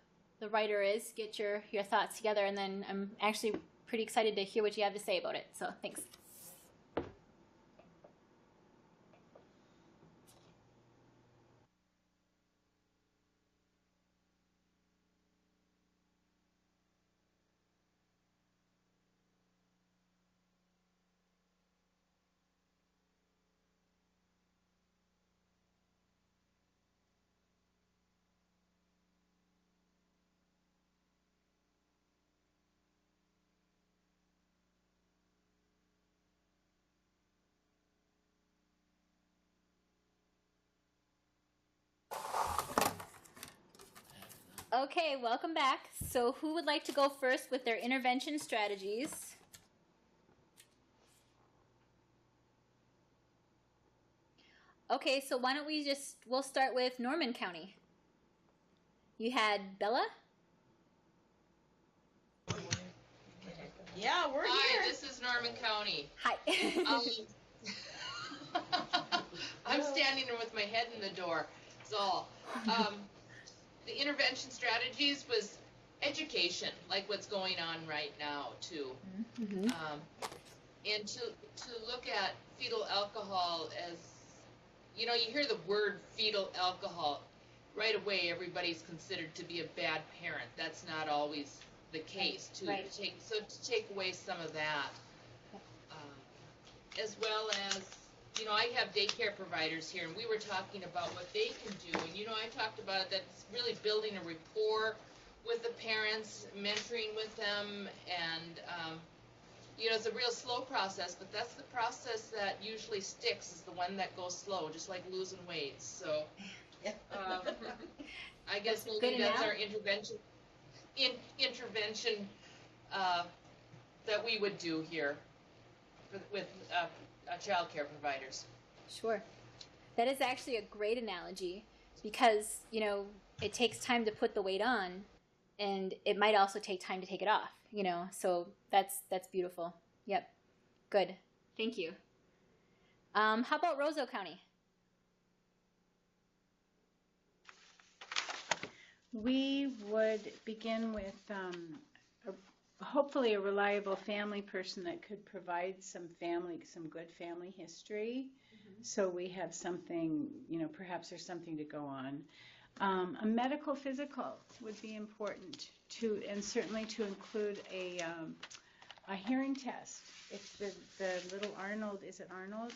writer is, get your thoughts together, and then I'm actually pretty excited to hear what you have to say about it. So thanks. Okay, welcome back. So who would like to go first with their intervention strategies? Okay, so why don't we'll start with Norman County. You had Bella? Yeah, we're Hi, here. this is Norman County. Hi. I'm standing there with my head in the door. So, the intervention strategies was education, like what's going on right now, too. Mm-hmm. And to look at fetal alcohol as, you hear the word fetal alcohol, right away everybody's considered to be a bad parent. That's not always the case, too. Right. To take away some of that, as well as, I have daycare providers here, and we were talking about what they can do. And, I talked about that it's really building a rapport with the parents, mentoring with them, and, it's a real slow process, but that's the process that usually sticks, is the one that goes slow, just like losing weight. So, I guess maybe that's our intervention that we would do here with child care providers. Sure. That is actually a great analogy because, it takes time to put the weight on and it might also take time to take it off, so that's beautiful. Yep. Good. Thank you. How about Roseau County? We would begin with hopefully a reliable family person that could provide some good family history. Mm-hmm. So we have something, perhaps there's something to go on. A medical physical would be important and certainly to include a hearing test. If the little Arnold, is it Arnold?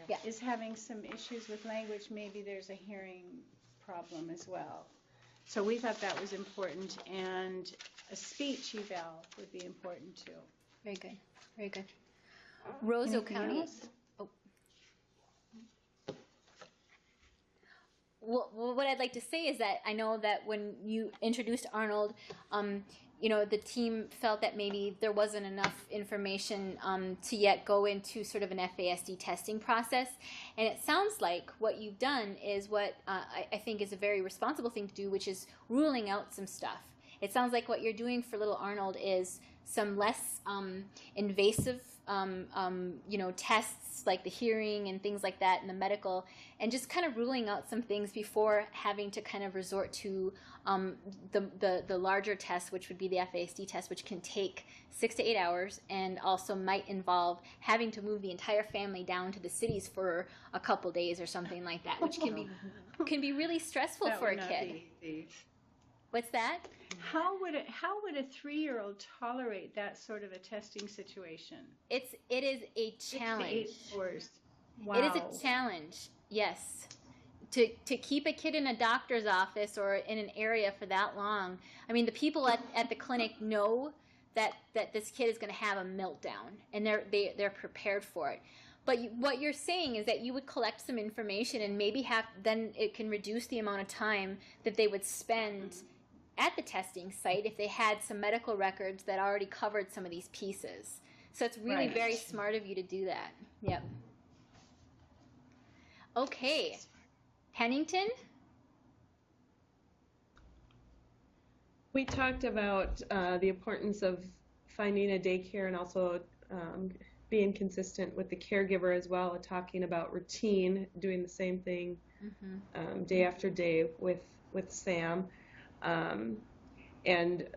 Yeah. Is having some issues with language, maybe there's a hearing problem as well. So we thought that was important, and a speech eval would be important too. Very good. Very good. Roseau County. Oh. Well, what I'd like to say is that I know that when you introduced Arnold, the team felt that maybe there wasn't enough information to yet go into sort of an FASD testing process. And it sounds like what you've done is what I think is a very responsible thing to do, which is ruling out some stuff. It sounds like what you're doing for little Arnold is some less invasive tests like the hearing and things like that and the medical, and just kind of ruling out some things before having to kind of resort to the larger test, which would be the FASD test, which can take 6 to 8 hours and also might involve having to move the entire family down to the cities for a couple days or something like that, which can be really stressful for a kid. What's that? How would a 3-year-old tolerate that sort of a testing situation? It is a challenge. 6 to 8 hours. Wow. It is a challenge. Yes. To keep a kid in a doctor's office or in an area for that long. I mean, the people at the clinic know that this kid is going to have a meltdown, and they're prepared for it. But what you're saying is that you would collect some information and maybe then it can reduce the amount of time that they would spend at the testing site if they had some medical records that already covered some of these pieces. So it's really very smart of you to do that. Yep. Okay. Pennington? We talked about the importance of finding a daycare and also being consistent with the caregiver as well, talking about routine, doing the same thing day after day with Sam, and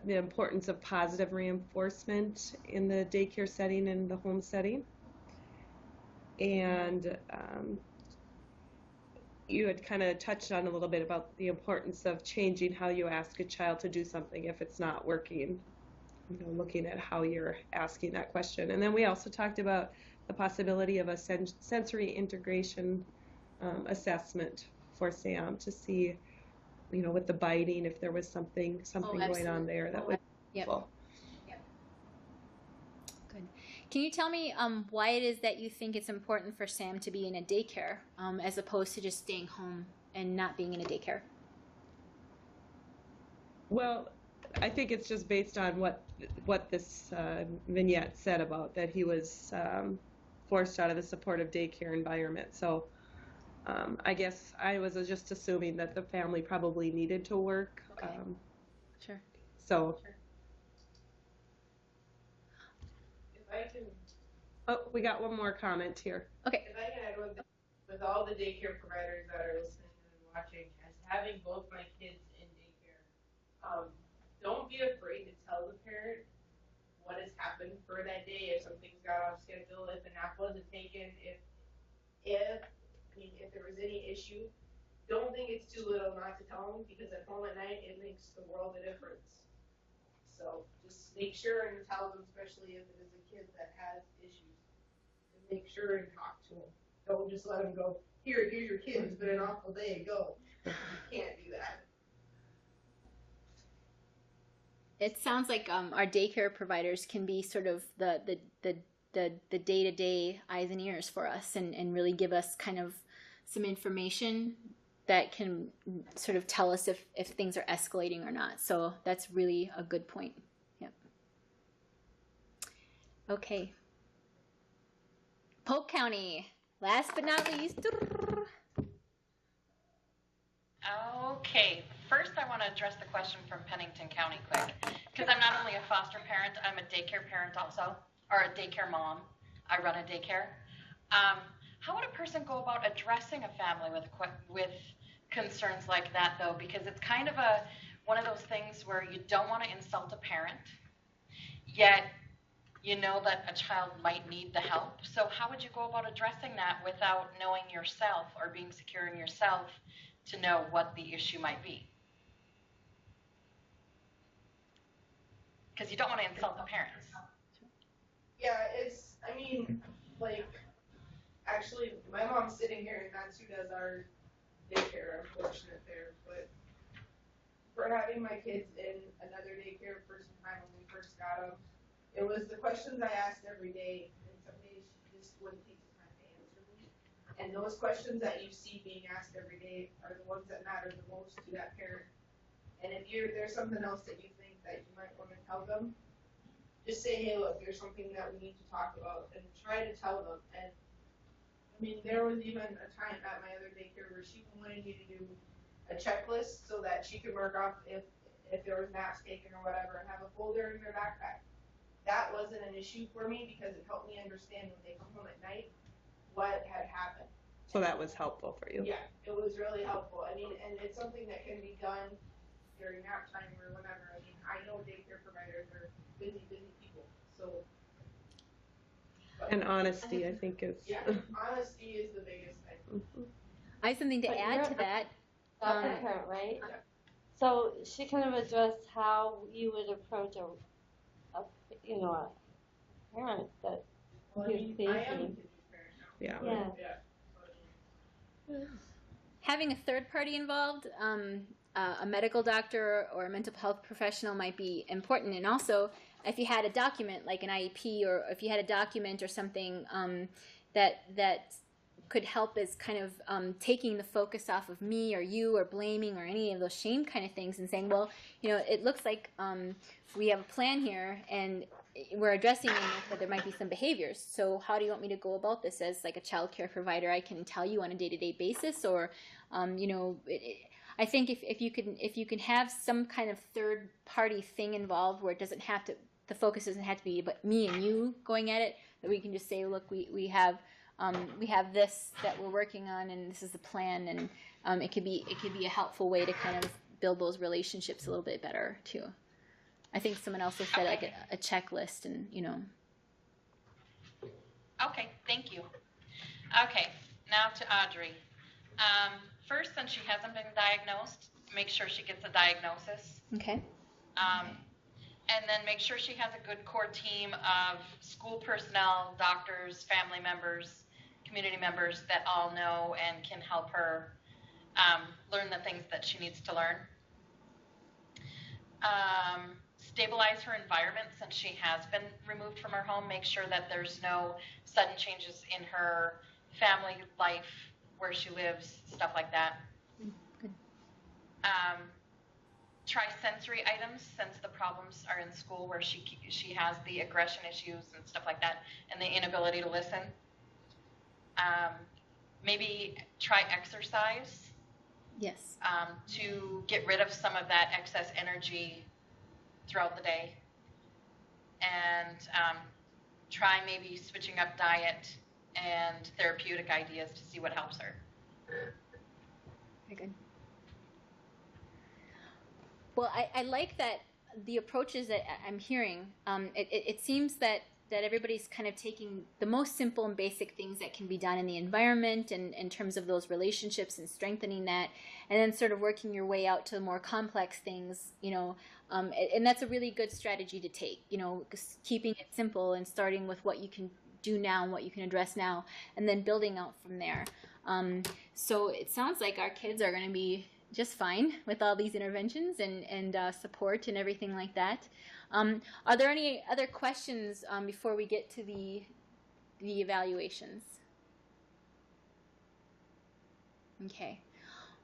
the importance of positive reinforcement in the daycare setting and the home setting. And you had kind of touched on a little bit about the importance of changing how you ask a child to do something if it's not working, looking at how you're asking that question. And then we also talked about the possibility of a sensory integration assessment for Sam to see, with the biting, if there was something going on there that would be helpful. Good. Can you tell me why it is that you think it's important for Sam to be in a daycare as opposed to just staying home and not being in a daycare? Well, I think it's just based on what this vignette said about that he was forced out of the supportive daycare environment. So I guess I was just assuming that the family probably needed to work. Okay. Sure. So. If I can. Oh, we got one more comment here. Okay. If I can add one thing, with all the daycare providers that are listening and watching, as having both my kids in daycare, don't be afraid to tell the parent what has happened for that day, if something's got off schedule, if a nap wasn't taken, if there was any issue. Don't think it's too little not to tell them, because at home at night it makes the world a difference. So just make sure and tell them, especially if it is a kid that has issues. And make sure and talk to them. Don't just let them go, here's your kid, it's been an awful day, go. You can't do that. It sounds like our daycare providers can be sort of the day-to-day eyes and ears for us, and really give us kind of some information that can sort of tell us if things are escalating or not. So that's really a good point. Yep. Okay. Polk County, last but not least. Okay, first I want to address the question from Pennington County quick, because I'm not only a foster parent, I'm a daycare parent also, or a daycare mom. I run a daycare. How would a person go about addressing a family with concerns like that, though? Because it's kind of one of those things where you don't want to insult a parent, yet you know that a child might need the help. So how would you go about addressing that without knowing yourself or being secure in yourself to know what the issue might be? Because you don't want to insult the parents. Yeah, actually, my mom's sitting here, and that's who does our daycare. I'm fortunate there, but for having my kids in another daycare for some time when we first got them, it was the questions I asked every day, and some days she just wouldn't take the time to answer me. And those questions that you see being asked every day are the ones that matter the most to that parent. And if there's something else that you think that you might want to tell them, just say, hey, look, there's something that we need to talk about, and try to tell them. And there was even a time at my other daycare where she wanted me to do a checklist so that she could mark off if there was naps taken or whatever, and have a folder in their backpack. That wasn't an issue for me, because it helped me understand when they come home at night what had happened. So that was helpful for you. Yeah, it was really helpful. And it's something that can be done during nap time or whenever. I know daycare providers are busy people, so. And honesty, I think, is. Yeah, honesty is the biggest thing. I have something to add to that. Parent, right? Yeah. So she kind of addressed how you would approach a parent that Well, you're I am a facing. parent now. Yeah. Yeah. Yeah. Having a third party involved, a medical doctor or a mental health professional might be important. And also, if you had a document like an IEP, or if you had a document or something that could help as kind of taking the focus off of me or you, or blaming or any of those shame kind of things, and saying, well, it looks like we have a plan here, and we're addressing them, but there might be some behaviors. So how do you want me to go about this as like a child care provider? I can tell you on a day-to-day basis, or I think if you can have some kind of third party thing involved where it doesn't have to, the focus doesn't have to be but me and you going at it, that we can just say, look, we have this that we're working on, and this is the plan, and it could be a helpful way to kind of build those relationships a little bit better too. I think someone else said like a checklist, and Okay, thank you. Okay, now to Audrey. First, since she hasn't been diagnosed, make sure she gets a diagnosis. Okay. And then make sure she has a good core team of school personnel, doctors, family members, community members that all know and can help her learn the things that she needs to learn. Stabilize her environment since she has been removed from her home. Make sure that there's no sudden changes in her family life, where she lives, stuff like that. Good. Try sensory items since the problems are in school, where she has the aggression issues and stuff like that, and the inability to listen. Maybe try exercise. Yes. To get rid of some of that excess energy throughout the day, and try maybe switching up diet and therapeutic ideas to see what helps her. Very good. Well, I like that the approaches that I'm hearing. It seems that everybody's kind of taking the most simple and basic things that can be done in the environment and in terms of those relationships and strengthening that, and then sort of working your way out to the more complex things, and that's a really good strategy to take, keeping it simple and starting with what you can do now and what you can address now, and then building out from there. So it sounds like our kids are going to be just fine with all these interventions and support and everything like that. Are there any other questions before we get to the evaluations? Okay.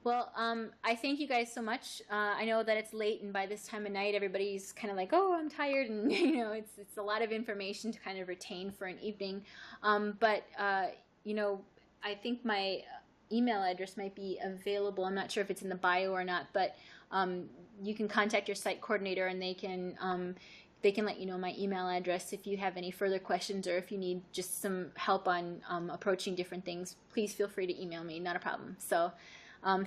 Well, I thank you guys so much. I know that it's late, and by this time of night, everybody's kind of like, oh, I'm tired, and it's a lot of information to kind of retain for an evening. But I think my email address might be available. I'm not sure if it's in the bio or not, but you can contact your site coordinator, and they can let you know my email address if you have any further questions, or if you need just some help on approaching different things. Please feel free to email me, not a problem. So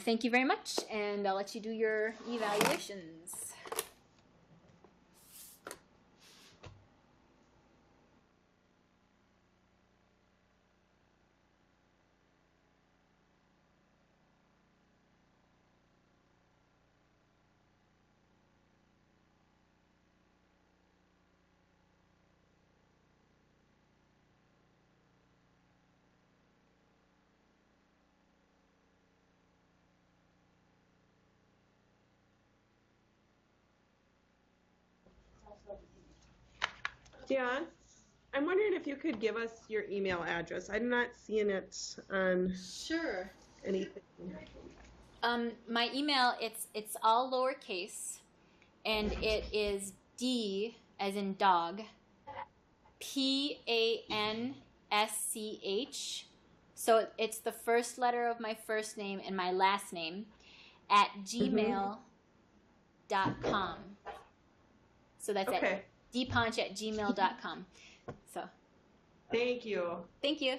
thank you very much, and I'll let you do your evaluations. Dion, I'm wondering if you could give us your email address. I'm not seeing it on Sure. anything. My email, it's all lowercase, and it is D as in dog, PANSCH. So it's the first letter of my first name and my last name at gmail.com. So that's Okay. at dponch@gmail.com. So Thank you. thank you.